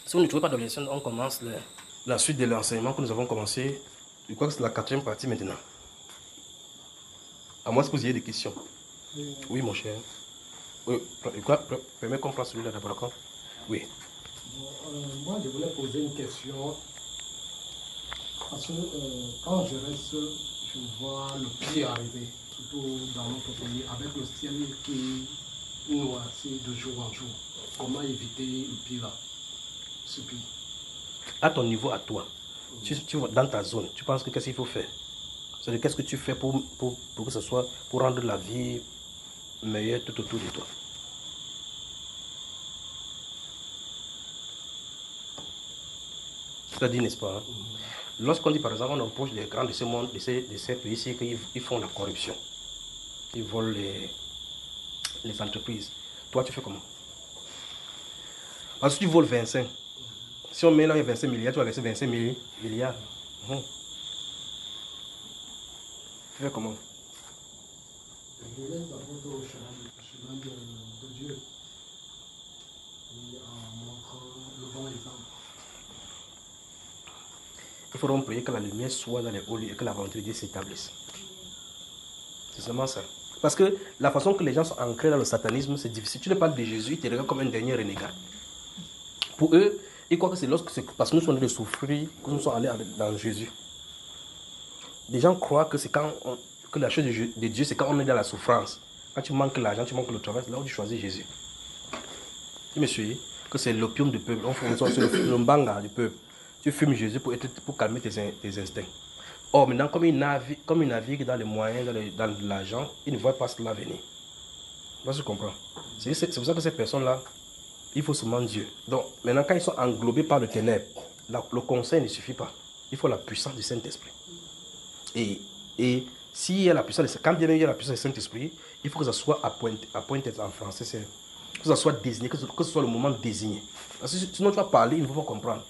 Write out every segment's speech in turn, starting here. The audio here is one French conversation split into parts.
Si vous ne trouvez pas dans les leçons, on commence la suite de l'enseignement que nous avons commencé. Je crois que c'est la 4e partie maintenant. À moins que vous ayez des questions. Oui, mon cher. Oui, permets qu'on fasse celui-là d'abord, d'accord? Oui. Moi, je voulais poser une question. Parce que quand je reste, je vois le pied arriver, surtout dans notre pays, avec le ciel qui noircit de jour en jour. Comment éviter le pied là, ce pied? À ton niveau, à toi, tu vois, dans ta zone, tu penses que qu'est-ce qu'il faut faire? C'est-à-dire qu'est-ce que tu fais pour que ce soit, pour rendre la vie meilleure tout autour de toi? C'est-à-dire, n'est-ce pas? Lorsqu'on dit, par exemple, on reproche les grands de ce monde, de ces pays-ci, qu'ils font la corruption, qu'ils volent les entreprises. Toi, tu fais comment? Parce que tu voles 25. Si on met là 25 milliards, tu vas verser 25 milliards. Tu fais comment? Je laisse d'abord au chemin de Dieu et en montrant le bon exemple. Il faudra prier que la lumière soit dans les hauts lieux et que la volonté de Dieu s'établisse. C'est seulement ça. Parce que la façon que les gens sont ancrés dans le satanisme, c'est difficile. Tu ne parles de Jésus, ils te regardent comme un dernier renégat. Pour eux, ils croient que c'est parce que nous sommes allés souffrir que nous sommes allés dans Jésus. Les gens croient que c'est que la chose de Dieu, c'est quand on est dans la souffrance. Quand tu manques l'argent, tu manques le travail, c'est là où tu choisis Jésus. Tu me suis? Que c'est l'opium du peuple. C'est le mbanga du peuple. Tu fumes Jésus pour calmer tes instincts. Or, maintenant, comme il navigue dans les moyens, dans l'argent, il ne voit pas cela venir. Tu comprends? C'est pour ça que ces personnes-là, il faut seulement Dieu. Donc, maintenant, quand ils sont englobés par le ténèbre, le conseil ne suffit pas. Il faut la puissance du Saint-Esprit. Et s'il y a la puissance, quand bien même il y a la puissance du Saint-Esprit, il faut que ça soit appointed en français, que ça soit désigné, que ce soit le moment désigné. Parce que sinon tu vas parler, il ne faut pas comprendre.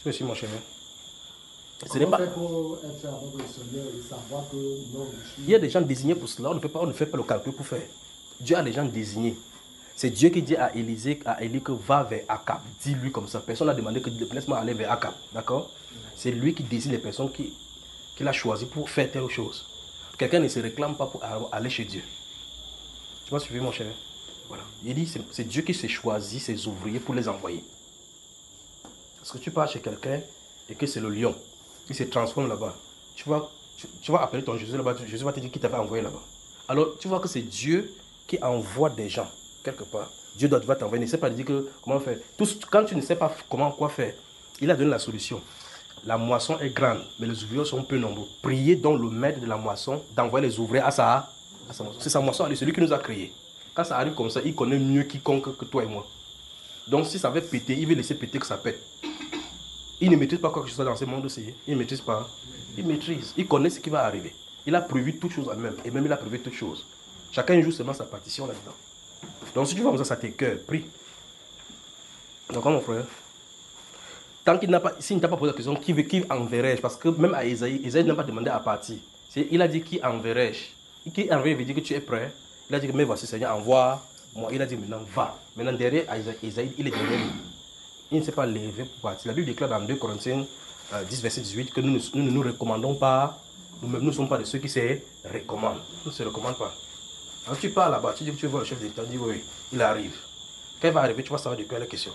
Tu me suis, mon cher? Comment faire pour être avec le Seigneur et savoir que non, il y a des gens désignés pour cela, on ne fait pas le calcul pour faire. Dieu a des gens désignés. C'est Dieu qui dit à Élie que va vers Akab. Dis-lui comme ça. Personne n'a demandé que laisse-moi aller vers Akab. D'accord? C'est lui qui désigne les personnes qu'il a choisies pour faire telle chose. Quelqu'un ne se réclame pas pour aller chez Dieu. Tu m'as suivi, mon cher? Voilà. Il dit c'est Dieu qui s'est choisi ses ouvriers pour les envoyer. Parce que tu pars chez quelqu'un et que c'est le lion. Il se transforme là-bas. Tu vas appeler ton Jésus là-bas. Jésus va te dire qui t'avait envoyé là-bas. Alors, tu vois que c'est Dieu qui envoie des gens, quelque part. Dieu va t'envoyer. Il ne sait pas dire comment faire. Quand tu ne sais pas quoi faire, il a donné la solution. La moisson est grande, mais les ouvriers sont peu nombreux. Priez donc le maître de la moisson d'envoyer les ouvriers à sa moisson. C'est sa moisson, c'est celui qui nous a créés. Quand ça arrive comme ça, il connaît mieux quiconque que toi et moi. Donc, si ça va péter, il veut laisser péter que ça pète. Il ne maîtrise pas quoi que ce soit dans ce monde aussi. Il ne maîtrise pas. Il maîtrise. Il connaît ce qui va arriver. Il a prévu toutes choses à lui-même. Et même il a prévu toutes choses. Chacun joue seulement sa partition là-dedans. Donc si tu vois comme ça tes cœurs, prie. Donc mon frère, s'il ne t'a pas posé la question, qui enverrai-je? Parce que même à Isaïe n'a pas demandé à partir. Il a dit qui enverrai-je? Qui enverrai veut dire que tu es prêt. Il a dit que mais voici Seigneur, envoie-moi. Il a dit maintenant va. Maintenant derrière Isaïe, il est derrière lui. Il ne s'est pas levé pour partir. La Bible déclare dans 2 Corinthiens 10, verset 18 que nous ne nous recommandons pas. Nous-mêmes, nous ne sommes pas de ceux qui se recommandent. Nous ne se recommandent pas. Quand tu pars là-bas, tu dis que tu veux voir le chef d'État, tu dis oui, il arrive. Quand il va arriver, tu vas savoir de quoi il est la question.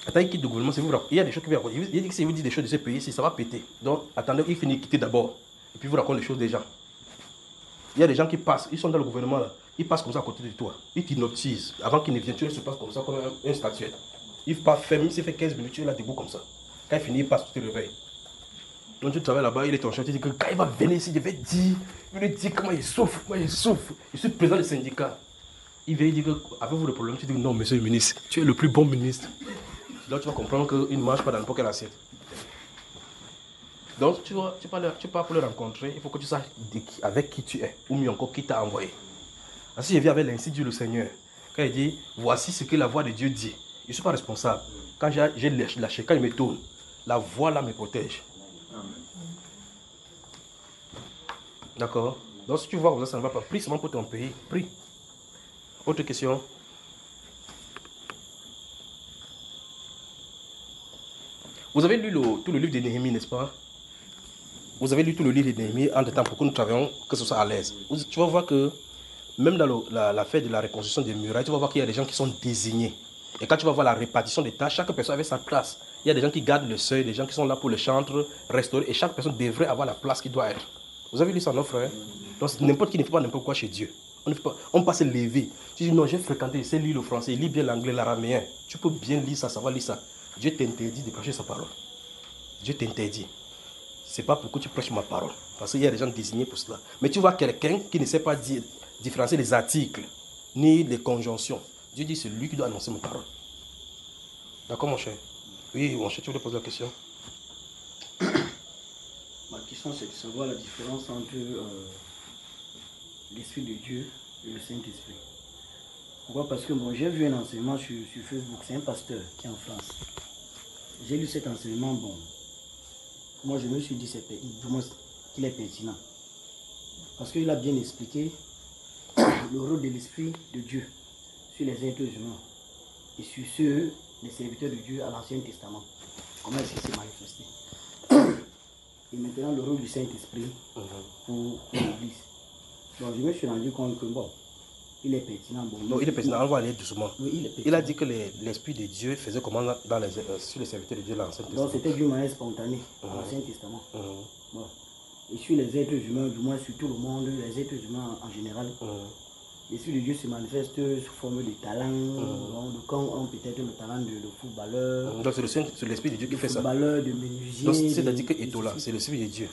Attends, il quitte le gouvernement, il y a des choses qui vont raconter. Il dit que si vous dites des choses de ce pays, ça va péter. Donc, attendez, il finit de quitter d'abord. Et puis, vous racontez les choses des gens. Il y a des gens qui passent, ils sont dans le gouvernement là. Ils passent comme ça à côté de toi. Ils t'hypnotisent. Avant qu'ils ne viennent, tu se passes comme ça, comme un statuette. Il ne pas fermer, il s'est fait 15 minutes, tu es là debout comme ça. Quand il finit, il passe, tu te réveilles. Donc tu travailles là-bas, il est ton chef, tu dis que quand il va venir ici, je vais lui dire comment il souffre, Je suis président du syndicat. Il vient dire que, avez-vous le problème? Tu dis non, monsieur le ministre, tu es le plus bon ministre. Donc tu vas comprendre qu'il ne mange pas dans n'importe quelle assiette. Donc tu pars pour le rencontrer, il faut que tu saches avec qui tu es, ou mieux encore qui t'a envoyé. Ainsi, si je viens avec l'ainsi dit le Seigneur, quand il dit, voici ce que la voix de Dieu dit, je ne suis pas responsable. Quand j'ai lâché, quand il me tourne, la voix là me protège. D'accord? Donc si tu vois que ça ne va pas, prie seulement pour ton pays, prie. Autre question? Vous avez lu tout le livre de Néhémie, n'est-ce pas? Vous avez lu tout le livre de Néhémie en temps pour que nous travaillions, que ce soit à l'aise. Tu vas voir que même dans la fête de la reconstruction des murailles, tu vas voir qu'il y a des gens qui sont désignés. Et quand tu vas voir la répartition des tâches, chaque personne avait sa place. Il y a des gens qui gardent le seuil, des gens qui sont là pour le chantre, restaurer, et chaque personne devrait avoir la place qui doit être. Vous avez lu ça, non, frère? Donc, n'importe qui ne fait pas n'importe quoi chez Dieu. On ne peut pas se lever. Tu dis, non, j'ai fréquenté, il sait lire le français, il lit bien l'anglais, l'araméen. Tu peux bien lire ça, savoir lire ça. Dieu t'interdit de prêcher sa parole. Dieu t'interdit. C'est pas pour que tu prêches ma parole. Parce qu'il y a des gens désignés pour cela. Mais tu vois quelqu'un qui ne sait pas différencier les articles, ni les conjonctions. Dieu dit, c'est lui qui doit annoncer ma parole. D'accord, mon cher? Oui, mon cher, tu voulais poser la question? Ma question, c'est de savoir la différence entre l'Esprit de Dieu et le Saint-Esprit. Pourquoi? Parce que bon, j'ai vu un enseignement sur Facebook, c'est un pasteur qui est en France. J'ai lu cet enseignement, bon, moi je me suis dit qu'il est pertinent. Parce qu'il a bien expliqué le rôle de l'Esprit de Dieu sur les êtres humains et sur ceux, les serviteurs de Dieu à l'Ancien Testament. Comment est-ce qu'il s'est manifesté? Et maintenant le rôle du Saint-Esprit pour l'Église. Donc je me suis rendu compte que bon, il est pertinent. Bon, non, il est pertinent, on va aller doucement. Oui, il est pertinent. Il a dit que l'Esprit de Dieu faisait comment sur les serviteurs de Dieu dans l'Ancien Testament. Donc c'était d'une manière spontanée dans l'Ancien Testament. Bon. Et sur les êtres humains, du moins sur tout le monde, les êtres humains en général, l'Esprit de Dieu se manifeste sous forme de talent. Donc quand on peut-être le talent de footballeur. Donc c'est l'Esprit de Dieu qui fait ça. Footballeur, de menuisier. Donc c'est-à-dire que Etola, c'est l'Esprit de Dieu.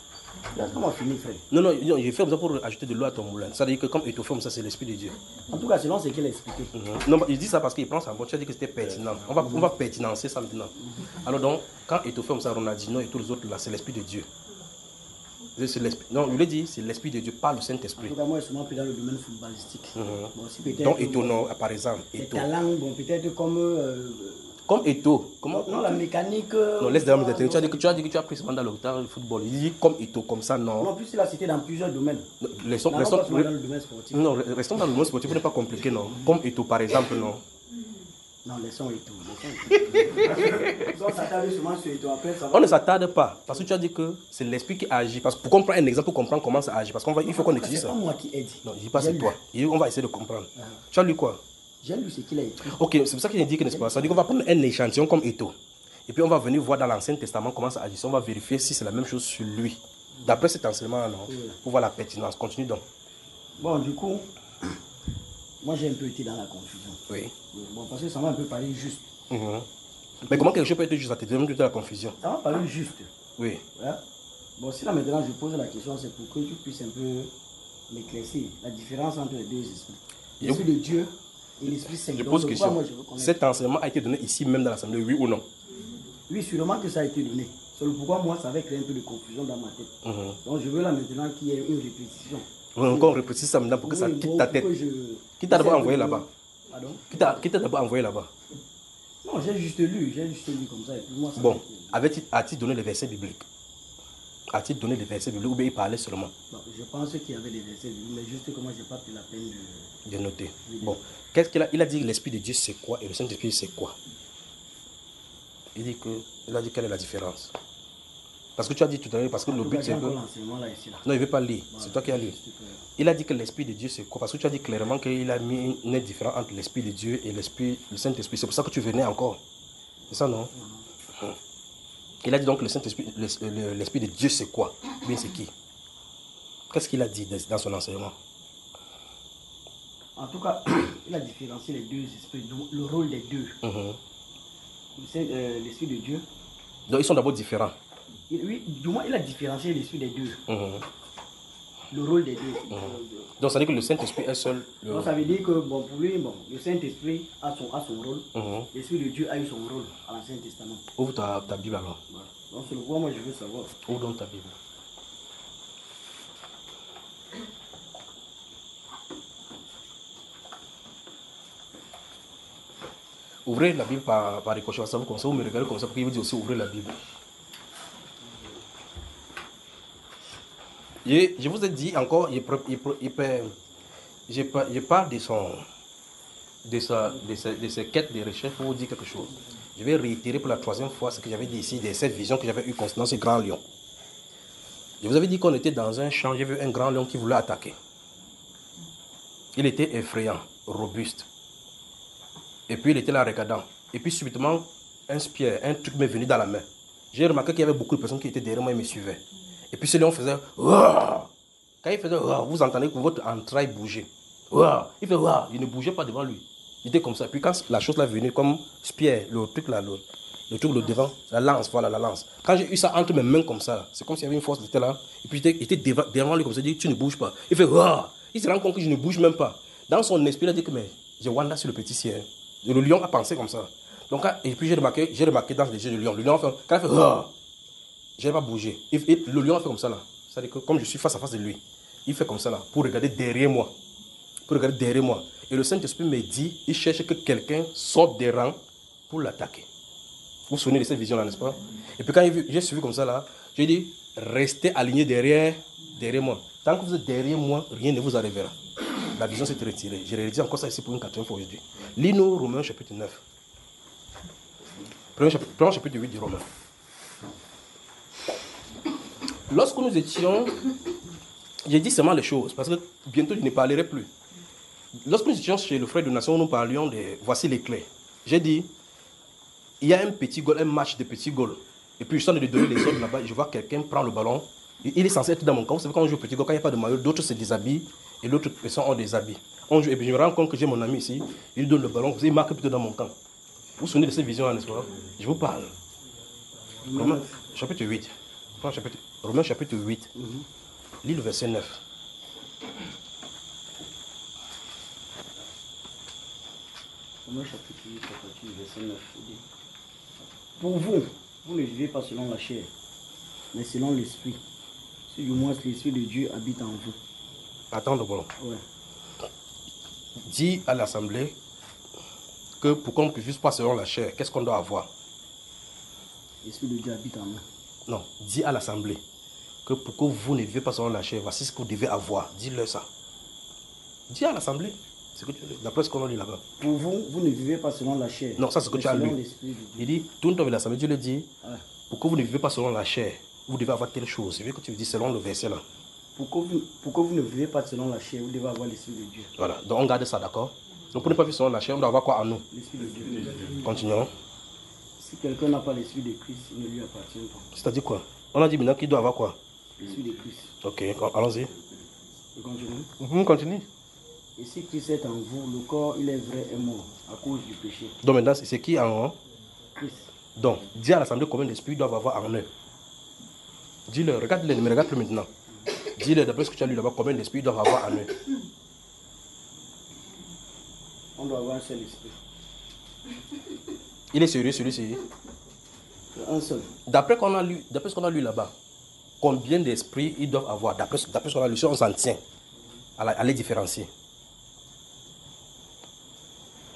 Comment finir, frère? Non, j'ai fait comme ça pour ajouter de l'eau à ton moulin. C'est-à-dire que comme Eto fait comme ça, c'est l'Esprit de Dieu. En tout cas, selon ce qu'il a expliqué. Non, il dit ça parce qu'il prend ça. Bon, tu as dit que c'était pertinent. On va pertinencer ça maintenant. Alors donc, quand Eto fait comme ça, Ronaldinho et tous les autres, là, c'est l'Esprit de Dieu. Non, il lui dit, c'est l'Esprit de Dieu, pas le Saint-Esprit. En tout cas, moi, je suis plus dans le domaine footballistique. Bon, si donc, Eto, non, par exemple. Eto. Talents, bon, peut-être comme Eto. Comment? Non, la mécanique. Non, laisse derrière mes intérêts. Tu as dit que tu as pris ce mandat dans le football. Il dit comme Eto, comme ça, non. Non, plus il a cité dans plusieurs domaines. Restons dans le domaine sportif. Non, restons dans le domaine sportif, pour ne pas compliquer, non. Comme Eto, par exemple, non. Non, laissons Eto. On ne s'attarde pas. Parce que tu as dit que c'est l'esprit qui agit. Parce que pour comprendre un exemple, pour comprendre comment ça agit. Parce qu'il faut qu'on étudie ça. C'est pas moi qui ai dit. Non, je dis pas c'est toi. On va essayer de comprendre. Tu as lu quoi? J'ai lu ce qu'il a écrit. Ok, c'est pour ça qu'il a dit que n'est-ce pas. Ça veut dire qu'on va prendre un échantillon comme Eto. Et puis on va venir voir dans l'Ancien Testament comment ça agit. On va vérifier si c'est la même chose sur lui. D'après cet enseignement, non. Pour voir la pertinence. Continue donc. Bon, du coup, moi j'ai un peu été dans la confusion. Oui. Bon, parce que ça m'a un peu parlé juste. Mais comment quelque chose peut être juste à te donner de la confusion? Ça m'a parlé juste. Oui. Voilà. Bon, si là maintenant je pose la question, c'est pour que tu puisses un peu m'éclaircir la différence entre les deux esprits. L'Esprit de Dieu et l'Esprit Saint. Je pose une question. Cet enseignement a été donné ici même dans l'Assemblée, oui ou non? Oui, sûrement que ça a été donné. C'est pourquoi moi ça avait créé un peu de confusion dans ma tête. Donc je veux là maintenant qu'il y ait une répétition. Encore répéter ça maintenant pour que ça quitte ta tête. Qui t'a d'abord envoyé là-bas? Pardon? Qui t'a d'abord envoyé là-bas? Non, j'ai juste lu comme ça. Et puis moi, ça bon, a-t-il donné les versets bibliques? A-t-il donné les versets bibliques ou bien il parlait seulement? Bon, je pense qu'il y avait des versets bibliques, mais juste que moi, je n'ai pas pris la peine de noter. Bon, qu'est-ce qu'il a? Il a dit l'Esprit de Dieu c'est quoi et le Saint-Esprit c'est quoi? Il a dit quelle est la différence? Parce que tu as dit tout à l'heure, parce que le but c'est que... Non, il ne veut pas lire, c'est toi qui as lu. Il a dit que l'Esprit de Dieu c'est quoi? Parce que tu as dit clairement qu'il a mis une différence entre l'Esprit de Dieu et le Saint-Esprit. C'est pour ça que tu venais encore. C'est ça, non? Il a dit donc que le Saint-Esprit, l'Esprit de Dieu c'est quoi? Bien c'est qui? Qu'est-ce qu'il a dit dans son enseignement? En tout cas, il a différencié les deux esprits, le rôle des deux. L'Esprit de Dieu. Donc ils sont d'abord différents. Oui, du moins il a différencié l'esprit des deux. Le rôle des deux. Donc ça veut dire que le Saint-Esprit est seul. Donc ça veut dire que bon, pour lui, bon, le Saint-Esprit a son rôle. L'Esprit de Dieu a eu son rôle à l'Ancien Testament. Ouvre ta Bible alors. Voilà. Donc c'est le point moi je veux savoir. Ouvre donc ta Bible. Ouvrez la Bible par ricochet. Ça vous comme ça, vous me regardez comme ça pour qu'il vous dise aussi ouvrez la Bible. Je vous ai dit encore, je parle de ces quêtes de recherche pour vous dire quelque chose. Je vais réitérer pour la 3e fois ce que j'avais dit ici, de cette vision que j'avais eue concernant ce grand lion. Je vous avais dit qu'on était dans un champ, j'ai vu un grand lion qui voulait attaquer. Il était effrayant, robuste. Et puis il était là regardant. Et puis subitement, un spear, un truc m'est venu dans la main. J'ai remarqué qu'il y avait beaucoup de personnes qui étaient derrière moi et me suivaient. Et puis ce lion faisait... Ouah! Quand il faisait... Ouah, vous entendez que votre entraille bougeait. Ouah! Il fait... Ouah! Il ne bougeait pas devant lui. Il était comme ça. Puis quand la chose là venue, comme spear, le truc là, le truc le devant, la lance, voilà la lance. Quand j'ai eu ça entre mes mains comme ça, c'est comme s'il y avait une force qui était là. Et puis il était devant lui comme ça, il dit tu ne bouges pas. Il fait Ouah! Il se rend compte que je ne bouge même pas. Dans son esprit, il a dit que mais j'ai Wanda sur le petit ciel. Et le lion a pensé comme ça. Donc, et puis j'ai remarqué dans les yeux du lion. Le lion a fait, quand il fait Ouah! Je n'ai pas bougé. Et le lion a fait comme ça là. C'est-à-dire que comme je suis face à face de lui, il fait comme ça là pour regarder derrière moi. Pour regarder derrière moi. Et le Saint-Esprit me dit, il cherche que quelqu'un sorte des rangs pour l'attaquer. Vous vous souvenez de cette vision-là, n'est-ce pas? Et puis quand j'ai suivi comme ça là, j'ai dit, restez alignés derrière moi. Tant que vous êtes derrière moi, rien ne vous arrivera. La vision s'est retirée. Je redis encore ça ici pour une 4e fois aujourd'hui. Lis-nous Romains chapitre 9. Premier chapitre 8 du Romain. Lorsque nous étions, j'ai dit seulement les choses, parce que bientôt je ne parlerai plus. Lorsque nous étions chez le frère de Nation, nous parlions de voici les clés. J'ai dit, il y a un petit goal, un match de petit goal. Et puis je suis en train de donner les ordres là-bas, je vois quelqu'un prendre le ballon. Il est censé être dans mon camp. Vous savez, quand on joue au petit goal, quand il n'y a pas de maillot, d'autres se déshabillent et d'autres personnes ont des habits. On joue, et puis je me rends compte que j'ai mon ami ici, il donne le ballon, il marque plutôt dans mon camp. Vous vous souvenez de cette vision-là, n'est-ce pas? Je vous parle. Romains chapitre 8. Romains chapitre 8. Lis le verset 9. Romains chapitre 8, verset 9. Pour vous, vous ne vivez pas selon la chair, mais selon l'esprit. Si du moins l'esprit de Dieu habite en vous. Attends d'abord. Ouais. Dis à l'assemblée que pour qu'on ne puisse pas selon la chair, qu'est-ce qu'on doit avoir? L'esprit de Dieu habite en nous. Non, dis à l'assemblée que pour que vous ne vivez pas selon la chair, voici ce que vous devez avoir. Dis-leur ça. Dis à l'assemblée. D'après ce qu'on a lu là-bas. Pour vous, vous ne vivez pas selon la chair. Non, ça c'est ce que tu as lu. Il dit, tourne-toi vers l'assemblée, Dieu le dit, pour que vous ne vivez pas selon la chair, vous devez avoir telle chose. Je veux que tu dis selon le verset là. Pour que vous ne vivez pas selon la chair, vous devez avoir l'esprit de Dieu. Voilà, donc on garde ça, d'accord? Donc pour ne pas vivre selon la chair, on doit avoir quoi en nous? L'esprit de Dieu. Continuons. Si quelqu'un n'a pas l'esprit de Christ, il ne lui appartient pas. C'est-à-dire quoi? On a dit maintenant qu'il doit avoir quoi? L'esprit de Christ. Ok, allons-y. Je continue. Continue. Et si Christ est en vous, le corps, il est vrai et mort à cause du péché. Donc maintenant, c'est qui en Christ. Donc, dis à l'assemblée combien d'esprits doivent avoir en eux. Dis-leur, regarde-les, ne me regarde plus maintenant. Dis-leur, d'après ce que tu as lu là-bas, combien d'esprits doivent avoir en eux. On doit avoir un seul esprit. Il est sérieux, celui-ci? Un seul. D'après ce qu'on a lu là-bas, combien d'esprits ils doivent avoir? D'après ce qu'on a lu, si on s'en tient à les différencier.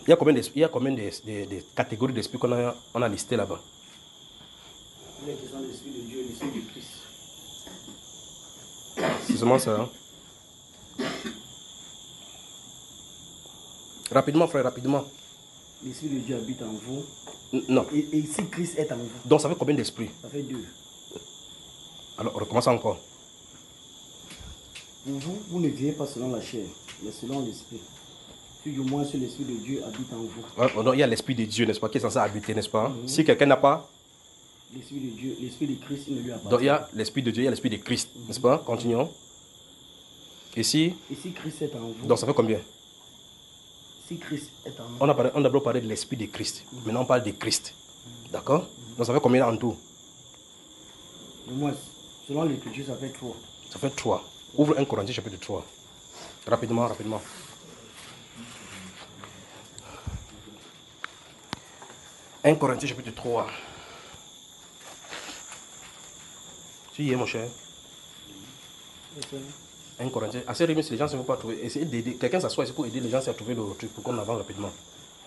Il y a combien de catégories d'esprits qu'on a listées là-bas? Il est question de l'esprit de Dieu et l'esprit de Christ. C'est seulement ça. Hein? Rapidement, frère, rapidement. L'esprit de Dieu habite en vous. Non. Et si Christ est en vous? Donc ça fait combien d'esprits? Ça fait 2. Alors, on recommence encore. Pour vous, vous ne vivez pas selon la chair, mais selon l'esprit. Si du moins si l'esprit de Dieu habite en vous. Donc, il y a l'esprit de Dieu, n'est-ce pas, qui est censé habiter, n'est-ce pas? Si quelqu'un n'a pas l'esprit de Dieu, l'esprit de Christ, il ne lui appartient. Donc il y a l'esprit de Dieu, il y a l'esprit de Christ, n'est-ce pas? Continuons. Et si Christ est en vous. Donc ça fait combien? Si Christ est en vous. On a d'abord parlé de l'esprit de Christ. Maintenant on parle de Christ. D'accord? Donc ça fait combien en tout? Du moins, selon l'écriture, ça fait 3. Ça fait 3. Ouvre 1 Corinthiens chapitre 3. Rapidement, rapidement. 1 Corinthiens chapitre 3. Tu y es, mon cher? 1 Corinthiens. Assez rimé si les gens ne vont pas trouver. Essayez d'aider. Quelqu'un s'assoit ici pour aider les gens à trouver le truc pour qu'on avance rapidement.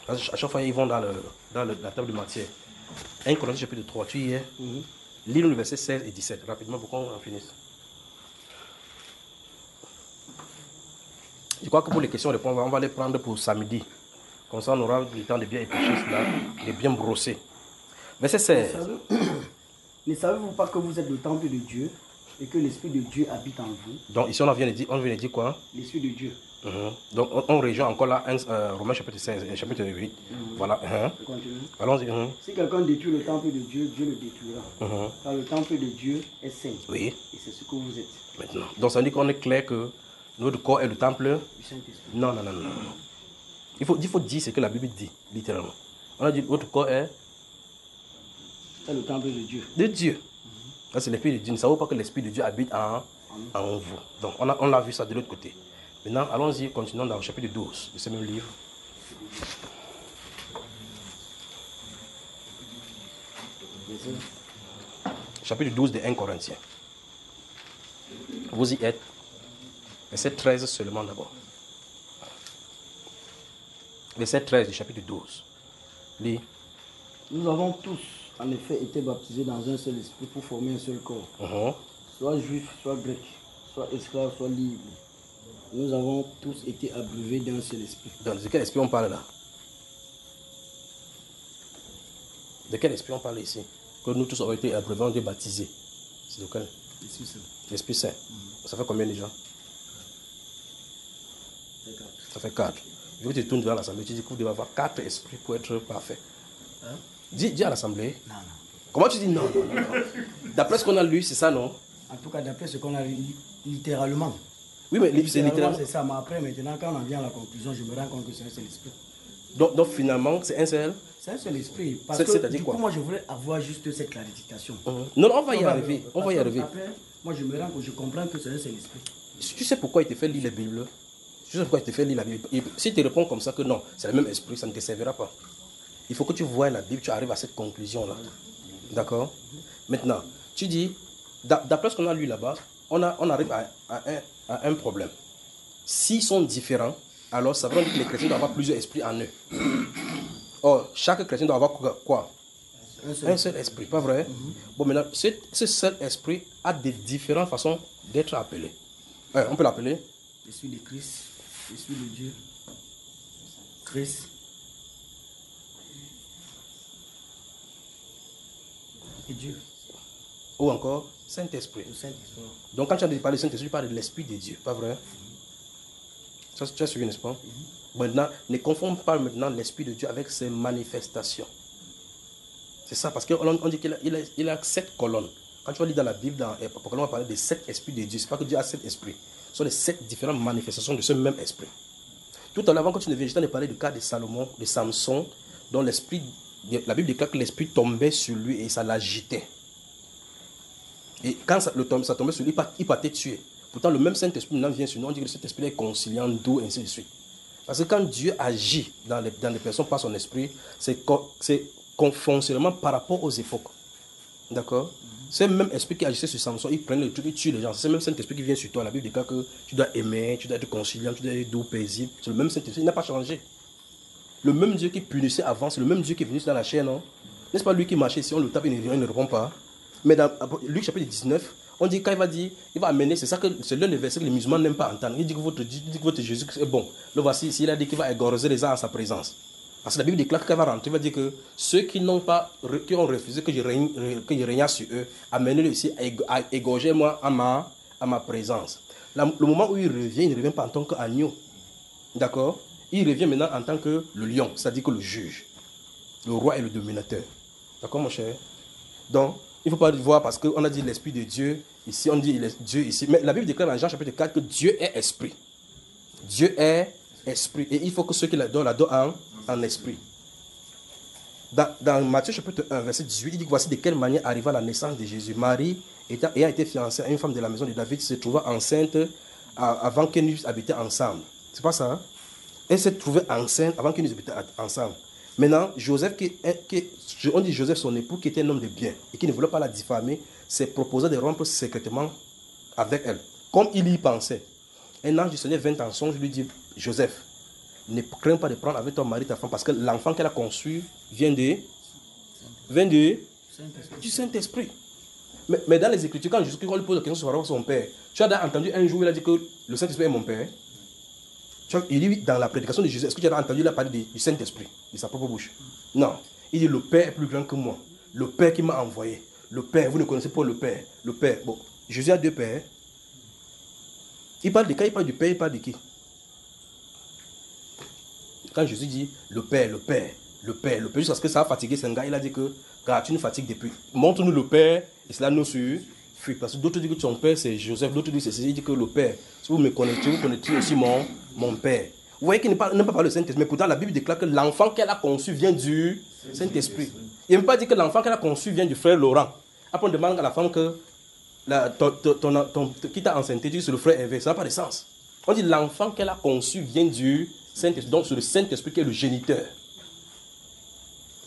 Parce que à chaque fois, ils vont dans la table de matière. 1 Corinthiens chapitre 3. Tu y es? Lis le verset 16 et 17. Rapidement pour qu'on en finisse. Je crois que pour les questions-réponses, on va les prendre pour samedi. Comme ça, on aura le temps de bien éplucher cela, de bien brosser. Verset 16. Ne savez-vous pas que vous êtes le temple de Dieu et que l'Esprit de Dieu habite en vous? Donc ici, on vient de dire quoi? L'Esprit de Dieu. Donc on rejoint encore là, Romains chapitre 16, chapitre 8. Voilà. Continue. Allons-y. Si quelqu'un détruit le temple de Dieu, Dieu le détruira. Car le temple de Dieu est saint. Oui. Et c'est ce que vous êtes. Maintenant. Donc ça veut dire qu'on est clair que notre corps est le temple Du Saint-Esprit. Non. Il faut dire ce que la Bible dit, littéralement. On a dit votre corps est le temple de Dieu. De Dieu. Ça, c'est l'Esprit de Dieu. Ne savons pas que l'Esprit de Dieu habite en vous. Donc, on a vu ça de l'autre côté. Maintenant, allons-y, continuons dans le chapitre 12 de ce même livre. Chapitre 12 de 1 Corinthiens. Vous y êtes. Verset 13 seulement d'abord. Verset 13 du chapitre 12. Lis. Nous avons tous, en effet, été baptisés dans un seul esprit pour former un seul corps. Soit juif, soit grec, soit esclave, soit libre. Nous avons tous été abreuvés d'un seul esprit. Donc, de quel esprit on parle là? De quel esprit on parle ici? Que nous tous avons été abreuvés, on a été baptisés. C'est de quel? L'Esprit Saint. L'Esprit Saint. Ça fait combien déjà? Ça fait 4. Je veux que tu tournes devant l'assemblée, tu dis que vous devez avoir 4 esprits pour être parfait. Hein? Dis à l'assemblée. Non. Comment tu dis non? D'après ce qu'on a lu, c'est ça, non? En tout cas, d'après ce qu'on a lu, littéralement. Oui, mais c'est littéralement. C'est ça, mais après, maintenant, quand on en vient à la conclusion, je me rends compte que c'est un seul esprit. Donc finalement, c'est un seul? C'est un seul esprit. Parce que du coup, moi, je voulais avoir juste cette clarification. Non, on va y arriver. Après, moi, je me rends compte, je comprends que c'est un seul esprit. Tu sais pourquoi il te fait lire la Bible? Tu sais pourquoi il te fait lire la Bible? Si tu réponds comme ça que non, c'est le même esprit, ça ne te servira pas. Il faut que tu vois la Bible, tu arrives à cette conclusion-là. D'accord? Maintenant, tu dis, d'après ce qu'on a lu là-bas, on arrive à un problème. S'ils sont différents, alors ça veut dire que les chrétiens doivent avoir plusieurs esprits en eux. Or, chaque chrétien doit avoir quoi? Un seul esprit, pas vrai? Bon, maintenant, ce seul esprit a des différentes façons d'être appelé. On peut l'appeler l'esprit de Christ, l'esprit de Dieu, Christ et Dieu. Ou encore Saint-Esprit. Donc quand tu as parlé de Saint-Esprit, tu parles de l'Esprit de Dieu, pas vrai? Ça, tu as suivi, n'est-ce pas? Maintenant, ne confonds pas maintenant l'Esprit de Dieu avec ses manifestations. C'est ça, parce qu'on dit qu'il a 7 colonnes. Quand tu vas lire dans la Bible, dans Apocalypse, on va parler des 7 esprits de Dieu. Ce n'est pas que Dieu a 7 esprits. Ce sont les 7 différentes manifestations de ce même esprit. Tout à l'heure, quand tu ne viens, je t'en ai parlé du cas de Salomon, de Samson, dont l'esprit, la Bible déclare que l'esprit tombait sur lui et ça l'agitait. Et quand ça tombait sur lui, il partait tuer. Pourtant, le même Saint-Esprit maintenant vient sur nous, on dit que cet esprit est conciliant, doux, ainsi de suite. Parce que quand Dieu agit dans les personnes par son esprit, c'est fonctionnement par rapport aux époques. D'accord? C'est le même esprit qui agissait sur Samson, il prenait le truc, il tue les gens. C'est le même Saint-Esprit qui vient sur toi. La Bible déclare que tu dois aimer, tu dois être conciliant, tu dois être doux, paisible. C'est le même Saint-Esprit, il n'a pas changé. Le même Dieu qui punissait avant, c'est le même Dieu qui est venu dans la chair, non? N'est-ce pas lui qui marchait, si on le tape, il ne répond pas? Mais dans Luc chapitre 19, on dit quand il va dire, il va amener, c'est l'un des versets que les musulmans n'aiment pas entendre. Il dit que votre Jésus est bon. Le voici, s'il a dit qu'il va égorger les gens en sa présence. Parce que la Bible déclare qu'il va rentrer, il va dire que ceux qui ont refusé que je règne sur eux, amenez-le ici à égorger moi à ma présence. Le moment où il ne revient pas en tant qu'agneau. D'accord? Il revient maintenant en tant que le lion, c'est-à-dire que le juge, le roi et le dominateur. D'accord, mon cher? Donc, il ne faut pas voir parce qu'on a dit l'esprit de Dieu, ici on dit Dieu ici. Mais la Bible déclare dans Jean chapitre 4 que Dieu est esprit. Dieu est esprit. Et il faut que ceux qui l'adorent en esprit. Dans Matthieu chapitre 1, verset 18, il dit que voici de quelle manière arriva la naissance de Jésus. Marie, ayant été fiancée à une femme de la maison de David, se trouva enceinte avant qu'ils n'eussent habité ensemble. C'est pas ça? Hein? Elle s'est trouvée enceinte avant qu'ils n'eussent habité ensemble. Maintenant, Joseph, on dit Joseph, son époux, qui était un homme de bien et qui ne voulait pas la diffamer, s'est proposé de rompre secrètement avec elle. Comme il y pensait. Un ange du Seigneur vint en songe, lui dit, Joseph, ne crains pas de prendre avec ton mari ta femme, parce que l'enfant qu'elle a conçu vient du Saint-Esprit. Mais dans les Écritures, quand Jésus lui pose la question sur son père, tu as entendu un jour, il a dit que le Saint-Esprit est mon père. Tu vois, il dit dans la prédication de Jésus, est-ce que tu as entendu la parler du Saint-Esprit, de sa propre bouche? Non. Il dit, le Père est plus grand que moi. Le Père qui m'a envoyé. Le Père, vous ne connaissez pas le Père. Le Père, bon, Jésus a deux pères. Il parle de quand il parle du Père, il parle de qui? Quand Jésus dit le Père, le Père, le Père, le Père, jusqu'à ce que ça a fatigué Senga, il a dit que car tu nous fatigues depuis. Montre-nous le Père, et cela nous suffit. Parce que d'autres disent que ton Père c'est Joseph, d'autres disent que c'est il dit que le Père. Si vous me connaissez, vous connaissez aussi mon Père. Vous voyez qu'il n'a pas parlé du Saint-Esprit, mais pourtant la Bible déclare que l'enfant qu'elle a conçu vient du Saint-Esprit. Il n'a même pas dit que l'enfant qu'elle a conçu vient du frère Laurent. Après on demande à la femme que qui t'a enceinté, tu dis c'est le frère Hervé, ça n'a pas de sens. On dit l'enfant qu'elle a conçu vient du Saint-Esprit, donc c'est le Saint-Esprit qui est le géniteur.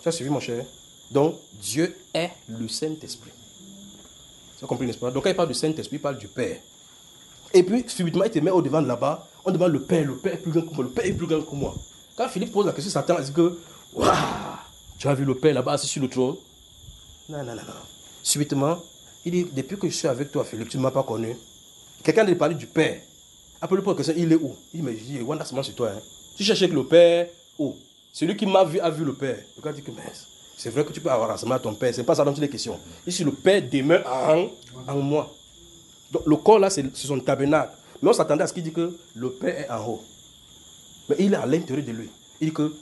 Tu as suivi mon cher? Donc Dieu est le Saint-Esprit. Tu as compris, n'est-ce pas? Donc quand il parle du Saint-Esprit, il parle du Père. Et puis subitement il te met au devant de là-bas, on demande le Père est plus grand que moi, le Père est plus grand que moi. Quand Philippe pose la question, Satan a dit que waouh, tu as vu le Père là-bas assis sur le trône? Non. Subitement, il dit, depuis que je suis avec toi, Philippe, tu ne m'as pas connu. Quelqu'un a parlé du Père. Après le question, il est où? Il me dit, Wanda, c'est moi sur toi. Hein. Tu cherches avec le Père, où? Celui qui m'a vu a vu le Père. Le gars dit que c'est vrai que tu peux avoir enseigné à ton Père. Ce n'est pas ça dont il est question. Ici, le Père demeure en moi. Donc le corps là, c'est son tabernacle. Mais on s'attendait à ce qu'il dit que le Père est en haut. Mais il est à l'intérieur de lui. Il dit que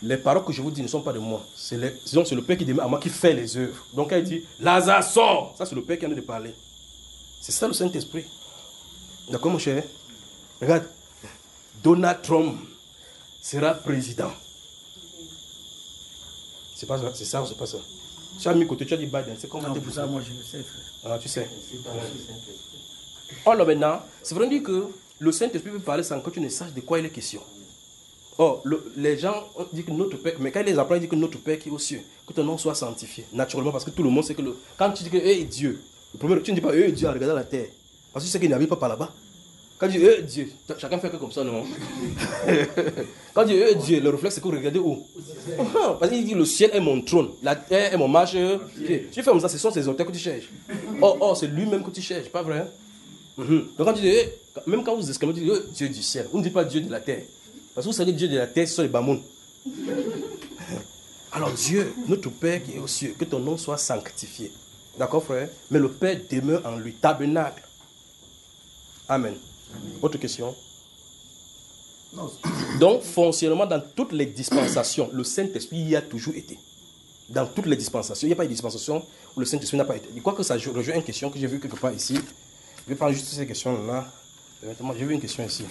les paroles que je vous dis ne sont pas de moi. C'est le Père qui demeure à moi qui fait les œuvres. Donc quand il dit, Lazare sort, ça c'est le Père qui en a de parler. C'est ça le Saint-Esprit. D'accord mon cher? Regarde, Donald Trump sera président. C'est pas ça, c'est ça ou c'est pas ça? Tu as mis côté, tu as dit Biden, c'est comment? Non, pour ça, moi je le sais, frère. Ah, tu sais. Alors maintenant, c'est vrai dire que le Saint-Esprit peut parler sans que tu ne saches de quoi il est question. Or, les gens disent que notre Père, mais quand ils les apprennent, ils disent que notre Père qui est aux cieux, que ton nom soit sanctifié, naturellement, parce que tout le monde sait que quand tu dis que Dieu, le premier, tu ne dis pas Dieu en regardant la terre, parce que tu sais qu'il n'habite pas par là-bas. Quand tu dis Dieu, chacun fait que comme ça, non? Quand tu dis Dieu, le réflexe c'est que vous regardez où? Parce qu'il dit le ciel est mon trône, la terre est mon marche. Tu fais comme ça, ce sont ces auteurs que tu cherches. Oh, c'est lui-même que tu cherches, pas vrai? Donc quand tu dis, même quand vous exclamez, tu dis Dieu du ciel, vous ne dites pas Dieu de la terre. Parce que vous savez que Dieu de la terre, ce sont les Bamoun. Alors Dieu, notre Père qui est aux cieux, que ton nom soit sanctifié. D'accord frère? Mais le Père demeure en lui, tabernacle. Amen. Autre question? Non. Donc foncièrement dans toutes les dispensations, le Saint-Esprit y a toujours été. Dans toutes les dispensations, il n'y a pas de dispensation où le Saint-Esprit n'a pas été. Je crois que ça rejoint une question que j'ai vue quelque part ici. Je vais prendre juste ces questions-là. J'ai vu une question ici.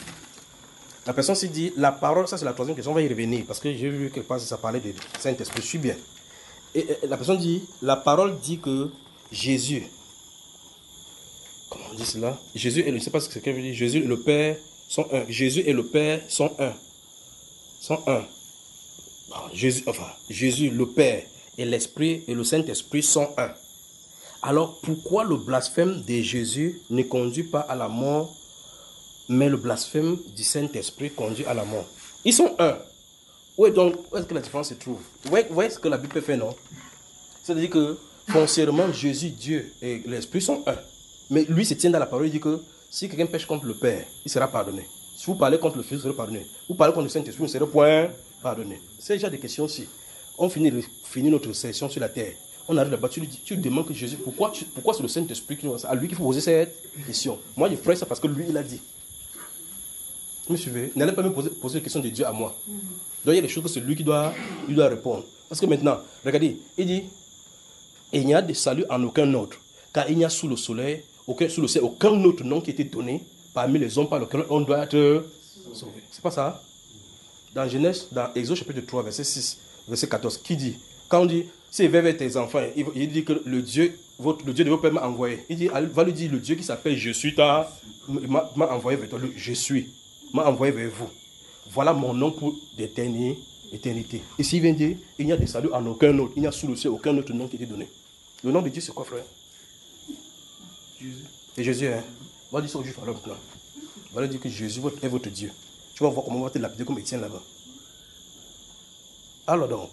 La personne s'est dit, la parole, ça c'est la troisième question, on va y revenir, parce que j'ai vu quelque part ça parlait de Saint-Esprit, je suis bien. Et la personne dit, la parole dit que Jésus, comment on dit cela? Jésus, je ne sais pas ce que qu'elle veut dire, Jésus et le Père sont un. Jésus et le Père sont un. Sont un. Jésus, le Père et l'Esprit et le Saint-Esprit sont un. Alors pourquoi le blasphème de Jésus ne conduit pas à la mort, mais le blasphème du Saint-Esprit conduit à la mort? Ils sont un. Où est-ce que la différence se trouve? Où est-ce que la Bible peut faire, non? C'est-à-dire que foncièrement, Jésus, Dieu et l'Esprit sont un. Mais lui se tient dans la parole, il dit que si quelqu'un pêche contre le Père, il sera pardonné. Si vous parlez contre le Fils, vous serez pardonné. Vous parlez contre le Saint-Esprit, vous ne serez point pardonné. C'est déjà des questions aussi. On finit notre session sur la terre. On arrive là-bas, tu lui demandes que Jésus, pourquoi c'est le Saint-Esprit qui nous a à lui qu'il faut poser cette question? Moi, je ferai ça parce que lui, il a dit. Vous me suivez? N'allez pas me poser la question de Dieu à moi. Donc il y a des choses que c'est lui qui doit répondre. Parce que maintenant, regardez, il dit, il n'y a de salut en aucun autre, car il n'y a sous le ciel aucun autre nom qui a été donné parmi les hommes par lequel on doit être sauvé. C'est pas ça? Dans Genèse, dans Exode chapitre 3, verset 6, verset 14, qui dit, quand on dit, c'est vers tes enfants, il dit que le Dieu de vos pères m'a envoyé. Il dit, va lui dire, le Dieu qui s'appelle Je suis m'a envoyé vers toi, Je suis, m'a envoyé vers vous. Voilà mon nom pour d'éternité. Ici, il vient dire, il n'y a de salut en aucun autre, il n'y a sous le ciel aucun autre nom qui a été donné. Le nom de Dieu, c'est quoi, frère? Jésus. C'est Jésus, hein? On va dire ça aux Juifs alors maintenant. On va leur dire que Jésus est votre Dieu. Tu vas voir comment on va te lapider comme Étienne là-bas. Alors donc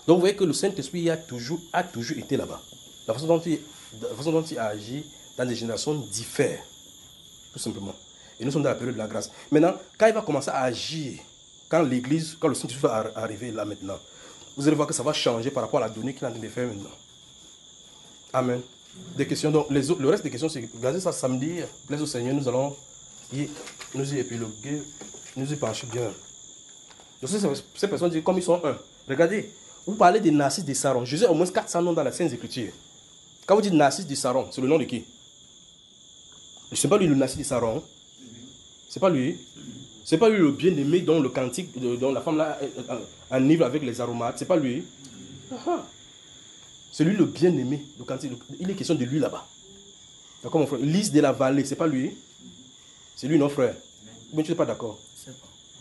vous voyez que le Saint-Esprit a toujours été là-bas. La façon dont il agit dans des générations diffère. Tout simplement. Et nous sommes dans la période de la grâce. Maintenant, quand il va commencer à agir, quand l'église, quand le Saint-Esprit va arriver là maintenant, vous allez voir que ça va changer par rapport à la donnée qu'il est en train de faire maintenant. Amen. Des questions. Donc, le reste des questions, c'est regardez ça samedi, plaise au Seigneur, nous allons nous y épiloguer, nous y pencher bien. Donc, ces personnes disent, comme ils sont un. Regardez, vous parlez des Narcisses de Saron. Jésus a au moins 400 noms dans la Sainte Écriture. Quand vous dites Narcisse de Saron, c'est le nom de qui? Ce n'est pas lui le Narcisse de Saron. C'est pas lui. C'est pas lui le bien-aimé dont le cantique, dont la femme là enivre avec les aromates. C'est pas lui. C'est lui le bien-aimé. Le cantique. Il est question de lui là-bas. D'accord, mon frère? Lys de la vallée, c'est pas lui. C'est lui, non, frère? Mais tu n'es pas d'accord?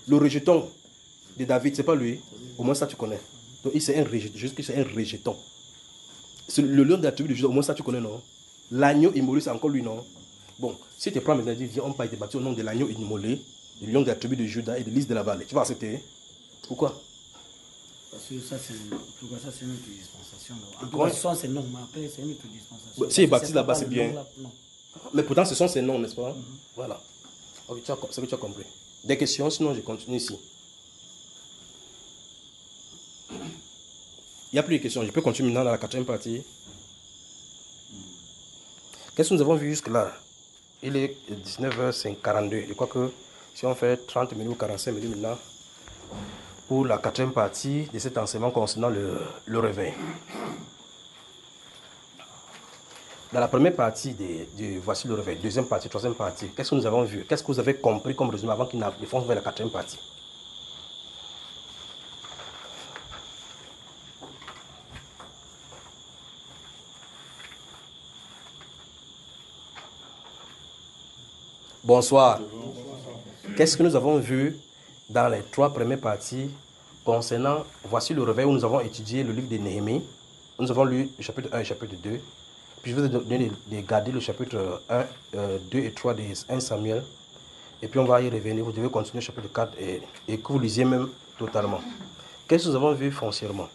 Le rejeton de David, c'est pas lui. Au moins ça, tu connais. Donc, c'est un rejeton. Juste que c'est un rejeton. C'est le lion de la tribu de Juda, au moins ça, tu connais, non? L'agneau immolé, c'est encore lui, non? Bon, si tu prends maintenant, viens, on va te battre au nom de l'agneau immolé, du lion de la tribu de Juda et de Lys de la vallée. Tu vas accepter? Pourquoi? Parce que ça, c'est une autre dispensation. En tout cas, ce sont ces noms, mais après, c'est une autre dispensation. Si il est baptisé là-bas, c'est bien. Là, non. Mais pourtant, ce sont ces noms, n'est-ce pas? Voilà. Ok, c'est ce que tu as compris. Des questions, sinon je continue ici. Il n'y a plus de questions. Je peux continuer maintenant dans la 4e partie. Qu'est-ce que nous avons vu jusque-là? Il est 19h42. Je crois que si on fait 30 minutes ou 45 minutes maintenant, pour la 4e partie de cet enseignement concernant le réveil. Dans la première partie de Voici le réveil, 2e partie, 3e partie, qu'est-ce que nous avons vu? Qu'est-ce que vous avez compris comme résumé avant qu'il ne fonce vers la 4e partie? Bonsoir. Qu'est-ce que nous avons vu dans les 3 premières parties concernant Voici le réveil où nous avons étudié le livre de Néhémie. Nous avons lu le chapitre 1 et le chapitre 2. Puis je vais vous donner de garder le chapitre 1, 2 et 3 de 1 Samuel. Et puis on va y revenir. Vous devez continuer le chapitre 4 et que vous lisiez même totalement. Qu'est-ce que nous avons vu foncièrement?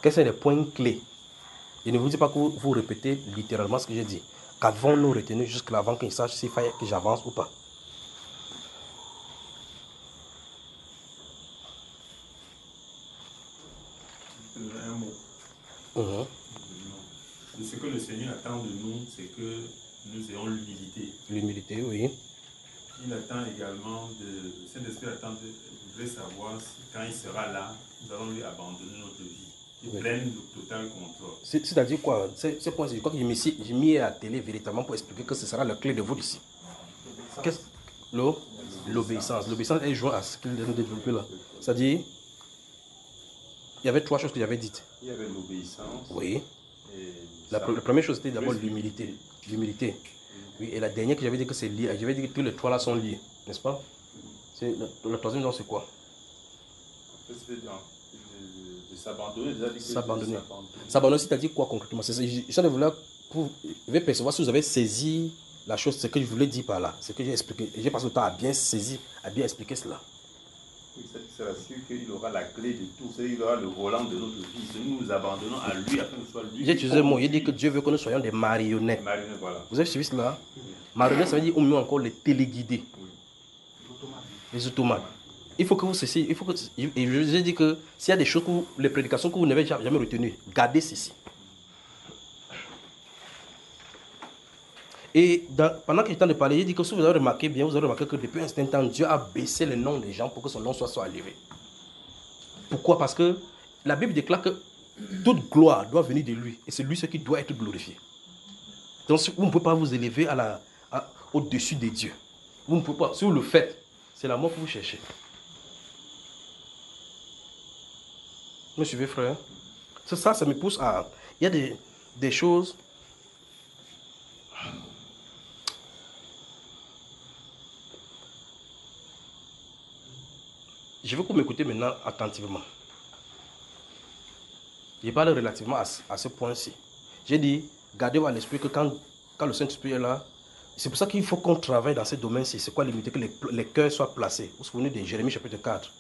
Quels sont les points clés? Je ne vous dis pas que vous répétez littéralement ce que j'ai dit. Qu'avons-nous retenu jusque-là avant qu'il sache s'il fallait que j'avance ou pas? Un mot. Ce que le Seigneur attend de nous, c'est que nous ayons l'humilité. L'humilité, oui. Il attend également, le Saint-Esprit attend, voudrait savoir si quand il sera là, nous allons lui abandonner notre vie. Il prenne le total contrôle. C'est-à-dire quoi? Ce point, je crois que j'ai mis à la télé véritablement pour expliquer que ce sera la clé de vous ici. L'obéissance. L'obéissance est jointe à ce qu'il vient de développer là. C'est-à-dire, il y avait 3 choses que j'avais dites. Il y avait l'obéissance. Oui. La première chose, c'était d'abord l'humilité. L'humilité. Oui, et la dernière que j'avais dit que c'est lié. J'avais dit que tous les 3 là sont liés, n'est-ce pas? Le 3e nom, c'est quoi? De s'abandonner. S'abandonner. S'abandonner, c'est-à-dire quoi concrètement? Je vais percevoir si vous avez saisi la chose, ce que je voulais dire par là. Ce que j'ai expliqué. J'ai passé le temps à bien saisir, à bien expliquer cela. C'est sûr qu'il aura la clé de tout, il aura le volant de notre vie. Si nous nous abandonnons à lui, afin que ce soit lui. J'ai utilisé le mot, il dit que Dieu veut que nous soyons des marionnettes. Voilà. Vous avez suivi cela? Marionnettes, ça veut dire au mieux encore les téléguidés. Les automates. Il faut que vous cessiez. Et je vous ai dit que s'il y a des choses, les prédications que vous n'avez jamais retenues, gardez ceci. Et pendant que j'ai le temps de parler, il dit que si vous avez remarqué bien, vous avez remarqué que depuis un certain temps, Dieu a baissé le nom des gens pour que son nom soit élevé. Pourquoi? Parce que la Bible déclare que toute gloire doit venir de lui. Et c'est lui ce qui doit être glorifié. Donc vous ne pouvez pas vous élever au-dessus des dieux. Vous ne pouvez pas. Si vous le faites, c'est la mort que vous cherchez. Vous me suivez, frère? C'est ça, ça me pousse à... Il y a des choses... Je veux que vous m'écoutez maintenant attentivement. Je parle relativement à ce point-ci. J'ai dit, gardez-vous à l'esprit que quand le Saint-Esprit est là, c'est pour ça qu'il faut qu'on travaille dans ce domaine-ci. C'est quoi limiter que les cœurs soient placés? Vous vous souvenez de Jérémie chapitre 4.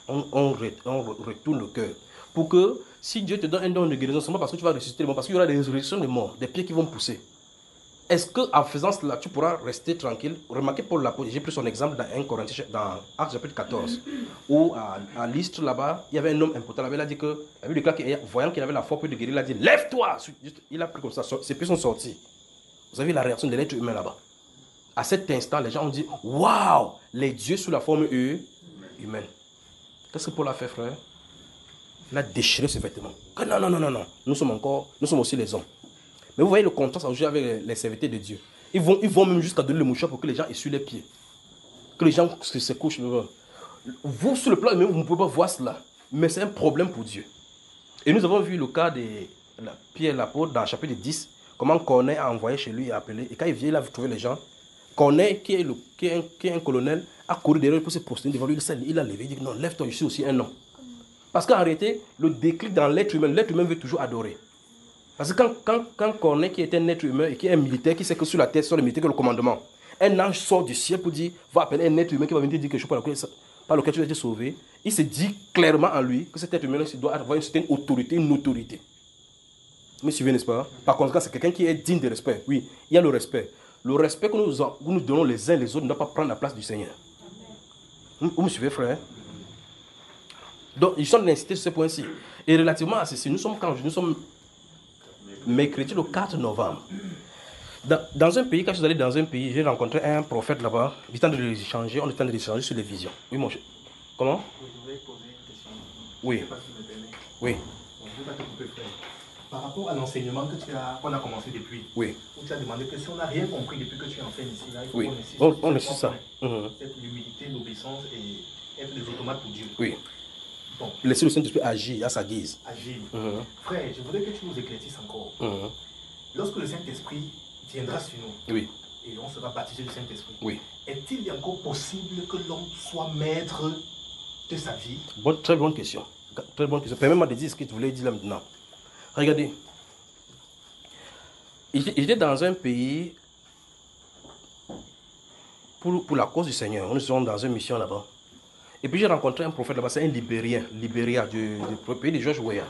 On retourne le cœur. Pour que, si Dieu te donne un don de guérison, ce n'est pas parce que tu vas ressusciter les morts, parce qu'il y aura des résurrections des morts, des pieds qui vont pousser. est-ce qu'en faisant cela, tu pourras rester tranquille? Remarquez Paul l'apôtre, j'ai pris son exemple dans 1 Corinthiens, dans Actes chapitre 14, où à Lystre là-bas, il y avait un homme important là-bas, il a dit que, la Bible déclare que, voyant qu'il avait la foi pour de guérir, il a dit, lève-toi! Il a pris comme ça, ses pieds sont sortis. Vous avez vu la réaction de l'être humain là-bas. À cet instant, les gens ont dit, waouh, les dieux sous la forme humaine. Qu'est-ce que Paul a fait, frère? Il a déchiré ses vêtements. Non, non, non, non, non, nous sommes aussi les hommes. Mais vous voyez le contraste aujourd'hui avec les serviteurs de Dieu. Ils vont même jusqu'à donner le mouchoir pour que les gens essuient les pieds. Que les gens se couchent. Vous, sur le plan humain, vous ne pouvez pas voir cela. Mais c'est un problème pour Dieu. Et nous avons vu le cas de Pierre l'apôtre dans le chapitre 10. Comment Corneille a envoyé chez lui et appelé. Et quand il vient, il a trouvé les gens. Corneille, qui est un colonel, a couru derrière pour se prosterner devant lui. Il a levé. Il dit non, lève-toi, je suis aussi un homme. Parce qu'en réalité, le déclic dans l'être humain veut toujours adorer. Parce que quand Corneille, qui est un être humain et qui est un militaire, qui sait que sur la tête, sur le militaire, que le commandement, un ange sort du ciel pour dire, va appeler un être humain qui va venir dire quelque chose par lequel tu as été sauvé, il se dit clairement en lui que cet être humain doit avoir une certaine autorité, une autorité. Vous me suivez, n'est-ce pas? Par conséquent, c'est quelqu'un qui est digne de respect. Oui, il y a le respect. Le respect que nous donnons les uns les autres ne doit pas prendre la place du Seigneur. Vous me suivez, frère? Donc, ils sont d'inciter sur ce point-ci. Et relativement à ceci, nous sommes mercredi le 4 novembre. Dans un pays, quand je suis allé dans un pays, j'ai rencontré un prophète là-bas. On est en train d'échanger sur les visions. Oui, mon cher. Comment? Je voudrais poser une question. Oui. Je ne sais pas si vous me permettez. Oui. Bon, je ne vais pas te couper, frère. Par rapport à l'enseignement qu'on a commencé depuis, Oui. où tu as demandé que si on n'a rien compris depuis que tu enseignes ici, là, il faut Oui. qu'on insiste On est sur ça. Cette l'humilité, l'obéissance et être des automates pour Dieu. Oui. Bon. Laissez le Saint-Esprit agir à sa guise. Agir. Frère, je voudrais que tu nous éclaircisses encore. Lorsque le Saint-Esprit viendra sur nous, oui, et on sera baptisé du Saint-Esprit, oui, est-il encore possible que l'homme soit maître de sa vie? Très bonne question. Très bonne question. Permets-moi de dire ce que tu voulais dire là maintenant. Regardez. J'étais dans un pays pour la cause du Seigneur. Nous sommes dans une mission là-bas. Et puis j'ai rencontré un prophète là-bas, c'est un Libérien du pays de George Weah.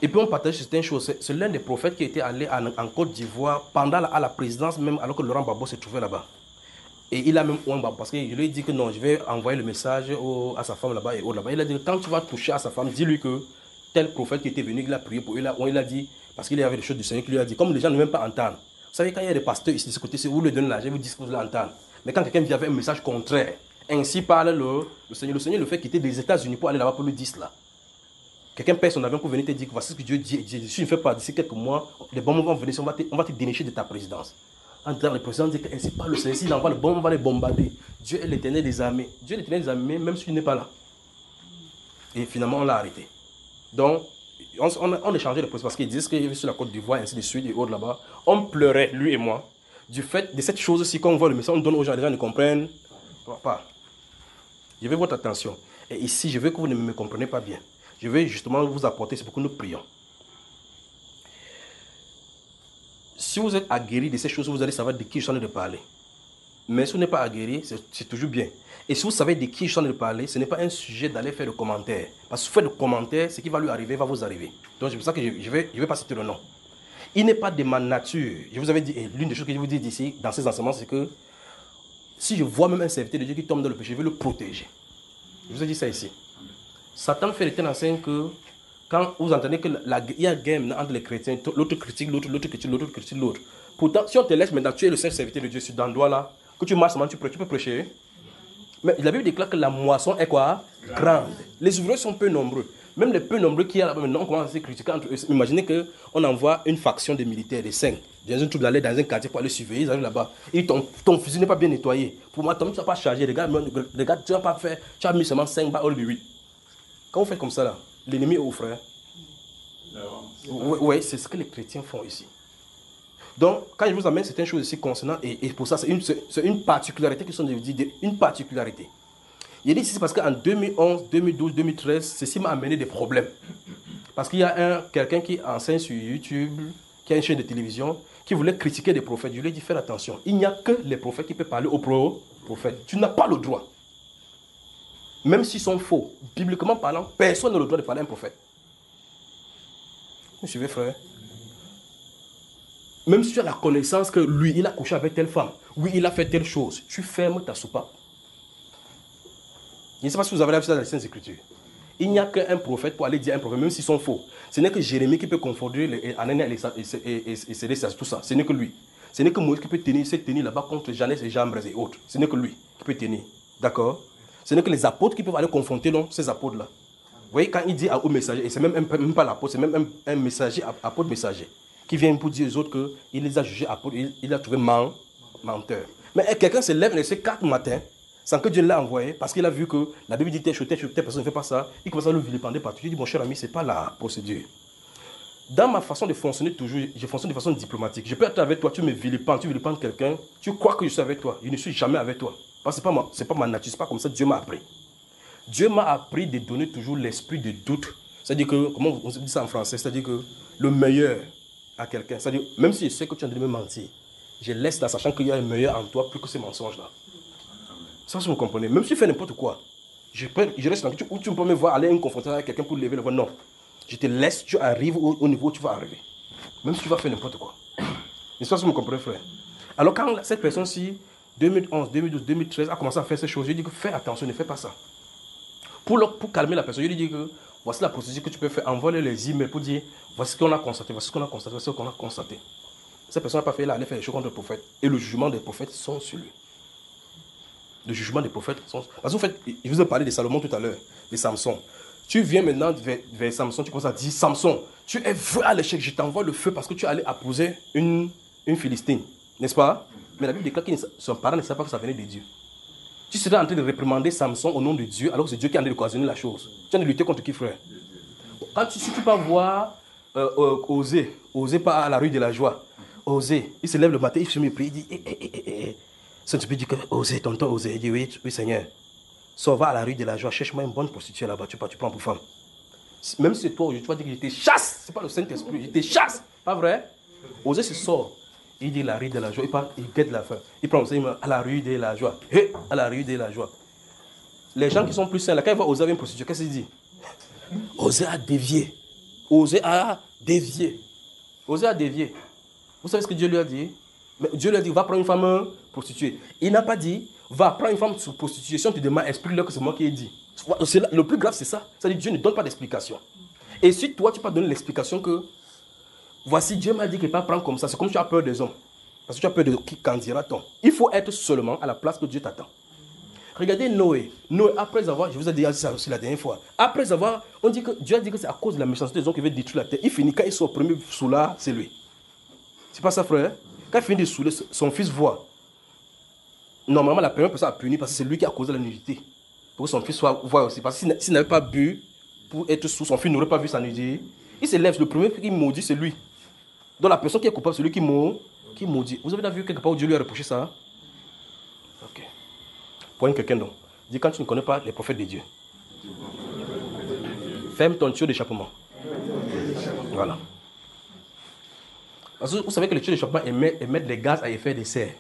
Et puis on partage certaines choses. C'est l'un des prophètes qui était allé en Côte d'Ivoire pendant la présidence, même alors que Laurent Gbagbo se trouvait là-bas. Et il a même parce que je lui ai dit que non, je vais envoyer le message à sa femme là-bas et autres là-bas. Il a dit que quand tu vas toucher à sa femme, dis-lui que tel prophète qui était venu, il a prié pour lui. Il a dit, parce qu'il y avait des choses du Seigneur qui lui a dit, comme les gens ne veulent même pas entendre. Vous savez, quand il y a des pasteurs ici de ce côté, vous lui donnez l'argent, vous dites ce que vous voulez entendre. Mais quand quelqu'un vient avec un message contraire, ainsi parle le Seigneur. Le Seigneur le fait quitter des États-Unis pour aller là-bas pour lui dire cela. Quelqu'un paye son avion pour venir te dire que voici ce que Dieu dit. Si tu ne fais pas d'ici quelques mois, les bombes vont venir, on va te dénicher de ta présidence. En tant que le président dit que ainsi parle le Seigneur. S'il envoie les bombes, on va les bombarder. Dieu est l'éternel des armées. Dieu est l'éternel des armées, même si tu n'es pas là. Et finalement, on l'a arrêté. Donc, on échangeait les postes parce qu'il disait qu'il y avait sur la Côte d'Ivoire, ainsi de suite, et autres là-bas. On pleurait, lui et moi, du fait de cette chose-ci. Quand on voit le message, on donne aux gens, les gens ne comprennent pas. Je veux votre attention. Et ici, je veux que vous ne me compreniez pas bien. Je vais justement vous apporter, c'est pour que nous prions. Si vous êtes aguerri de ces choses, vous allez savoir de qui je suis en train de parler. Mais si vous n'êtes pas aguerri, c'est toujours bien. Et si vous savez de qui je suis en train de parler, ce n'est pas un sujet d'aller faire de commentaires. Parce que si vous faites de commentaires, ce qui va lui arriver va vous arriver. Donc c'est pour ça que je vais pas citer le nom. Il n'est pas de ma nature. Je vous avais dit, et l'une des choses que je vous dis ici, dans ces enseignements, c'est que si je vois même un serviteur de Dieu qui tombe dans le péché, je vais le protéger. Je vous ai dit ça ici. Satan fait le tel enseigne que quand vous entendez qu'il y a une guerre entre les chrétiens, l'autre critique l'autre, l'autre critique l'autre, l'autre critique l'autre. Pourtant, si on te laisse maintenant, tu es le seul serviteur de Dieu sur dans le doigt là, que tu marches seulement, tu peux prêcher. Mais la Bible déclare que la moisson est quoi? Grande. Les ouvriers sont peu nombreux. Même les peu nombreux qu'il y a là-bas, maintenant on commence à se critiquer entre eux. Imaginez qu'on envoie une faction de militaires, de 5, dans une troupe d'aller dans un quartier pour aller surveiller, ils arrivent là-bas. Et ton fusil n'est pas bien nettoyé. Pour moi, tu n'as pas chargé. Regarde, tu n'as pas fait, tu as mis seulement 5 balles au lieu de 8. Quand vous faites comme ça, là, l'ennemi est au frère. Oui, c'est ce que les chrétiens font ici. Donc, quand je vous amène certaines choses ici concernant, et pour ça, c'est une particularité qui sont dit, une particularité. Il dit ici, c'est parce qu'en 2011, 2012, 2013, ceci m'a amené des problèmes. Parce qu'il y a quelqu'un qui enseigne sur YouTube, qui a une chaîne de télévision, qui voulait critiquer des prophètes. Je lui ai dit, fais attention. Il n'y a que les prophètes qui peuvent parler aux prophètes. Tu n'as pas le droit. Même s'ils sont faux, bibliquement parlant, personne n'a le droit de parler à un prophète. Vous suivez, frère? même si tu as la connaissance que lui, il a couché avec telle femme, oui, il a fait telle chose, tu fermes ta soupape. Je ne sais pas si vous avez la vu ça dans les Saintes Écritures. Il n'y a qu'un prophète pour aller dire un prophète, même s'ils sont faux. Ce n'est que Jérémie qui peut confondre Anania et Célestas, tout ça. Ce n'est que lui. Ce n'est que Moïse qui peut tenir cette tenue là-bas contre Janès et Jambres et autres. Ce n'est que lui qui peut tenir. D'accord? Ce n'est que les apôtres qui peuvent aller confronter non, ces apôtres-là. Vous voyez, quand il dit au messager, et c'est même pas l'apôtre, c'est même un messager, apôtre messager, qui vient pour dire aux autres qu'il les a jugés apôtres, il a trouvé menteur. Mais quelqu'un se lève les 4 matins, sans que Dieu l'ait envoyé, parce qu'il a vu que la Bible dit telle personne ne fait pas ça, il commence à le vilipender partout. Il dit, mon cher ami, ce n'est pas la procédure. Dans ma façon de fonctionner toujours, je fonctionne de façon diplomatique. Je peux être avec toi, tu me vilipendes, tu vilipendes quelqu'un, tu crois que je suis avec toi, je ne suis jamais avec toi. Parce que ce n'est pas ma nature, ce n'est pas comme ça que Dieu m'a appris. Dieu m'a appris de donner toujours l'esprit de doute. C'est-à-dire que, comment on dit ça en français, c'est-à-dire que le meilleur à quelqu'un. C'est-à-dire, même si je sais que tu es en train de me mentir, je laisse là, sachant qu'il y a un meilleur en toi plus que ces mensonges-là. Ça, si vous comprenez. Même si tu fais n'importe quoi, je reste tranquille. Ou tu peux me voir aller à une confrontation avec quelqu'un pour lever le voix. Non. Je te laisse, tu arrives au niveau où tu vas arriver. Même si tu vas faire n'importe quoi. Je sais pas si vous me comprenez, frère. Alors, quand cette personne-ci, 2011, 2012, 2013, a commencé à faire ces choses, je lui dis que fais attention, ne fais pas ça. Pour calmer la personne, je lui dis que voici la procédure que tu peux faire. Envoie les emails pour dire voici ce qu'on a constaté, voici ce qu'on a constaté, voici ce qu'on a constaté. Cette personne n'a pas fait là, elle a fait les choses contre le prophète. Et le jugement des prophètes sont sur lui. Le jugement des prophètes sont... Parce qu'en fait, je vous ai parlé de Salomon tout à l'heure, de Samson. Tu viens maintenant vers Samson, tu commences à dire Samson, tu es voué à l'échec, je t'envoie le feu parce que tu es allé épouser une Philistine. N'est-ce pas? Mais la Bible déclare que son parent ne savait pas que ça venait de Dieu. Tu serais en train de réprimander Samson au nom de Dieu, alors que c'est Dieu qui est en train de occasionner la chose. Tu es en train de lutter contre qui, frère? Si tu peux voir Osée pas à la rue de la joie. Osée, il se lève le matin, il se met prie, il dit ça tu peux dire que Osée, tonton Osée, il dit oui Seigneur. Sors, va à la rue de la joie, cherche-moi une bonne prostituée là-bas, tu prends pour femme. Même si c'est toi, tu vas dire que je te chasse, c'est pas le Saint-Esprit, je te chasse, pas vrai? Osée se sort. Il dit la rue de la joie, il guette la fin. Il prend aussi à la rue de la joie. À la rue de la joie. Les gens qui sont plus sains, là, quand ils voient Osée avec une prostituée, qu'est-ce qu'il dit? Osée a dévié. Osée a dévié. Osée a dévié. Vous savez ce que Dieu lui a dit? Mais Dieu lui a dit, va prendre une femme prostituée. Il n'a pas dit, va prendre une femme sous prostitution, tu demandes, explique-leur que c'est moi qui ai dit. Le plus grave, c'est ça. C'est-à-dire Dieu ne donne pas d'explication. Et si toi, tu peux donner l'explication que voici, Dieu m'a dit qu'il ne peut pas prendre comme ça. C'est comme tu as peur des hommes. Parce que tu as peur de qui qu'en dira-t-on. Il faut être seulement à la place que Dieu t'attend. Regardez Noé. Noé, après avoir, je vous ai dit ça aussi la dernière fois, après avoir, on dit que Dieu a dit que c'est à cause de la méchanceté des hommes qu'il veut détruire la terre. Il finit, quand ils sont au premier soulard, c'est lui. C'est pas ça, frère? Quand il finit de saouler, son fils voit. Normalement, la première personne a puni parce que c'est lui qui a causé la nudité. Pour que son fils voit aussi. Parce que s'il n'avait pas bu pour être sous, son fils n'aurait pas vu sa nudité. Il se lève, le premier qui maudit, c'est lui. Donc la personne qui est coupable, c'est lui qui maudit. Vous avez déjà vu quelque part où Dieu lui a reproché ça? Ok. Point quelqu'un donc. Dis quand tu ne connais pas les prophètes de Dieu. Ferme ton tuyau d'échappement. Voilà. Parce que vous savez que les tuyaux d'échappement émettent des gaz à effet de serre.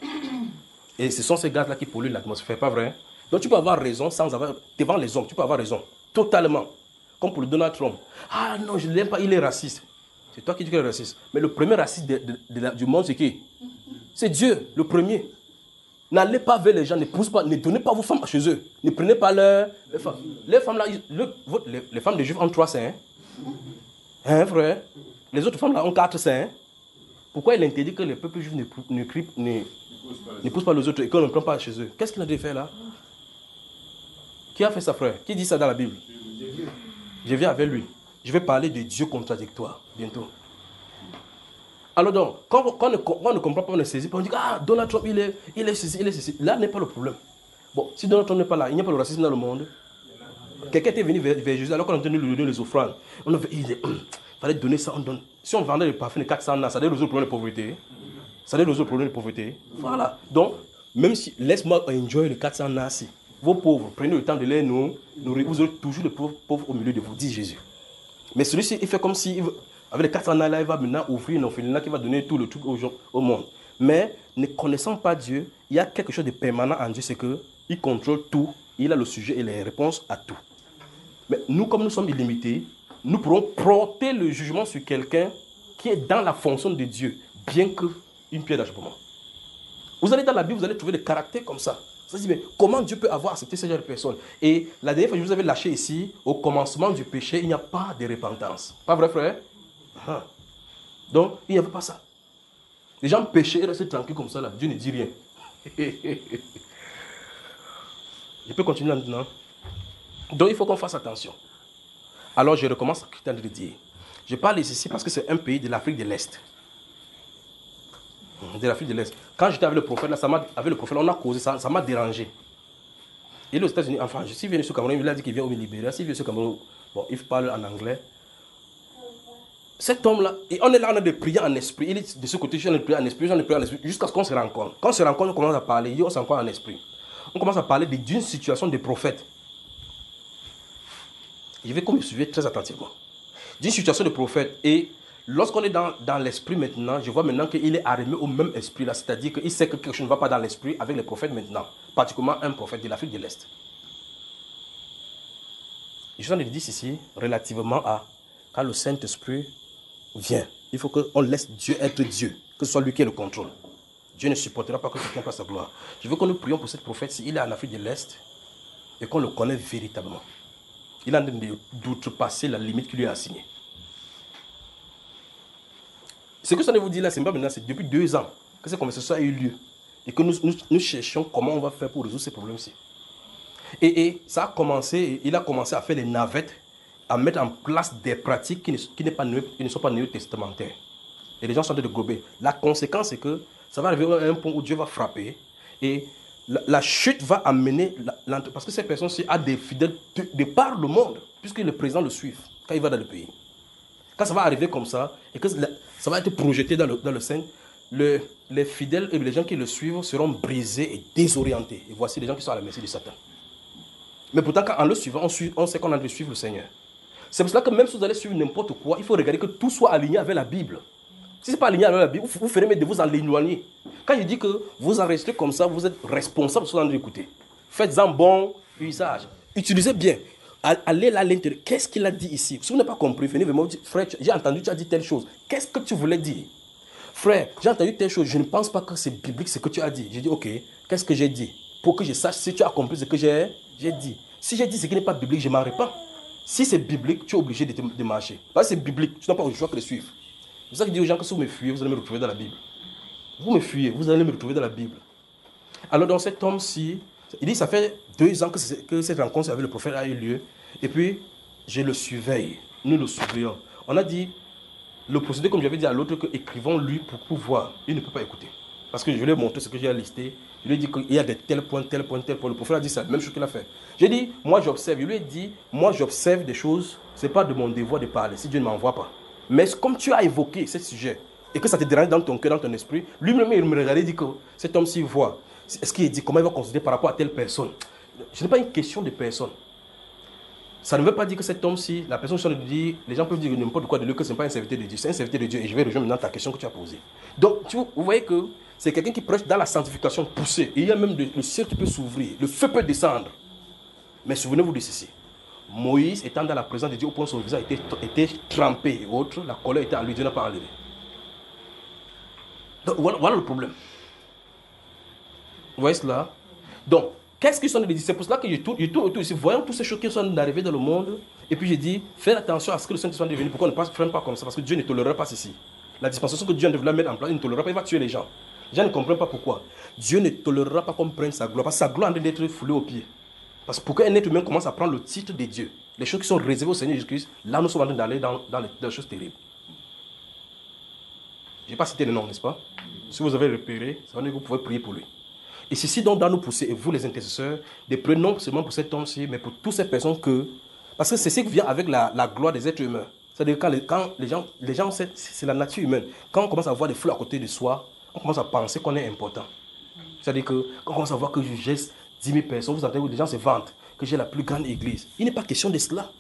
Et ce sont ces gaz-là qui polluent l'atmosphère, pas vrai? Donc tu peux avoir raison sans avoir... Devant les hommes, tu peux avoir raison. Totalement. Comme pour le Donald Trump. Ah non, je ne l'aime pas, il est raciste. C'est toi qui dis qu'il est raciste. Mais le premier raciste du monde, c'est qui? C'est Dieu, le premier. N'allez pas vers les gens, ne donnez pas vos femmes chez eux. Ne prenez pas les femmes. Les femmes là, les femmes des Juifs ont 3 seins. Hein, frère? Les autres femmes là ont 4 seins. Pourquoi il interdit que les peuples juifs ne poussent pas les autres et qu'on ne prend pas chez eux? Qu'est-ce qu'il a dû faire là? Qui a fait ça, frère? Qui dit ça dans la Bible? Je viens avec lui. Je vais parler de Dieu contradictoire bientôt. Alors donc, quand on ne comprend pas, on ne saisit pas, on dit ah, Donald Trump, il est ceci, il est ceci. Là n'est pas le problème. Bon, si Donald Trump n'est pas là, il n'y a pas de racisme dans le monde. Quelqu'un était venu vers Jésus, alors qu'on a tenu lui donner les offrandes. Il fallait donner ça, on donne. Si on vendait le parfum de 400 ans, ça allait résoudre le problème de pauvreté. Ça allait résoudre le problème de pauvreté. Voilà. Donc, même si, laisse-moi enjoy le 400 nasi. Vos pauvres, prenez le temps de les nourrir. Vous aurez toujours des pauvres au milieu de vous, dit Jésus. Mais celui-ci, il fait comme si, avec les 400 là, il va maintenant ouvrir une orphelinat qui va donner tout le truc au monde. Mais, ne connaissant pas Dieu, il y a quelque chose de permanent en Dieu, c'est qu'il contrôle tout, il a le sujet et les réponses à tout. Mais nous, comme nous sommes illimités, nous pourrons porter le jugement sur quelqu'un qui est dans la fonction de Dieu. bien qu'une pierre d'achoppement. Vous allez dans la Bible, vous allez trouver des caractères comme ça. Ça dit, mais comment Dieu peut avoir accepté ce genre de personnes? Et la dernière fois, je vous avais lâché ici, au commencement du péché, il n'y a pas de repentance. Pas vrai, frère? Donc, il n'y avait pas ça. Les gens péchaient et restaient tranquilles comme ça, là. Dieu ne dit rien. Je peux continuer maintenant. Donc, il faut qu'on fasse attention. Alors, je recommence à quitter de dire. Je parle ici parce que c'est un pays de l'Afrique de l'Est. De l'Afrique de l'Est. Quand j'étais avec le prophète, là, avec le prophète, on a causé ça, ça m'a dérangé. Il est aux États-Unis, enfin, s'il vient sur Cameroun, il a dit qu'il vient au Libéria. S'il vient sur Cameroun, bon, il parle en anglais. Cet homme-là, et on est là, on a des prières en esprit. Il est de ce côté, j'en ai prié en esprit, jusqu'à ce qu'on se rencontre. Quand on se rencontre, on commence à parler, on se rencontre en esprit. On commence à parler d'une situation de prophète. Je vais comme me suivre très attentivement. D'une situation de prophète. Et lorsqu'on est dans l'esprit maintenant, je vois maintenant qu'il est arrimé au même esprit là. C'est-à-dire qu'il sait que quelque chose ne va pas dans l'esprit avec les prophètes maintenant. Particulièrement un prophète de l'Afrique de l'Est. Je suis en train de dire ici, relativement à quand le Saint-Esprit vient. Il faut qu'on laisse Dieu être Dieu. Que ce soit lui qui ait le contrôle. Dieu ne supportera pas que quelqu'un fasse sa gloire. Je veux que nous prions pour cette prophète s'il est en Afrique de l'Est et qu'on le connaît véritablement. Il est en train d'outrepasser la limite qu'il lui a assignée. Ce que je viens de vous dire là, c'est pas maintenant, c'est depuis 2 ans que cette conversation a eu lieu. Et que nous cherchons comment on va faire pour résoudre ces problèmes-ci. Et ça a commencé, il a commencé à faire des navettes, à mettre en place des pratiques qui ne sont pas néo-testamentaires. Et les gens sont en train de gober. La conséquence, c'est que ça va arriver à un point où Dieu va frapper. Et la chute va amener, parce que ces personnes-ci ont des fidèles de par le monde, puisque les présidents le suivent quand il va dans le pays. Quand ça va arriver comme ça, et que ça va être projeté dans le sein, les fidèles et les gens qui le suivent seront brisés et désorientés. Et voici les gens qui sont à la merci de Satan. Mais pourtant, quand en le suivant, on sait qu'on a de suivre le Seigneur. C'est pour cela que même si vous allez suivre n'importe quoi, il faut regarder que tout soit aligné avec la Bible. Si ce n'est pas aligné avec la Bible, vous ferez mieux de vous en éloigner. Quand je dis que vous en restez comme ça, vous êtes responsable de ce que vous allez écouter. Faites-en bon usage. Utilisez bien. Allez là à l'intérieur. Qu'est-ce qu'il a dit ici? Si vous n'avez pas compris, venez me dire, frère, j'ai entendu, tu as dit telle chose. Qu'est-ce que tu voulais dire? Frère, j'ai entendu telle chose. Je ne pense pas que c'est biblique ce que tu as dit. J'ai dit, ok, qu'est-ce que j'ai dit? Pour que je sache si tu as compris ce que j'ai dit. Si j'ai dit ce qui n'est pas biblique, je m'en répands. Si c'est biblique, tu es obligé de marcher. Parce que c'est biblique, tu n'as pas le choix que de suivre. C'est pour ça que je dis aux gens que si vous me fuyez, vous allez me retrouver dans la Bible. Vous me fuyez, vous allez me retrouver dans la Bible. Alors dans cet homme-ci, il dit ça fait 2 ans que cette rencontre avec le prophète a eu lieu. Et puis, je le surveille. Nous le surveillons. On a dit, le procédé, comme j'avais dit à l'autre, que écrivons-lui pour pouvoir. Il ne peut pas écouter. Parce que je lui ai montré ce que j'ai listé. Je lui ai dit qu'il y a des tels points, tel point, tel point. Le prophète a dit ça, même chose qu'il a fait. J'ai dit, moi j'observe. Je lui ai dit, moi j'observe des choses. Ce n'est pas de mon devoir de parler, si Dieu ne m'envoie pas. Mais comme tu as évoqué ce sujet, et que ça te dérange dans ton cœur, dans ton esprit, lui-même il me regardait et dit que cet homme s'il voit, est-ce qu'il dit comment il va considérer par rapport à telle personne? Ce n'est pas une question de personne. Ça ne veut pas dire que cet homme-ci, la personne qui dit, les gens peuvent dire n'importe quoi de lui, que ce n'est pas un serviteur de Dieu. C'est un serviteur de Dieu. Et je vais rejoindre maintenant ta question que tu as posée. Donc, vous voyez que c'est quelqu'un qui prêche dans la sanctification poussée. Et il y a même le ciel qui peut s'ouvrir. Le feu peut descendre. Mais souvenez-vous de ceci. Moïse, étant dans la présence de Dieu, au point où son visage était trempé et autres, la colère était en lui, Dieu n'a pas enlevé. Donc, voilà le problème. Vous voyez cela? Donc, qu'est-ce qu'ils sont en train de dire? C'est pour cela que je tourne autour ici. Voyons toutes ces choses qui sont arrivées dans le monde. Et puis je dis, faites attention à ce que le Saint-Esprit est devenu. Pourquoi on ne freine pas comme ça? Parce que Dieu ne tolérera pas ceci. La dispensation que Dieu devait mettre en place, il ne tolérera pas, il va tuer les gens. Les gens ne comprennent pas pourquoi. Dieu ne tolérera pas qu'on prenne sa gloire. Parce que sa gloire est en train d'être foulée aux pieds. Parce que pour qu'un être humain commence à prendre le titre de Dieu, les choses qui sont réservées au Seigneur Jésus-Christ, là nous sommes en train d'aller dans les choses terribles. Je n'ai pas cité le nom, n'est-ce pas? Si vous avez repéré, ça veut dire que vous pouvez prier pour lui. Et ceci donc doit nous pousser, et vous les intercesseurs, de prier non seulement pour cet homme-ci, mais pour toutes ces personnes que... Parce que c'est ce qui vient avec la gloire des êtres humains. C'est-à-dire quand les gens c'est la nature humaine. Quand on commence à voir des fleurs à côté de soi, on commence à penser qu'on est important. C'est-à-dire que quand on commence à voir que je geste 10 000 personnes, vous entendez où les gens se vantent, que j'ai la plus grande église. Il n'est pas question de cela.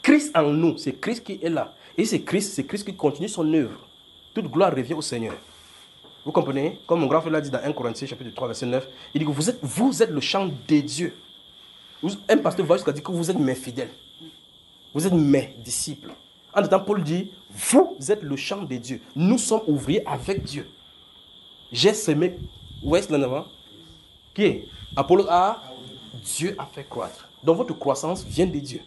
Christ en nous, c'est Christ qui est là. Et c'est Christ qui continue son œuvre. Toute gloire revient au Seigneur. Vous comprenez? Comme mon grand frère l'a dit dans 1 Corinthiens chapitre 3 verset 9, il dit que vous êtes le chant de Dieu. Un pasteur va jusqu'à dire que vous êtes mes fidèles. Vous êtes mes disciples. En même temps, Paul dit, vous êtes le champ de Dieu. Nous sommes ouvriers avec Dieu. J'ai semé. Où est-ce là avant? Qui est? Apollos a? Dieu a fait croître. Donc votre croissance vient de Dieu.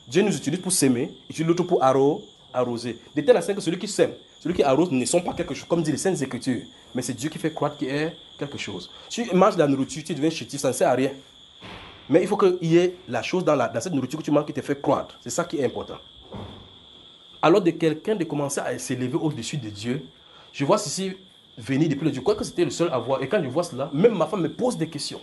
Dieu nous utilise pour s'aimer, et utilise l'autre pour arroser. De telle sorte que celui qui sème, celui qui arrose ne sont pas quelque chose, comme dit les Saintes Écritures. Mais c'est Dieu qui fait croître qui est quelque chose. Si tu manges de la nourriture, tu deviens chétif, ça ne sert à rien. Mais il faut qu'il y ait la chose dans cette nourriture que tu manges qui te fait croître. C'est ça qui est important. Alors de quelqu'un de commencer à s'élever au-dessus de Dieu, je vois ceci venir depuis le Dieu. Je crois que c'était le seul à voir. Et quand je vois cela, même ma femme me pose des questions.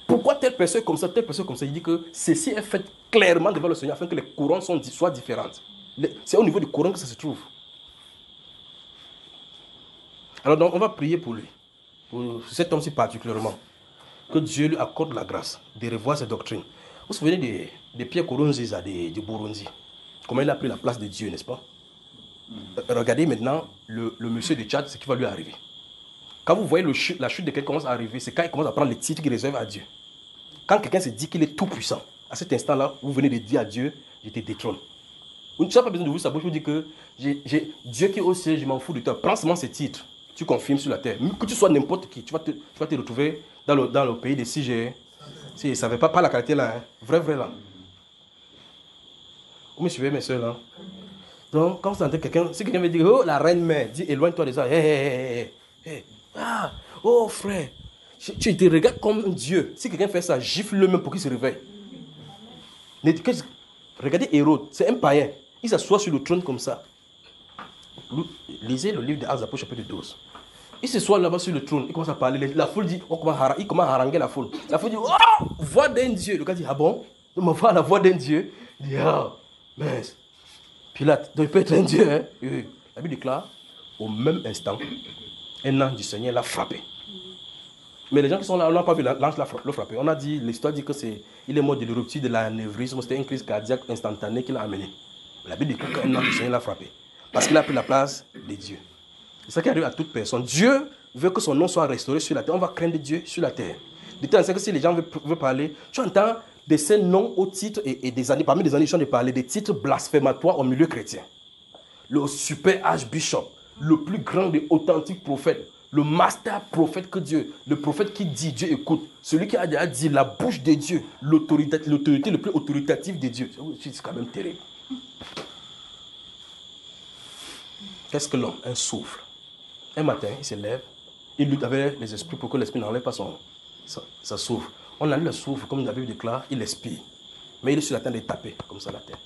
Pourquoi telle personne comme ça, telle personne comme ça? Il dit que ceci est fait clairement devant le Seigneur afin que les courants soient différentes. C'est au niveau du courant que ça se trouve. Alors donc on va prier pour lui, pour cet homme-ci particulièrement. Que Dieu lui accorde la grâce de revoir ses doctrines. Vous vous souvenez de Pierre Nkurunziza de Burundi? Comment il a pris la place de Dieu, n'est-ce pas? Regardez maintenant le monsieur de Tchad, ce qui va lui arriver. Quand vous voyez la chute de quelqu'un commence à arriver, c'est quand il commence à prendre les titres qu'il réserve à Dieu. Quand quelqu'un se dit qu'il est tout puissant, à cet instant-là, vous venez de dire à Dieu, je te détrône. Vous n'avez pas besoin de vous sa bouche, vous dites que Dieu qui est au ciel, je m'en fous de toi. Prends seulement ces titres, tu confirmes sur la terre. Même que tu sois n'importe qui, tu vas te retrouver dans le pays des CG. Si, ça ne savait pas la qualité là, hein. Vrai là. Vous me suivez mes soeurs là? Donc, quand vous entendez quelqu'un, si quelqu'un veut dire, oh la reine mère, dis éloigne-toi de ça. Hey. Ah, oh frère, tu te regardes comme un Dieu. Si quelqu'un fait ça, gifle-le même pour qu'il se réveille. Regardez Hérode, c'est un païen. Il s'assoit sur le trône comme ça. Lisez le livre d'Actes des Apôtres, chapitre 12. Il s'assoit là-bas sur le trône, il commence à parler. La foule dit, il commence à haranguer la foule. La foule dit, oh, voix d'un Dieu. Le gars dit, ah bon? Donc, ma voix, la voix d'un Dieu. Il dit, ah, mince. Pilate, donc il peut être un Dieu. Hein? Oui. La Bible déclare, au même instant, un ange du Seigneur l'a frappé. Mais les gens qui sont là, on n'a pas vu l'ange le frapper. On a dit, l'histoire dit qu'il est mort de l'éruption de l'anévrisme. C'était une crise cardiaque instantanée qu'il a amenée. La Bible dit qu'un ange du Seigneur l'a frappé. Parce qu'il a pris la place de Dieu. C'est ça qui arrive à toute personne. Dieu veut que son nom soit restauré sur la terre. On va craindre Dieu sur la terre. De telle sorte que si les gens veulent parler, tu entends de ces noms au titre et des années, parmi les années, ils sont de parler des titres blasphématoires au milieu chrétien. Le super archbishop, le plus grand des authentiques prophètes, le master prophète que Dieu, le prophète qui dit, Dieu écoute, celui qui a dit la bouche de Dieu, l'autorité le plus autoritative de Dieu. C'est quand même terrible. Qu'est-ce que l'homme? Un souffle. Un matin, il se lève, il lutte avec les esprits pour que l'esprit n'enlève pas sa souffle. On a lu le souffle, comme la Bible déclare, il expire. Mais il est sur la terre de taper, comme ça, la terre.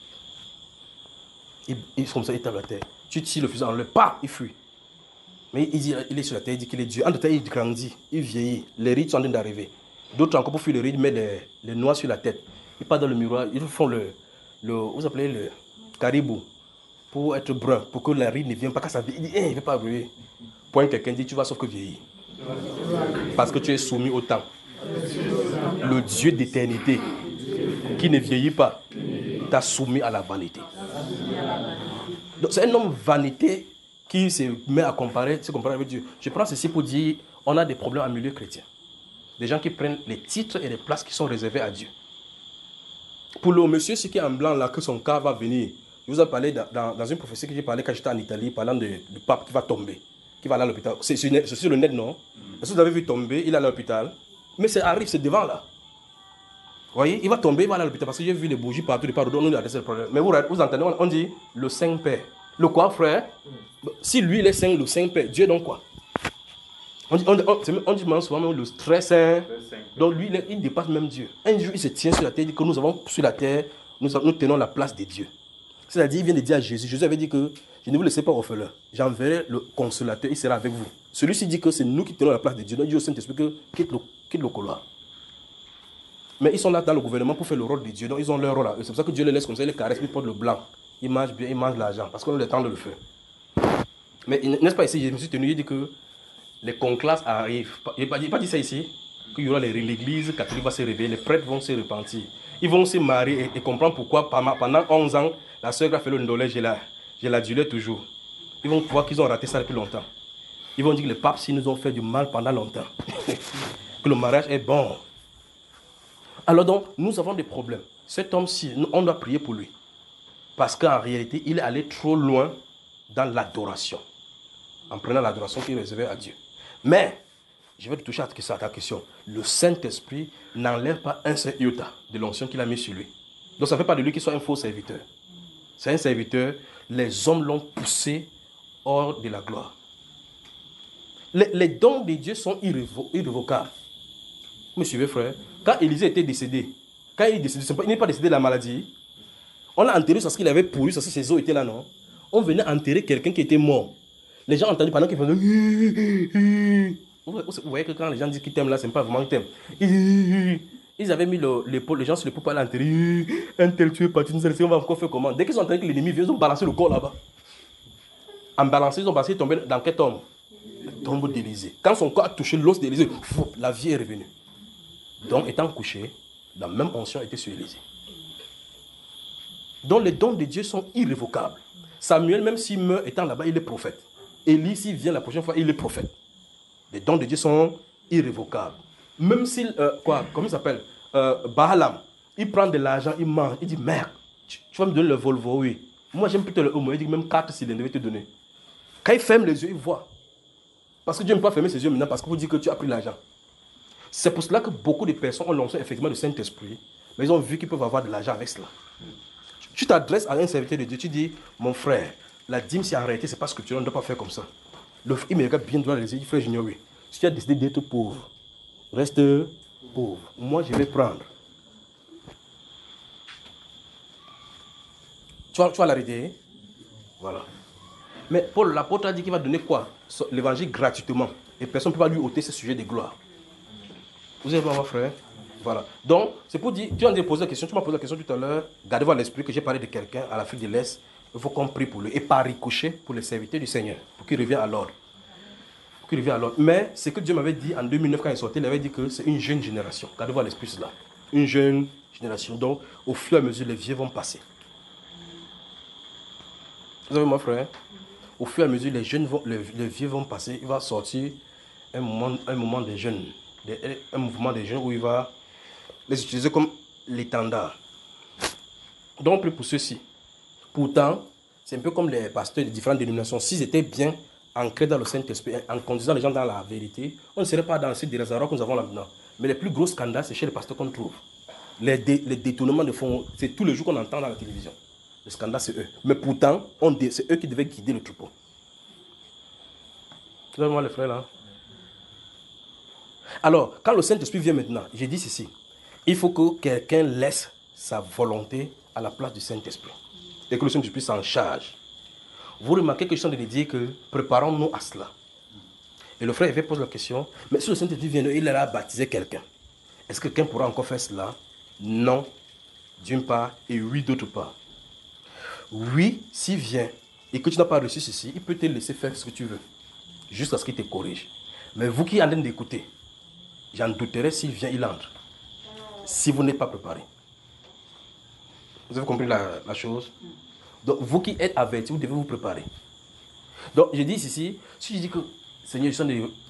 Il comme ça, il tape la terre. Tu tires le fusil, on le pas, il fuit. Mais il est sur la terre, il dit qu'il est Dieu. En tout cas, il grandit, il vieillit. Les rides sont en train d'arriver. D'autres encore pour fuir les rides, mettent les noix sur la tête. Ils partent dans le miroir, ils font vous appelez le caribou, pour être brun, pour que la ride ne vienne pas. Quand ça vient, il dit, il ne veut pas brûler. Point quelqu'un dit, tu vas sauf que vieillir. Parce que tu es soumis au temps. Le Dieu d'éternité, qui ne vieillit pas, t'a soumis à la vanité. Donc c'est un homme vanité qui se met à se comparer avec Dieu. Je prends ceci pour dire, on a des problèmes en milieu chrétien. Des gens qui prennent les titres et les places qui sont réservées à Dieu. Pour le monsieur, ce qui est en blanc là, que son cas va venir. Je vous ai parlé dans une prophétie que j'ai parlé quand j'étais en Italie, parlant du pape qui va tomber, qui va aller à l'hôpital. C'est sur le net, non? Est-ce que vous avez vu tomber, il est à l'hôpital? Mais ça arrive, c'est devant là. Vous voyez, il va tomber, il va aller à l'hôpital parce que j'ai vu les bougies partout, on nous a adressé le problème. Mais vous entendez, on dit le Saint-Père. Le quoi, frère? Si lui, il est Saint, le Saint-Père, Dieu donc quoi? On dit souvent même le très Saint. Donc lui, il dépasse même Dieu. Un jour, il se tient sur la terre, il dit que nous avons sur la terre, nous tenons la place de Dieu. C'est-à-dire, il vient de dire à Jésus, Jésus avait dit que je ne vous laisserai pas orphelin, j'enverrai le consolateur, il sera avec vous. Celui-ci dit que c'est nous qui tenons la place de Dieu. Donc Dieu au Saint-Esprit que quitte le couloir. Mais ils sont là dans le gouvernement pour faire le rôle de Dieu. Donc ils ont leur rôle. C'est pour ça que Dieu les laisse comme ça, ils les caressent, ils portent le blanc. Ils mangent bien, ils mangent l'argent, parce qu'on a le temps de le faire. Mais n'est-ce pas ici, je me suis tenu, il dit que les conclaves arrivent. Il n'a pas dit ça ici, qu'il y aura l'église catholique va se réveiller, les prêtres vont se repentir. Ils vont se marier et comprendre pourquoi pendant 11 ans, la sœur a fait le ndolé, j'ai l'adulé toujours. Ils vont voir qu'ils ont raté ça depuis longtemps. Ils vont dire que les papes, s'ils nous ont fait du mal pendant longtemps, que le mariage est bon. Alors donc, nous avons des problèmes. Cet homme-ci, on doit prier pour lui. Parce qu'en réalité, il est allé trop loin dans l'adoration. En prenant l'adoration qu'il réservait à Dieu. Mais, je vais te toucher à ta question. Le Saint-Esprit n'enlève pas un seul iota de l'onction qu'il a mis sur lui. Donc ça ne fait pas de lui qu'il soit un faux serviteur. C'est un serviteur, les hommes l'ont poussé hors de la gloire. Les dons de Dieu sont irrévocables. Vous me suivez, frère? Quand Élisée était décédé, quand il est décédé, il n'est pas décédé de la maladie. On l'a enterré parce qu'il avait pourri, parce que ses os étaient là, non? On venait enterrer quelqu'un qui était mort. Les gens ont entendu pendant qu'ils faisaient... Vous voyez que quand les gens disent qu'ils t'aiment là, ce n'est pas vraiment qu'ils t'aiment. Ils avaient mis les gens sur l'épaule pour aller enterrer. Un tel tué parti, on va encore faire comment? Dès qu'ils ont entendu que l'ennemi vient, ils ont balancé le corps là-bas. En balançant, ils ont balancé, tombé dans quel tombe? Le tombeau d'Élisée. Quand son corps a touché l'os d'Élisée, la vie est revenue. Donc, étant couché, la même onction était sur Élisée. Donc, les dons de Dieu sont irrévocables. Samuel, même s'il meurt étant là-bas, il est prophète. Élie, s'il vient la prochaine fois, il est prophète. Les dons de Dieu sont irrévocables. Même s'il, comment il s'appelle? Balaam, il prend de l'argent, il mange, il dit, merde, tu vas me donner le Volvo, oui. Moi, j'aime plutôt le Homo, il dit, même 4 cylindres, je vais te donner. Quand il ferme les yeux, il voit. Parce que Dieu ne peut pas fermer ses yeux maintenant, parce que vous dites que tu as pris l'argent. C'est pour cela que beaucoup de personnes ont lancé effectivement le Saint-Esprit, mais ils ont vu qu'ils peuvent avoir de l'argent avec cela. Tu t'adresses à un serviteur de Dieu, tu dis, mon frère, la dîme, si en réalité, ce n'est pas scripturel, on ne doit pas faire comme ça. Il me regarde bien droit les yeux, il dit, frère Junior, oui. Si tu as décidé d'être pauvre, reste pauvre. Moi, je vais prendre. Tu vas l'arrêter? Voilà. Mais Paul, l'apôtre a dit qu'il va donner quoi? L'évangile gratuitement. Et personne ne peut pas lui ôter ce sujet de gloire. Vous avez voir, frère? Voilà. Donc, c'est pour dire, tu as posé la question, tu m'as posé la question tout à l'heure. Gardez-vous à l'esprit que j'ai parlé de quelqu'un à l'Afrique de l'Est. Il faut qu'on prie pour lui. Et par ricochet pour les serviteurs du Seigneur. Pour qu'il revienne à l'ordre. Mais ce que Dieu m'avait dit en 2009 quand il sortait, il avait dit que c'est une jeune génération. Gardez-vous à l'esprit cela. Une jeune génération. Donc, au fur et à mesure, les vieux vont passer. Vous avez mon frère? Au fur et à mesure, les vieux vont passer. Il va sortir un moment des jeunes. Un mouvement des jeunes où il va les utiliser comme l'étendard. Donc, plus pour ceux-ci. Pourtant, c'est un peu comme les pasteurs de différentes dénominations. S'ils étaient bien ancrés dans le Saint-Esprit, en conduisant les gens dans la vérité, on ne serait pas dans ces désarrois que nous avons là maintenant. Mais les plus gros scandales, c'est chez les pasteurs qu'on trouve. Les détournements de fonds, c'est tous les jours qu'on entend dans la télévision. Le scandale, c'est eux. Mais pourtant, c'est eux qui devaient guider le troupeau. Vous voyez moi les frères là? Alors, quand le Saint-Esprit vient maintenant, j'ai dit ceci. Il faut que quelqu'un laisse sa volonté à la place du Saint-Esprit. Et que le Saint-Esprit s'en charge. Vous remarquez que je suis en train de dire que préparons-nous à cela. Et le frère avait posé la question, mais si le Saint-Esprit vient, il a baptisé quelqu'un. Est-ce que quelqu'un pourra encore faire cela? Non, d'une part, et oui, d'autre part. Oui, s'il vient et que tu n'as pas reçu ceci, il peut te laisser faire ce que tu veux, jusqu'à ce qu'il te corrige. Mais vous qui êtes en train d'écouter, j'en douterai s'il vient, il entre. Si vous n'êtes pas préparé. Vous avez compris la chose? Donc, vous qui êtes avertis, vous devez vous préparer. Donc, je dis ici, si je dis que Seigneur,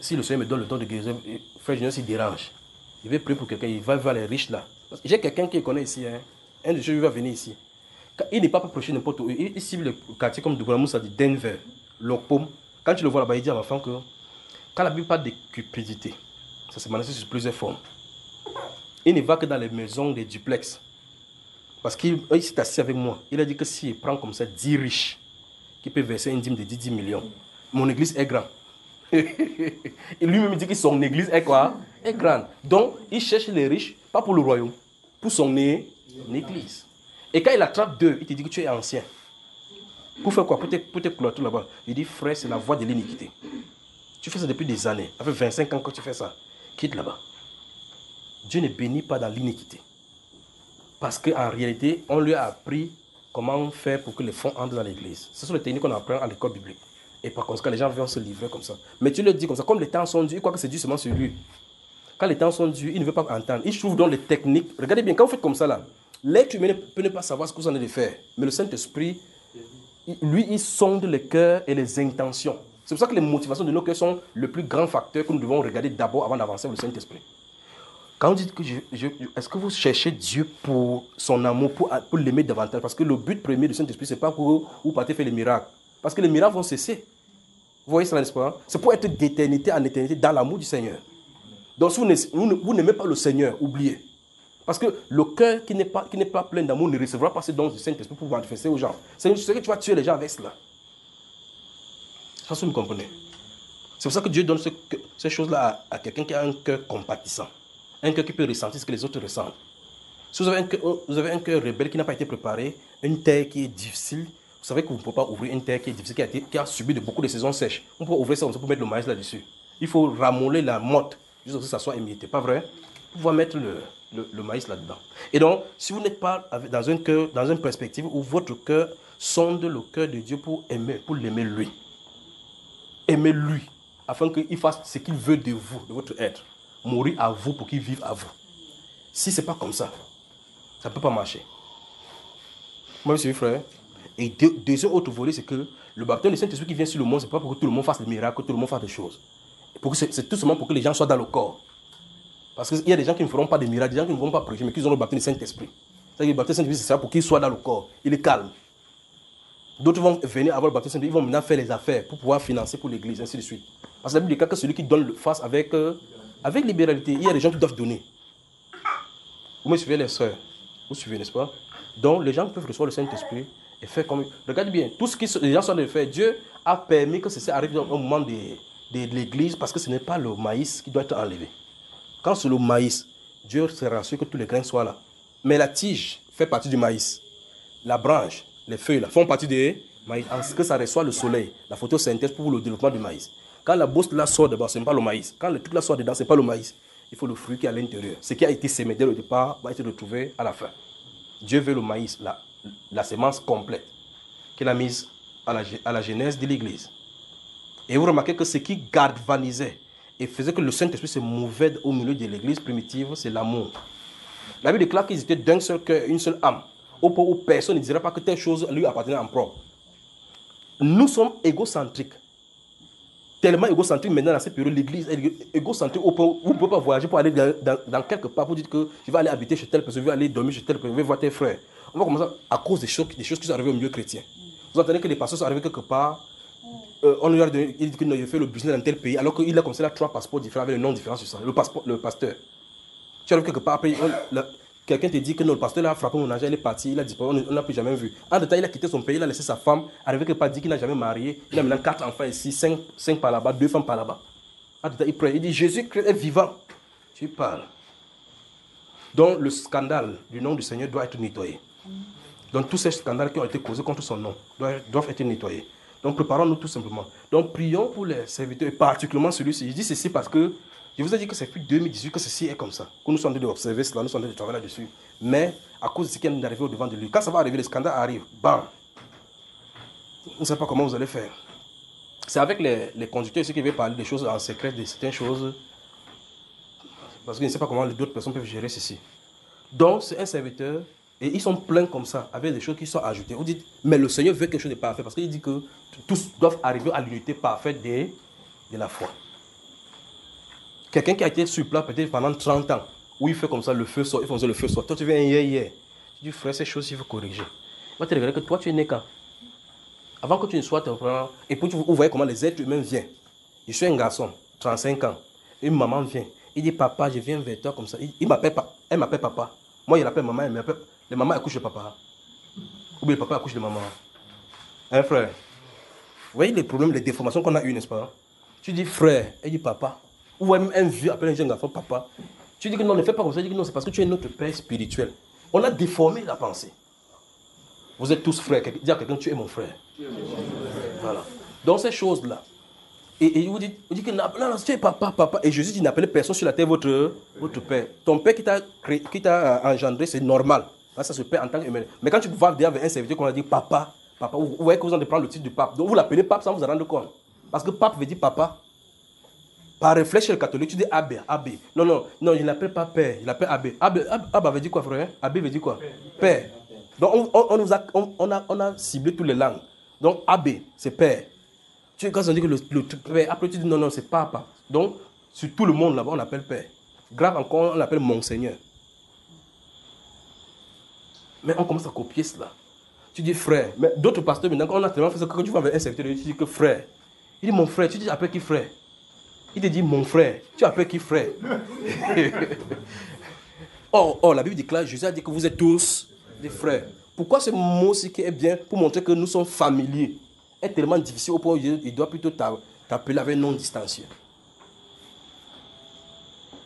si le Seigneur me donne le don de guérison, frère Junior s'il dérange, je vais prier pour quelqu'un, il va voir les riches là. J'ai quelqu'un qui connaît ici, hein. Un de ceux qui va venir ici. Il n'est pas proche n'importe où. Il cible le quartier comme Douala-Moussa de Denver, Lopom. Quand tu le vois là-bas, il dit à l'enfant que quand la Bible parle de cupidité, ça se manifeste sur plusieurs formes. Il ne va que dans les maisons des duplex. Parce qu'il s'est assis avec moi. Il a dit que s'il prend comme ça 10 riches, qui peut verser une dîme de 10 millions, mon église est grande. Et lui-même dit que son église est quoi? Est grande. Donc, il cherche les riches, pas pour le royaume, pour son église. Et quand il attrape deux, il te dit que tu es ancien. Pour faire quoi? Pour te clôturer là-bas. Il dit, frère, c'est la voie de l'iniquité. Tu fais ça depuis des années. Ça fait 25 ans que tu fais ça. Quitte là-bas. Dieu ne bénit pas dans l'iniquité. Parce qu'en réalité, on lui a appris comment faire pour que les fonds entrent dans l'église. Ce sont les techniques qu'on apprend à l'école biblique. Et par conséquent, les gens viennent se livrer comme ça. Mais tu leur dis comme ça, comme les temps sont durs, il croit que c'est dû seulement sur lui. Quand les temps sont durs, il ne veut pas entendre. Il trouve dans les techniques. Regardez bien, quand vous faites comme ça là, l'être humain peut ne pas savoir ce que vous en avez de faire. Mais le Saint-Esprit, lui, il sonde les cœurs et les intentions. C'est pour ça que les motivations de nos cœurs sont le plus grand facteur que nous devons regarder d'abord avant d'avancer avec le Saint-Esprit. Quand vous dites que est-ce que vous cherchez Dieu pour son amour, pour l'aimer davantage? Parce que le but premier du Saint-Esprit, ce n'est pas pour vous partez faire les miracles. Parce que les miracles vont cesser. Vous voyez ça, n'est-ce pas? C'est pour être d'éternité en éternité dans l'amour du Seigneur. Donc si vous n'aimez pas le Seigneur, oubliez. Parce que le cœur qui n'est pas plein d'amour ne recevra pas ce don du Saint-Esprit pour manifester aux gens. C'est que tu vas tuer les gens avec cela. Ça, vous me comprenez? C'est pour ça que Dieu donne ces choses-là à quelqu'un qui a un cœur compatissant. Un cœur qui peut ressentir ce que les autres ressentent. Si vous avez un cœur rebelle qui n'a pas été préparé, une terre qui est difficile, vous savez que vous ne pouvez pas ouvrir une terre qui est difficile, qui a subi beaucoup de saisons sèches. On peut ouvrir ça pour mettre le maïs là-dessus. Il faut ramollir la motte, juste pour que ça soit émietté. Pas vrai? Pour pouvoir mettre le maïs là-dedans. Et donc, si vous n'êtes pas dans une perspective où votre cœur sonde le cœur de Dieu pour l'aimer lui. Aimer lui, afin qu'il fasse ce qu'il veut de vous, de votre être. Mourir à vous pour qu'il vive à vous. Si ce n'est pas comme ça, ça ne peut pas marcher. Moi, je suis frère. Et deuxième autre volet, c'est que le baptême du Saint-Esprit qui vient sur le monde, ce n'est pas pour que tout le monde fasse des miracles, que tout le monde fasse des choses. C'est tout simplement pour que les gens soient dans le corps. Parce qu'il y a des gens qui ne feront pas des miracles, des gens qui ne vont pas prêcher, mais qui ont le baptême du Saint-Esprit. C'est-à-dire que le baptême du Saint-Esprit, c'est ça pour qu'il soit dans le corps. Il est calme. D'autres vont venir avoir le baptême du Saint-Esprit, ils vont maintenant faire les affaires pour pouvoir financer pour l'église, ainsi de suite. Parce que la Bible dit que celui qui donne face avec libéralité, il y a des gens qui doivent donner. Vous me suivez les sœurs? Vous suivez, n'est-ce pas? Donc les gens peuvent recevoir le Saint-Esprit et faire comme... Regardez bien, tout ce que les gens sont en train de faire, Dieu a permis que ceci arrive au moment de l'église parce que ce n'est pas le maïs qui doit être enlevé. Quand c'est le maïs, Dieu se rassure que tous les grains soient là. Mais la tige fait partie du maïs. La branche, les feuilles là, font partie du maïs. En ce que ça reçoit le soleil, la photosynthèse pour le développement du maïs. Quand la bosse là sort dedans, ce n'est pas le maïs. Quand le truc là sort dedans, ce n'est pas le maïs. Il faut le fruit qui est à l'intérieur. Ce qui a été sémé dès le départ va être retrouvé à la fin. Dieu veut le maïs, la sémence complète qu'il a mise à la genèse de l'église. Et vous remarquez que ce qui galvanisait et faisait que le Saint-Esprit se mouvait au milieu de l'église primitive, c'est l'amour. La Bible déclare qu'ils étaient d'un seul cœur, une seule âme. Au point où personne ne dirait pas que telle chose lui appartenait en propre. Nous sommes égocentriques. Tellement égocentrique maintenant dans cette période, l'église est égocentrique au point où vous ne pouvez pas voyager pour aller dans quelque part pour dire que je vais aller habiter chez telle personne, je vais aller dormir chez telle personne, je vais voir tes frères. On va commencer à cause des choses qui sont arrivées au milieu chrétien. Vous entendez que les pasteurs sont arrivés quelque part, on lui a donné, il dit qu'il fait le business dans tel pays, alors qu'il a comme ça là 3 passeports différents avec le nom différent sur ça. Le pasteur. Tu arrives quelque part, après quelqu'un te dit que non, le pasteur là a frappé mon agent, il est parti, il a disparu, on n'a plus jamais vu. En détail, il a quitté son pays, il a laissé sa femme, arrivé quelque part, dit qu'il n'a jamais marié, il a maintenant 4 enfants ici, 5 par là-bas, 2 femmes par là-bas. En détail, il prie, il dit Jésus-Christ est vivant. Tu parles. Donc le scandale du nom du Seigneur doit être nettoyé. Donc tous ces scandales qui ont été causés contre son nom doivent être nettoyés. Donc préparons-nous tout simplement. Donc prions pour les serviteurs, et particulièrement celui-ci. Je dis ceci parce que je vous ai dit que c'est depuis 2018 que ceci est comme ça. Que nous sommes en train d'observer cela, nous sommes en train de travailler là-dessus. Mais à cause de ce qui est arrivé au devant de lui, quand ça va arriver, le scandale arrive, bam. On ne sait pas comment vous allez faire. C'est avec les conducteurs ici qui veulent parler des choses en secret, de certaines choses. Parce qu'ils ne savent pas comment d'autres personnes peuvent gérer ceci. Donc c'est un serviteur. Et ils sont pleins comme ça, avec des choses qui sont ajoutées. Vous dites, mais le Seigneur veut quelque chose de parfait, parce qu'il dit que tous doivent arriver à l'unité parfaite de la foi. Quelqu'un qui a été sur place peut-être pendant 30 ans, où il fait comme ça, le feu sort, il fait le feu sort. Toi, tu viens hier. Tu dis, frère, ces choses, il faut corriger. Il va te révéler que toi, tu es né quand? Avant que tu ne sois temporaire, et puis vous voyez comment les êtres humains viennent. Je suis un garçon, 35 ans. Une maman vient. Il dit, papa, je viens vers toi comme ça. Elle m'appelle papa. Moi, il l'appelle maman, elle m'appelle. Les mamans accouchent le papa. Ou bien le papa accouche de maman. Hein, frère? Vous voyez les problèmes, les déformations qu'on a eues, n'est-ce pas? Tu dis frère, elle dit papa. Ou même un vieux appelle un jeune garçon papa. Tu dis que non, ne fais pas comme ça. Tu dis que non, c'est parce que tu es notre père spirituel. On a déformé la pensée. Vous êtes tous frères. Dis à quelqu'un, tu es mon frère. Voilà. Donc ces choses-là. Et vous dites que non, tu es papa. Et Jésus dit, n'appelez personne sur la terre votre père. Ton père qui t'a engendré, c'est normal. Là, ça se perd en tant qu'humain. Mais quand tu vas dire avec un serviteur qu'on a dit papa, vous voyez que vous allez prendre le titre du pape. Donc vous l'appelez pape sans vous en rendre compte. Parce que pape veut dire papa. Par réflexe chez le catholique, tu dis abbé. Non, je ne l'appelle pas père, je l'appelle abbé. Abbé veut dire quoi, frère? Abbé veut dire quoi? Père. Donc on a ciblé toutes les langues. Donc abbé, c'est père. Quand on dit que le père, après tu dis non, c'est papa. Donc sur tout le monde là-bas, on appelle père. grave encore, on l'appelle Monseigneur. Mais on commence à copier cela. Tu dis frère. Mais d'autres pasteurs, maintenant, quand on a tellement fait ça, quand tu vas avec un serviteur, tu dis que frère. Il dit mon frère. Tu dis appelle qui frère? Il te dit mon frère. Tu appelles qui frère? Or, la Bible déclare, Jésus a dit que vous êtes tous des frères. Pourquoi ce mot-ci qui est bien pour montrer que nous sommes familiers est tellement difficile au point où il doit plutôt t'appeler avec nom distinction.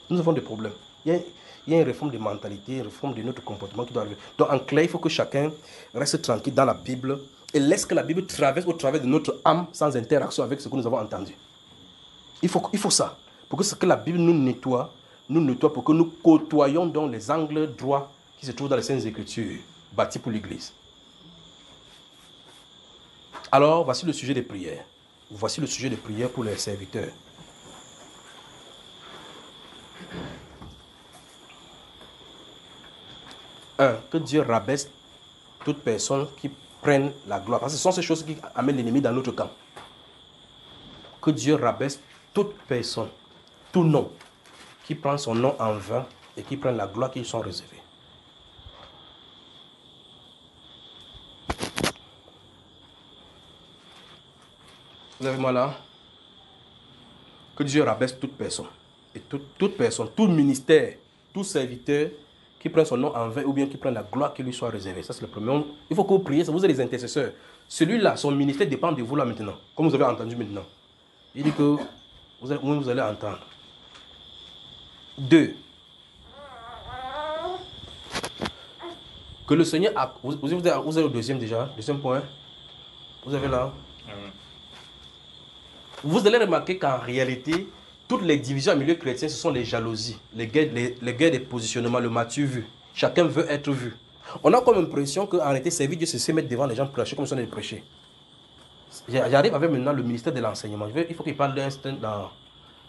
Nous avons des problèmes. Il y a une réforme de mentalité, une réforme de notre comportement qui doit arriver. Donc en clair, il faut que chacun reste tranquille dans la Bible et laisse que la Bible traverse au travers de notre âme sans interaction avec ce que nous avons entendu. Il faut ça. Pour que ce que la Bible nous nettoie pour que nous côtoyions donc les angles droits qui se trouvent dans les Saintes Écritures, bâtis pour l'Église. Alors, voici le sujet des prières. Voici le sujet des prières pour les serviteurs. Que Dieu rabaisse toute personne qui prenne la gloire. Parce que ce sont ces choses qui amènent l'ennemi dans notre camp. Que Dieu rabaisse toute personne, tout nom, qui prend son nom en vain et qui prennent la gloire qui lui sont réservées. Vous avez moi là? Que Dieu rabaisse toute personne. Et toute personne, tout ministère, tout serviteur qui prend son nom en vain ou bien qui prend la gloire qui lui soit réservée. Ça c'est le premier. Il faut que vous priez, vous êtes les intercesseurs. Celui-là, son ministère dépend de vous là maintenant. Comme vous avez entendu maintenant. Il dit que vous allez entendre. 2. Que le Seigneur a... Vous avez le deuxième déjà, deuxième point. Vous avez là. Vous allez remarquer qu'en réalité, toutes les divisions en milieu chrétien, ce sont les jalousies, les guerres des positionnements, le m'as-tu vu. Chacun veut être vu. On a comme impression qu'en réalité, servir Dieu, c'est se mettre devant les gens prêcher comme si on allait prêcher. J'arrive avec maintenant le ministère de l'enseignement. Il faut qu'il parle d'un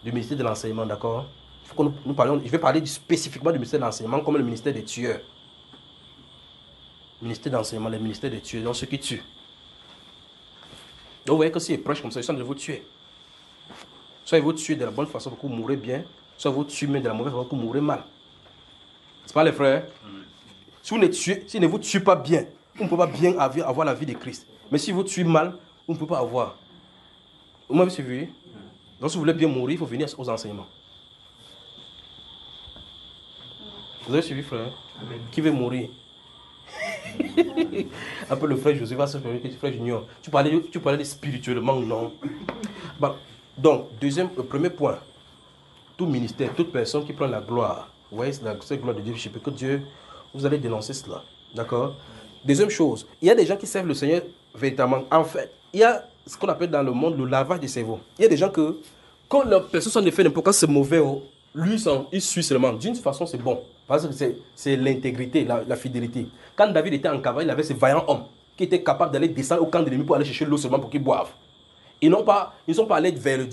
du ministère de l'enseignement, d'accord? Il faut que nous parlions. Je vais parler spécifiquement du ministère de l'enseignement comme le ministère des tueurs. Le ministère de l'enseignement, le ministère des tueurs, donc ceux qui tuent. Donc vous voyez que s'ils prêchent comme ça, ils sont de vous tuer. Soit ils vous tuent de la bonne façon pour que vous mourrez bien, soit vous tuez de la mauvaise façon pour que vous mourrez mal. C'est pas les frères? Si ne vous tuez pas bien, vous ne pouvez pas bien avoir la vie de Christ. Mais si vous tuez mal, vous ne pouvez pas avoir. Vous m'avez suivi? Donc si vous voulez bien mourir, il faut venir aux enseignements. Vous avez suivi, frère? Qui veut mourir? Après le frère Joseph va se faire le frère Junior. Tu parlais de spirituellement, non? Bon, donc, premier point. Tout ministère, toute personne qui prend la gloire. Vous voyez, cette gloire de Dieu, je sais que Dieu, vous allez dénoncer cela. D'accord? Deuxième chose, il y a des gens qui servent le Seigneur véritablement. En fait, il y a ce qu'on appelle dans le monde le lavage des cerveaux. Il y a des gens que, quand leurs personnes sont fait n'importe quoi, c'est mauvais, lui, il suit seulement. D'une façon, c'est bon. Parce que c'est l'intégrité, la fidélité. Quand David était en cavale, il avait ces vaillants hommes qui étaient capables d'aller descendre au camp de l'ennemi pour aller chercher l'eau seulement pour qu'ils boivent. Ils ne sont pas allés vers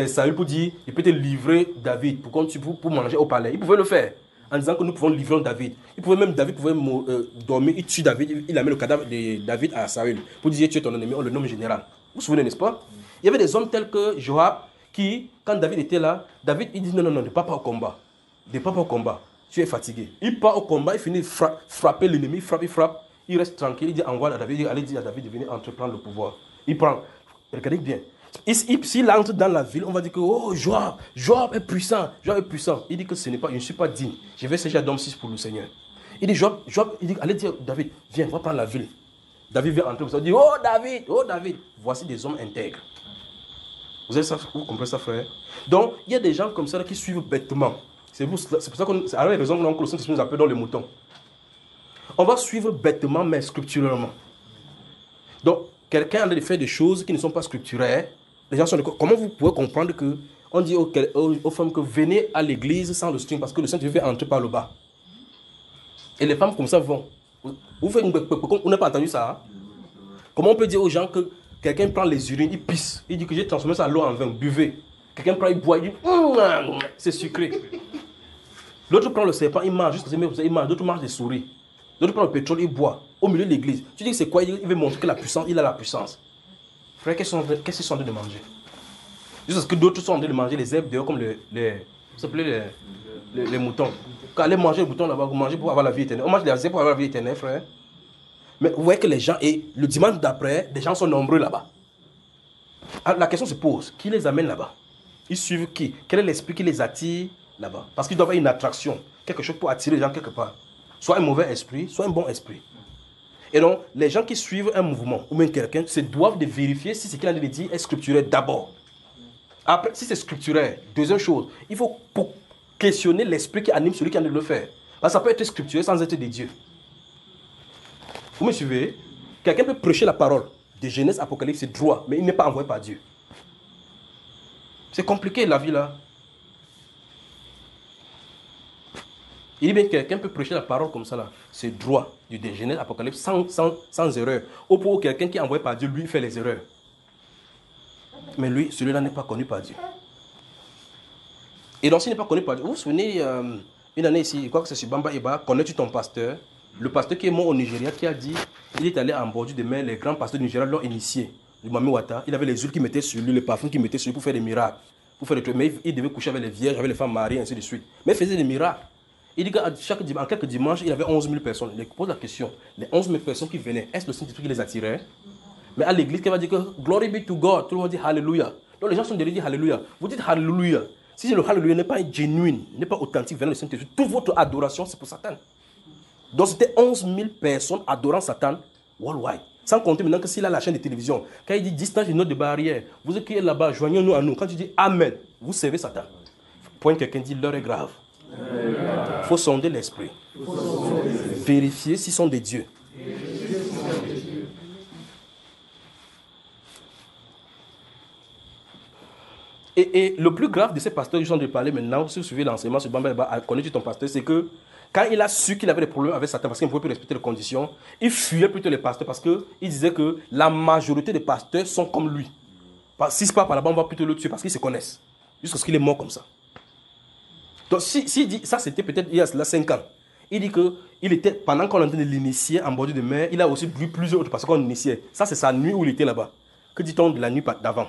Saül pour dire, il peut te livrer David pour manger au palais. Ils pouvaient le faire en disant que nous pouvons livrer David. David pouvait dormir, il tue David, il amène le cadavre de David à Saül pour dire tu es ton ennemi, on le nomme général. Vous vous souvenez, n'est-ce pas? Il y avait des hommes tels que Joab qui, quand David était là, David il dit non, ne pars pas au combat. Ne pars pas au combat, tu es fatigué. Il part au combat, il finit de frapper l'ennemi, il frappe, il reste tranquille, il dit envoie à David, allez dire à David de venir entreprendre le pouvoir. Il prend, regardez bien. S'il entre dans la ville, on va dire que oh, Joab est puissant. Il dit que je ne suis pas digne. Je vais sécher à Dom 6 pour le Seigneur. Il dit Joab, il dit allez dire David, viens, on va prendre la ville. David vient entrer, il dit oh David, voici des hommes intègres. Vous comprenez ça, frère? Donc, il y a des gens comme ça qui suivent bêtement. C'est pour ça qu'on a la raison que le Saint-Esprit nous appelle dans les moutons. On va suivre bêtement, mais scripturalement. Donc, quelqu'un a fait des choses qui ne sont pas scripturaires. Les gens sont de... Comment vous pouvez comprendre que on dit aux femmes que venez à l'église sans le string parce que le Saint-Esprit fait entrer par le bas. Et les femmes comme ça vont. Vous faites on n'a pas entendu ça. Hein? Comment on peut dire aux gens que quelqu'un prend les urines, il pisse, il dit que j'ai transformé ça à l'eau en vin, buvez. Quelqu'un prend, il boit, il dit c'est sucré. L'autre prend le serpent, il mange, il mange, d'autres mangent des souris. L'autre prend le pétrole, il boit. Au milieu de l'église. Tu dis que c'est quoi? Il veut montrer que la puissance, il a la puissance. Frère, qu'est-ce qu'ils sont en train de manger? Juste parce que d'autres sont en train de manger les herbes dehors comme Ça s'appelait les moutons. Quand allez manger les moutons là-bas, vous mangez pour avoir la vie éternelle. On mange les azés pour avoir la vie éternelle, frère. Mais vous voyez que les gens, et le dimanche d'après, les gens sont nombreux là-bas. Alors, la question se pose, qui les amène là-bas? Ils suivent qui? Quel est l'esprit qui les attire là-bas? Parce qu'ils doivent avoir une attraction, quelque chose pour attirer les gens quelque part. Soit un mauvais esprit, soit un bon esprit. Et donc, les gens qui suivent un mouvement ou même quelqu'un se doivent de vérifier si ce qu'il a dit est scripturaire d'abord. Après, si c'est scripturaire, deuxième chose, il faut questionner l'esprit qui anime celui qui a de le faire. Parce que ça peut être scripturaire sans être de Dieu. Vous me suivez? Quelqu'un peut prêcher la parole de Genèse, Apocalypse, c'est droit, mais il n'est pas envoyé par Dieu. C'est compliqué la vie là. Il dit bien que quelqu'un peut prêcher la parole comme ça là. C'est droit du Genèse, Apocalypse, sans erreur. Au point où quelqu'un qui est envoyé par Dieu, lui, fait les erreurs. Mais lui, celui-là n'est pas connu par Dieu. Et donc, s'il n'est pas connu par Dieu, vous vous souvenez, une année ici, je crois que c'est sur Bamba Eba, connais-tu ton pasteur? Le pasteur qui est mort au Nigeria, qui a dit, il est allé en bordure de mer, les grands pasteurs du Nigeria l'ont initié. Le Mami Wata, il avait les huiles qu'il mettait sur lui, les parfums qu'il mettait sur lui pour faire des miracles. Pour faire des trucs. Mais il devait coucher avec les vierges, avec les femmes mariées, ainsi de suite. Mais il faisait des miracles. Il dit qu'en quelques dimanches, il y avait 11 000 personnes. Il pose la question, les 11 000 personnes qui venaient, est-ce le Saint-Esprit qui les attirait? Mais à l'église, qui va dire que glory be to God, tout le monde dit Hallelujah. Donc les gens sont derrière dire Hallelujah. Vous dites Hallelujah. Si le Hallelujah n'est pas genuine, n'est pas authentique venant du Saint-Esprit, toute votre adoration, c'est pour Satan. Donc c'était 11 000 personnes adorant Satan worldwide. Sans compter maintenant que s'il a la chaîne de télévision, quand il dit distance une note de barrière, vous qui êtes là-bas, joignez-nous à nous. Quand tu dis Amen, vous servez Satan. Point quelqu'un dit l'heure est grave. Il faut sonder l'esprit. Vérifier s'ils sont des dieux. Et le plus grave de ces pasteurs du genre de parler maintenant, si vous suivez l'enseignement sur Bamba, connais-tu ton pasteur, c'est que quand il a su qu'il avait des problèmes avec Satan parce qu'il ne pouvait plus respecter les conditions, il fuyait plutôt les pasteurs parce qu'il disait que la majorité des pasteurs sont comme lui. Si ce n'est pas par là-bas, on va plutôt le tuer parce qu'ils se connaissent. Jusqu'à ce qu'il est mort comme ça. Donc s'il dit, ça c'était peut-être il y a 5 ans, il dit que pendant qu'on est en train de l'initier en bordure de mer, il a aussi vu plusieurs autres pasteurs qu'on initiait. Ça c'est sa nuit où il était là-bas. Que dit-on de la nuit d'avant?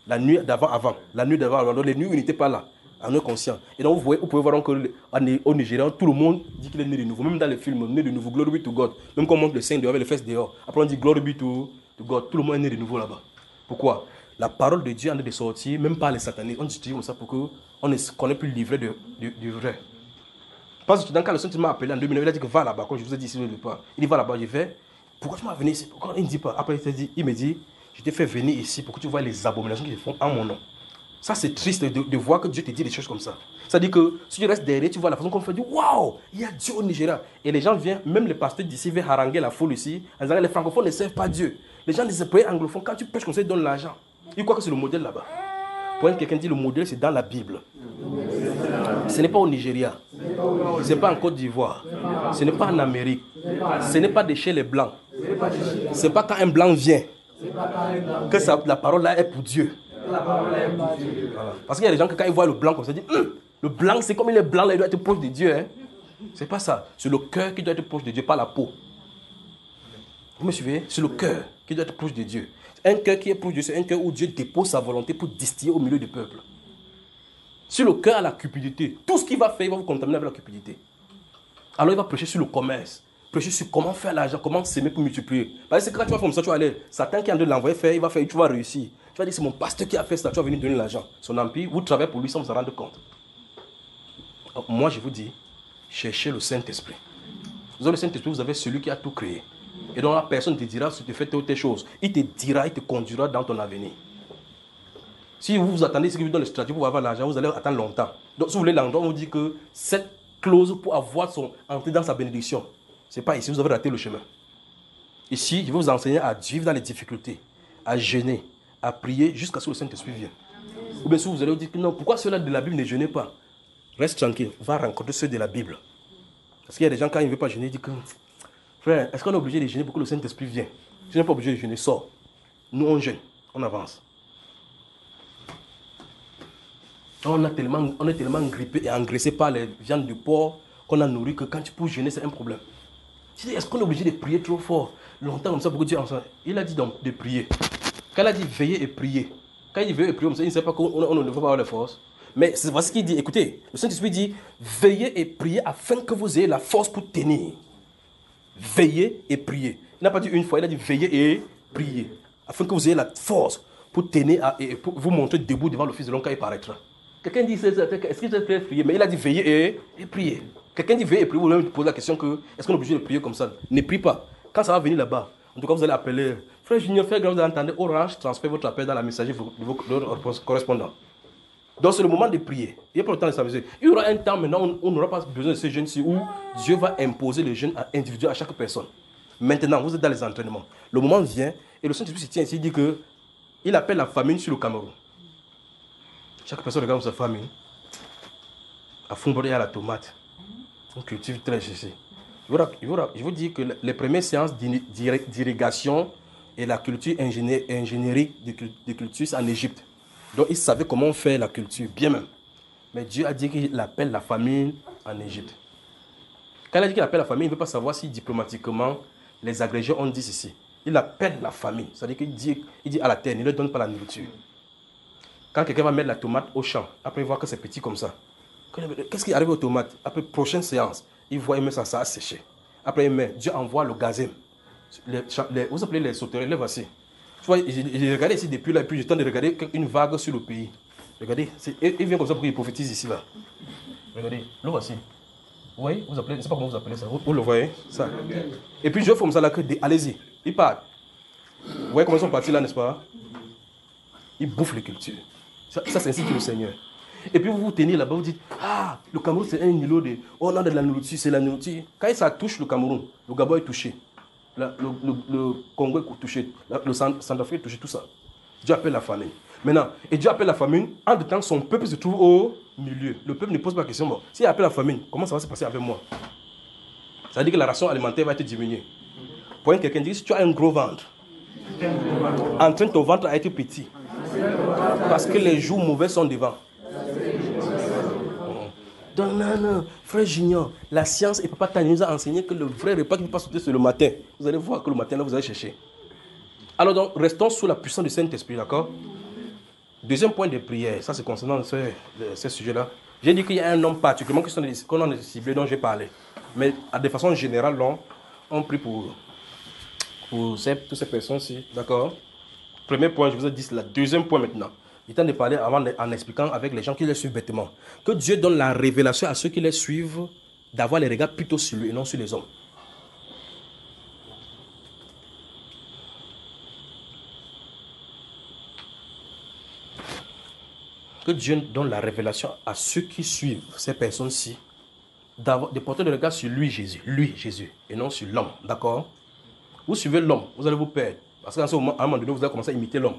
La nuit d'avant, la nuit d'avant, donc les nuits où il n'était pas là, en eux conscient. Et donc vous pouvez voir qu'au Nigeria, tout le monde dit qu'il est né de nouveau. Même dans les films, né de nouveau, glory be to God. Même quand on montre le sein dehors avec les fesses dehors, après on dit glory be to God. Tout le monde est né de nouveau là-bas. Pourquoi? La parole de Dieu en est de sortir, même pas les satanistes. On dit comme ça pour qu'on ne connaît plus le livret du vrai. Parce que quand le Saint m'a appelé en 2009, il a dit que va là-bas, comme je vous ai dit ici au départ. Il dit va là-bas, je vais. Pourquoi tu m'as venu ici? Pourquoi il ne dit pas? Après il me dit, je t'ai fait venir ici pour que tu vois les abominations qui se font en mon nom. Ça, c'est triste de voir que Dieu te dit des choses comme ça. C'est-à-dire que si tu restes derrière, tu vois la façon qu'on fait, waouh, il y a Dieu au Nigeria. Et les gens viennent, même les pasteurs d'ici, viennent haranguer la foule ici, en disant que les francophones ne servent pas Dieu. Les gens des pays anglophones, quand tu pêches comme ça, ils donnent l'argent. Ils croient que c'est le modèle là-bas. Pour quelqu'un dit le modèle, c'est dans la Bible. Ce n'est pas au Nigeria. Ce n'est pas en Côte d'Ivoire. Ce n'est pas en Amérique. Ce n'est pas de chez les Blancs. Ce n'est pas quand un Blanc vient que la parole là est pour Dieu. Voilà. Parce qu'il y a des gens que quand ils voient le blanc comme ça, ils disent le blanc c'est comme il est blanc là, il doit être proche de Dieu. Hein? C'est pas ça. C'est le cœur qui doit être proche de Dieu, pas la peau. Vous me suivez? C'est le cœur qui doit être proche de Dieu. Un cœur qui est proche de Dieu, c'est un cœur où Dieu dépose sa volonté pour distiller au milieu du peuple. Si le cœur a la cupidité, tout ce qu'il va faire, il va vous contaminer avec la cupidité. Alors il va prêcher sur le commerce. Prêcher sur comment faire l'argent, comment s'aimer pour multiplier. Parce que quand tu vas faire comme ça, tu vas aller. Satan qui est en train de l'envoyer faire, il va faire, tu vas réussir. Tu vas dire, c'est mon pasteur qui a fait ça, tu vas venir donner l'argent. Son empire, vous travaillez pour lui sans vous en rendre compte. Donc, moi, je vous dis, cherchez le Saint-Esprit. Vous avez le Saint-Esprit, vous avez celui qui a tout créé. Et donc la personne te dira si tu fais telle ou telle chose. Il te dira, il te conduira dans ton avenir. Si vous vous attendez, si vous donne le stratégie pour avoir l'argent, vous allez attendre longtemps. Donc si vous voulez l'argent, on vous dit que cette clause pour avoir entrer dans sa bénédiction, ce n'est pas ici, vous avez raté le chemin. Ici, je vais vous enseigner à vivre dans les difficultés, à jeûner, à prier jusqu'à ce que le Saint-Esprit vienne. Ou bien si vous allez vous dire que non, pourquoi ceux-là de la Bible ne jeûnent pas? Reste tranquille, va rencontrer ceux de la Bible. Parce qu'il y a des gens, quand ils ne veulent pas jeûner, ils disent que frère, est-ce qu'on est obligé de jeûner pour que le Saint-Esprit vienne? Tu n'es pas obligé de jeûner, sors. Nous, on jeûne, on avance. On est tellement grippé et engraissé par les viandes du porc qu'on a nourri que quand tu peux jeûner, c'est un problème. Tu dis, est-ce qu'on est obligé de prier trop fort, longtemps comme ça pour que Dieu ensemble? Il a dit donc de prier. Quand il a dit veiller et prier, quand il dit veiller et prier, il ne sait pas qu'on ne devrait pas avoir les forces. Mais voici ce qu'il dit. Écoutez, le Saint-Esprit dit, veillez et priez afin que vous ayez la force pour tenir. Veillez et priez. Il n'a pas dit une fois, il a dit veillez et priez. Afin que vous ayez la force pour tenir et pour vous montrer debout devant le Fils de l'homme quand il paraîtra. Quelqu'un dit, est-ce qu'il peut prier? Mais il a dit veillez et priez. Quelqu'un dit veillez et priez, vous lui posez la question que, est-ce qu'on est obligé de prier comme ça? Ne prie pas. Quand ça va venir là-bas, en tout cas vous allez appeler, frère Junior, frère, vous entendez, Orange, transfère votre appel dans la messagerie de votre correspondant. Donc c'est le moment de prier. Il n'y a pas le temps de s'amuser. Il y aura un temps maintenant où on n'aura pas besoin de ces jeunes-ci où Dieu va imposer les jeunes individuels à chaque personne. Maintenant, vous êtes dans les entraînements. Le moment vient et le Saint-Esprit se tient ici, il dit qu'il appelle la famine sur le Cameroun. Chaque personne regarde sa famine. À Fumbre, il y a la tomate. On cultive très cher. Je vous dis que les premières séances d'irrigation et la culture ingénierie de culture, c'est en Égypte. Donc, ils savaient comment faire la culture, bien même. Mais Dieu a dit qu'il appelle la famine en Égypte. Quand il a dit qu'il appelle la famine, il ne veut pas savoir si diplomatiquement les agrégés ont dit ceci. Il appelle la famine. C'est-à-dire qu'il dit à la terre, ne leur donne pas la nourriture. Quand quelqu'un va mettre la tomate au champ, après il voit que c'est petit comme ça. Qu'est-ce qui arrive aux tomates? Après, prochaine séance, il voit, il met ça a séché. Après, il met, Dieu envoie le gazem. Vous appelez les sauterelles, les voici. Tu vois, j'ai regardé ici depuis là, et puis j'ai le temps de regarder une vague sur le pays. Regardez, il vient comme ça pour qu'il prophétise ici là. Regardez, le voici. Vous voyez, vous appelez, je ne sais pas comment vous appelez ça. Vous le voyez, ça. Et puis je fais comme ça là, que allez-y, ils partent. Vous voyez comment ils sont partis là, n'est-ce pas? Ils bouffent les cultures. Ça c'est ainsi que le Seigneur. Et puis vous vous tenez là-bas, vous dites, ah, le Cameroun c'est un îlot de, oh on a de la nourriture, c'est la nourriture. Quand ça touche le Cameroun, le Gabon est touché. Le Congo est touché, le Centrafrique est touché, tout ça. Dieu appelle la famine. Maintenant, et Dieu appelle la famine, en temps son peuple se trouve au milieu. Le peuple ne pose pas la question, bon, s'il appelle la famine, comment ça va se passer avec moi? Ça veut dire que la ration alimentaire va être diminuée. Pour quelqu'un dit, si tu as un gros ventre, entraîne ton ventre à être petit. Parce que les jours mauvais sont devant. Donc, non, frère Junior, la science et Papa Tani nous a enseigné que le vrai repas qui ne peut pas sauter c'est le matin. Vous allez voir que le matin, là, vous allez chercher. Alors donc, restons sous la puissance du Saint-Esprit, d'accord? Deuxième point de prière, ça c'est concernant ce sujet-là. J'ai dit qu'il y a un homme particulièrement qu'on a ciblé, dont j'ai parlé. Mais de façon générale, on prie pour toutes ces personnes-ci, d'accord? Premier point, je vous ai dit, c'est le deuxième point maintenant. Il est temps de parler avant en expliquant avec les gens qui les suivent bêtement. Que Dieu donne la révélation à ceux qui les suivent d'avoir les regards plutôt sur lui et non sur les hommes. Que Dieu donne la révélation à ceux qui suivent ces personnes-ci de porter le regard sur lui, Jésus, et non sur l'homme, d'accord? Vous suivez l'homme, vous allez vous perdre. Parce qu'à un moment donné, vous allez commencer à imiter l'homme.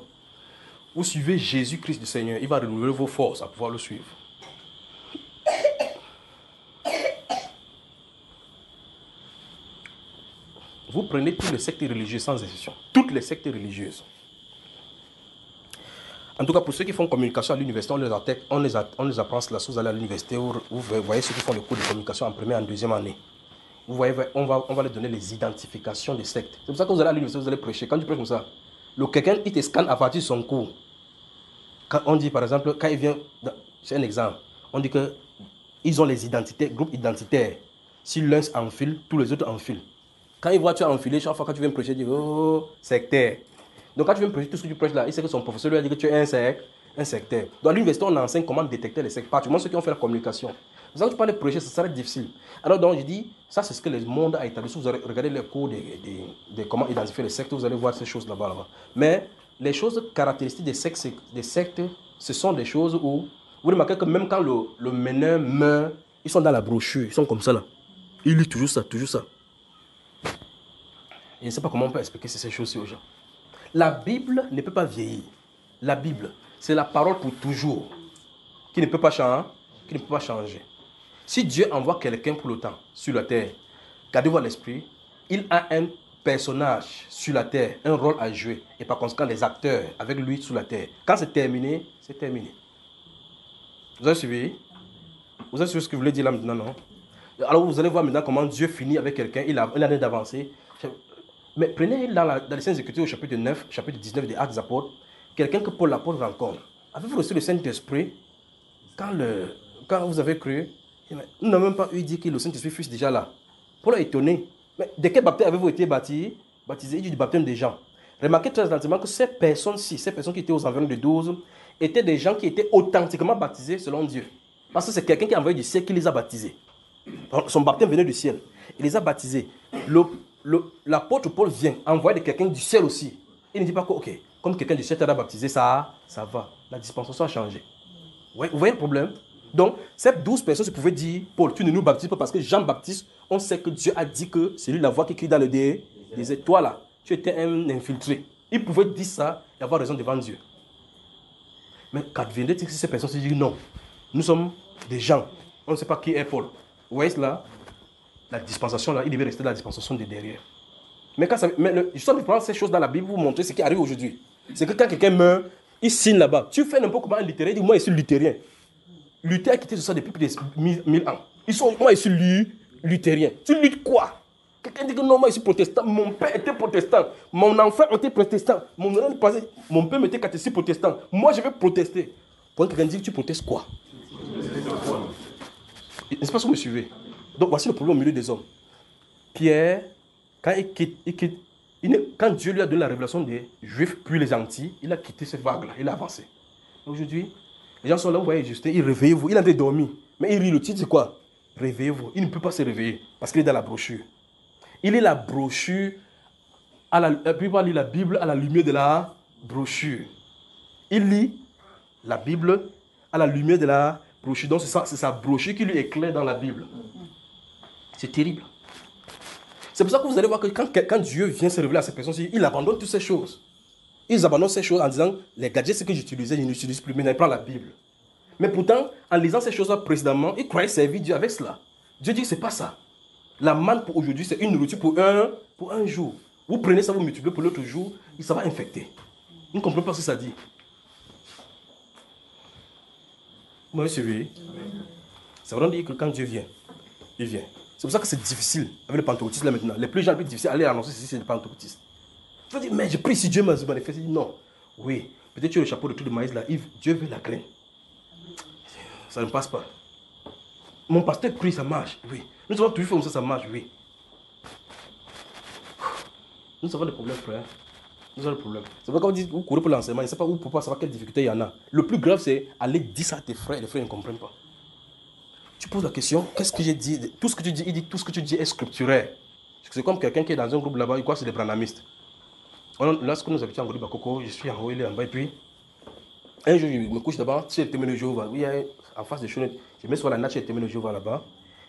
Vous suivez Jésus-Christ du Seigneur, il va renouveler vos forces à pouvoir le suivre. Vous prenez toutes les sectes religieuses sans exception. Toutes les sectes religieuses. En tout cas, pour ceux qui font communication à l'université, on les apprend cela. Si vous allez à l'université, vous voyez ceux qui font le cours de communication en première et en deuxième année. Vous voyez, on va leur donner les identifications des sectes. C'est pour ça que vous allez à l'université, vous allez prêcher. Quand tu prêches comme ça, quelqu'un, il te scanne à partir de son cours. Quand on dit, par exemple, quand il vient, c'est un exemple, on dit qu'ils ont les identités, groupes identitaires. Si l'un enfile, tous les autres enfilent. Quand ils voient tu as enfilé, chaque fois que tu viens prêcher, ils disent, oh, sectaire. Donc quand tu viens prêcher tout ce que tu prêches là, il sait que son professeur lui a dit que tu es un sectaire. Dans l'université, on enseigne comment détecter les sectes, particulièrement ceux qui ont fait la communication. Vous savez que tu parles de prêcher, ça serait difficile. Alors donc je dis, ça c'est ce que le monde a établi. Si vous regardez les cours de comment identifier les sectes, vous allez voir ces choses là-bas. Mais les choses caractéristiques des sectes, ce sont des choses où, vous remarquez que même quand le meneur meurt, ils sont dans la brochure, ils sont comme ça là. Ils lisent toujours ça, toujours ça. Je ne sais pas comment on peut expliquer ces choses-ci aux gens. La Bible ne peut pas vieillir. La Bible, c'est la parole pour toujours, qui ne peut pas changer. Si Dieu envoie quelqu'un pour le temps sur la terre, gardez-vous à l'esprit, il a un personnage sur la terre, un rôle à jouer, et par conséquent les acteurs avec lui sur la terre. Quand c'est terminé, c'est terminé. Vous avez suivi? Vous avez suivi ce que je voulais dire là maintenant, non? Alors vous allez voir maintenant comment Dieu finit avec quelqu'un, il a d'avancer. Mais prenez dans les Saintes Écritures au chapitre 9, chapitre 19 des Actes des Apôtres, quelqu'un que Paul l'apôtre rencontre. Avez-vous reçu le Saint-Esprit? quand vous avez cru, nous n'avons même pas eu dit que le Saint-Esprit fût déjà là. Paul est étonné. Mais de quel baptême avez-vous été baptisé? Il dit du baptême des gens. Remarquez très attentivement que ces personnes-ci, ces personnes qui étaient aux environs de 12, étaient des gens qui étaient authentiquement baptisés selon Dieu. Parce que c'est quelqu'un qui a envoyé du ciel qui les a baptisés. Son baptême venait du ciel. Il les a baptisés. L'apôtre Paul vient envoyer de quelqu'un du ciel aussi. Il ne dit pas que, ok, comme quelqu'un du ciel t'a baptisé, ça va. La dispensation a changé. Ouais, vous voyez le problème? Donc, ces 12 personnes se pouvaient dire, Paul, tu ne nous baptises pas parce que Jean-Baptiste, on sait que Dieu a dit que c'est lui la voix qui crie dans le désert. Toi là, tu étais un infiltré. Il pouvait dire ça et avoir raison devant Dieu. Mais qu'adviendrait-il si ces personnes se disent non, nous sommes des gens, on ne sait pas qui est Paul. Vous voyez cela? La dispensation là, il devait rester dans la dispensation de derrière. Mais je suis en train de prendre ces choses dans la Bible pour vous montrer ce qui arrive aujourd'hui. C'est que quand quelqu'un meurt, il signe là-bas. Tu fais n'importe comment un luthérien, il dit moi je suis luthérien. Luther a quitté tout ça depuis plus de 1000 ans. Moi je suis luthérien. Tu luttes quoi? Quelqu'un dit que non, moi je suis protestant. Mon père était protestant. Mon enfant était protestant. Mon père était catholique protestant. Moi je vais protester. Quand quelqu'un dit que tu protestes quoi? N'est-ce pas ce que vous me suivez? Donc voici le problème au milieu des hommes. Pierre, quand quand Dieu lui a donné la révélation des Juifs puis les gentils, il a quitté cette vague-là, il a avancé. Aujourd'hui, les gens sont là, vous voyez Justin, il réveillez-vous, il a dormi. Mais il rit, le titre c'est quoi? Réveillez-vous. Il ne peut pas se réveiller parce qu'il est dans la brochure. Il lit la brochure, puis il va lire la Bible à la lumière de la brochure. Il lit la Bible à la lumière de la brochure. Donc c'est sa brochure qui lui éclaire dans la Bible. C'est terrible. C'est pour ça que vous allez voir que quand Dieu vient se révéler à ces personnes, il abandonne toutes ces choses. Ils abandonnent ces choses en disant, les gadgets que j'utilisais, je n'utilise plus. Maintenant, il prend la Bible. Mais pourtant, en lisant ces choses-là précédemment, ils croyaient servir Dieu avec cela. Dieu dit que ce n'est pas ça. La manne pour aujourd'hui, c'est une nourriture pour un jour. Vous prenez ça, vous multipliez pour l'autre jour, et ça va infecter. Vous ne comprenez pas ce que ça dit. Vous m'avez suivi? C'est vraiment dire que quand Dieu vient, il vient. C'est pour ça que c'est difficile avec le pentecôtiste là maintenant. Les plus gens les plus difficiles, aller annoncer ceci, c'est le pentecôtiste. Tu vas dire, mais je prie si Dieu m'a manifesté. Non. Oui, peut-être tu as le chapeau de tout de maïs là, Yves, Dieu veut la graine. Ça ne passe pas. Mon pasteur prie, ça marche. Oui. Nous avons toujours fait comme ça marche. Oui. Nous avons des problèmes, frère. Nous avons des problèmes. C'est pas quand vous courez pour l'enseignement, il ne sait pas où, pourquoi, savoir quelle difficulté il y en a. Le plus grave, c'est aller dire ça à tes frères et les frères ne comprennent pas. Tu poses la question, qu'est-ce que j'ai dit? Tout ce que tu dis, il dit tout ce que tu dis est scripturaire. C'est comme quelqu'un qui est dans un groupe là-bas, il croit que c'est des branhamistes. Lorsque nous habitions en Goli Bakoko, je suis en haut, il est en bas, et puis un jour, je me couche d'abord, tu es le témoin de Jéhovah. Oui, en face de Chounet, je mets sur la natte, tu es le témoin de Jéhovah là-bas.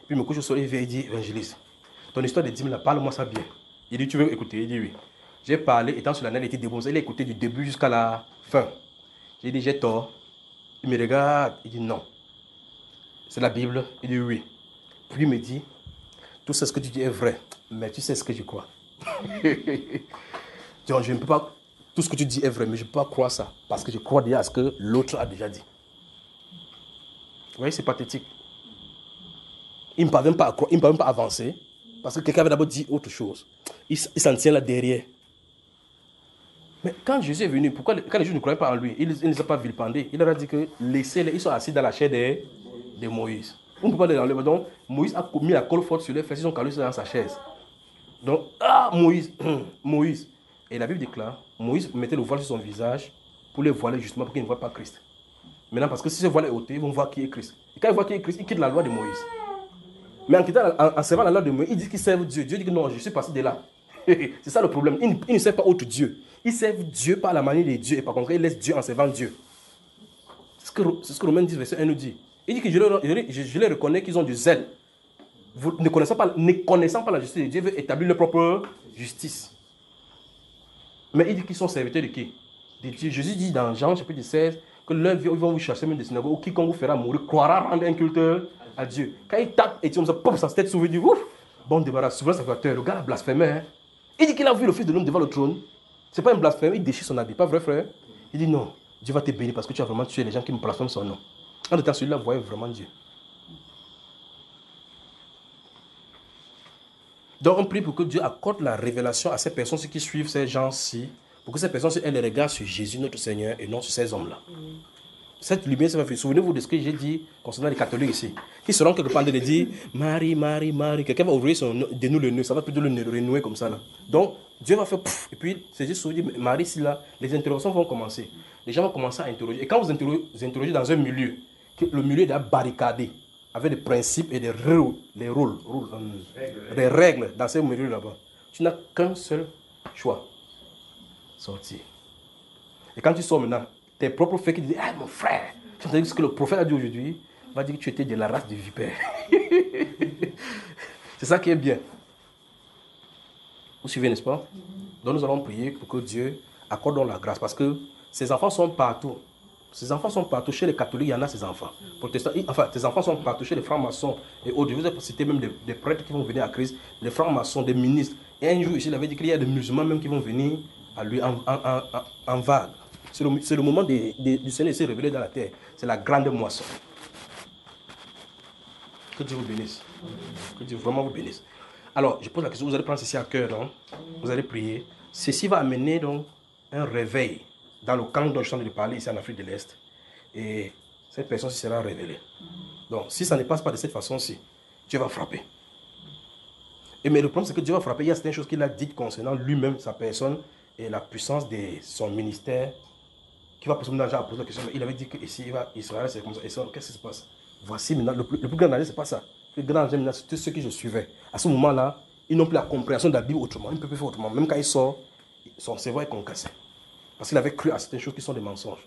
Puis je me couche au soleil, il vient et dit, évangéliste, ton histoire de 10 000 là, parle-moi ça bien. Il dit, tu veux écouter? Il dit oui. J'ai parlé, étant sur la natte, il était debout. Il a écouté du début jusqu'à la fin. J'ai dit, j'ai tort. Il me regarde, il dit non. C'est la Bible? Il dit oui. Puis il me dit, tout ce que tu dis est vrai, mais tu sais ce que je crois. Donc, je ne peux pas, tout ce que tu dis est vrai, mais je ne peux pas croire ça, parce que je crois déjà à ce que l'autre a déjà dit. Vous voyez, c'est pathétique. Il ne parvient pas à croire, il ne parvient pas à avancer, parce que quelqu'un avait d'abord dit autre chose. Il s'en tient là derrière. Mais quand Jésus est venu, pourquoi quand les Juifs ne croyaient pas en lui, il ne les a pas vilipendés. Il leur a dit que laissez-les, ils sont assis dans la chair de Moïse. On ne peut pas les enlever. Donc, Moïse a mis la colle forte sur les fesses, ils ont calé dans sa chaise. Donc, Moïse. Et la Bible déclare, Moïse mettait le voile sur son visage pour les voiler justement pour qu'ils ne voient pas Christ. Maintenant, parce que si ce voile est ôté, ils vont voir qui est Christ. Et quand ils voient qui est Christ, ils quittent la loi de Moïse. Mais en servant la loi de Moïse, ils disent qu'ils servent Dieu. Dieu dit que non, je suis passé de là. C'est ça le problème. Ils ne servent pas autre Dieu. Ils servent Dieu par la manière de Dieu. Et par contre, ils laissent Dieu en servant Dieu. C'est ce que Romains 10, verset 1 nous dit. Il dit que je les reconnais qu'ils ont du zèle. Vous, ne connaissant pas la justice de Dieu, veut établir leur propre justice. Mais il dit qu'ils sont serviteurs de qui? De Dieu. Jésus dit dans Jean chapitre 16 que l'un ils vont vous chasser même des synagogues, ou quiconque vous fera mourir croira rendre un culte à Dieu. Quand il tape et comme ça, pop, sa tête s'ouvre, il dit ouf, bon débarras, souvent ça fait peur. Le gars a blasphémé. Hein? Il dit qu'il a vu le Fils de l'homme devant le trône. C'est pas un blasphème, il déchire son habit, pas vrai frère? Il dit non, Dieu va te bénir parce que tu as vraiment tué les gens qui me blasphèment son nom. En étant celui-là, voyait vraiment Dieu. Donc on prie pour que Dieu accorde la révélation à ces personnes qui suivent ces gens-ci, pour que ces personnes-ci aient le regard sur Jésus notre Seigneur et non sur ces hommes-là. Cette lumière, ça va faire. Souvenez-vous de ce que j'ai dit concernant les catholiques ici. Qui seront quelque part en train de dire Marie, Marie, Marie. Quelqu'un va ouvrir de nous le nœud. Ça va plutôt le renouer comme ça. Là. Donc, Dieu va faire pouf. Et puis, c'est juste souvenir Marie, si là, les interrogations vont commencer. Les gens vont commencer à interroger. Et quand vous interrogez dans un milieu, que le milieu est barricadé, avec des principes et des règles dans ce milieu là-bas, tu n'as qu'un seul choix. Sortir. Et quand tu sors maintenant, tes propres faits qui te disent, ah mon frère, tu entends ce que le prophète a dit aujourd'hui, va dire que tu étais de la race de vipère. C'est ça qui est bien. Vous suivez, n'est-ce pas? Donc nous allons prier pour que Dieu accorde la grâce. Parce que ces enfants sont partout. Ces enfants sont partout. Chez les catholiques, il y en a ces enfants. Protestants, enfin, ces enfants sont partout. Chez les francs-maçons et autres. Je vous ai cité même des prêtres qui vont venir à Christ, les francs-maçons, des ministres. Et un jour, ici, il avait dit qu'il y a des musulmans même qui vont venir à lui en vague. C'est le moment du Seigneur s'est révélé dans la terre. C'est la grande moisson. Que Dieu vous bénisse. Que Dieu vraiment vous bénisse. Alors, je pose la question, vous allez prendre ceci à cœur, non? Vous allez prier. Ceci va amener donc un réveil dans le camp dont je suis en train de parler ici en Afrique de l'Est. Et cette personne sera révélée. Donc, si ça ne passe pas de cette façon-ci, Dieu va frapper. Mais le problème, c'est que Dieu va frapper. Il y a certaines choses qu'il a dites concernant lui-même, sa personne, et la puissance de son ministère, qui va poser la question. Il avait dit qu'ici, Israël, c'est comme ça. Et ça, qu'est-ce qui se passe? Voici maintenant, le plus grand danger, ce n'est pas ça. Le grand danger, maintenant, c'est ceux que je suivais. À ce moment-là, ils n'ont plus la compréhension de la Bible autrement. Ils ne peuvent plus faire autrement. Même quand ils sortent, son cerveau est concassé. Parce qu'il avait cru à certaines choses qui sont des mensonges.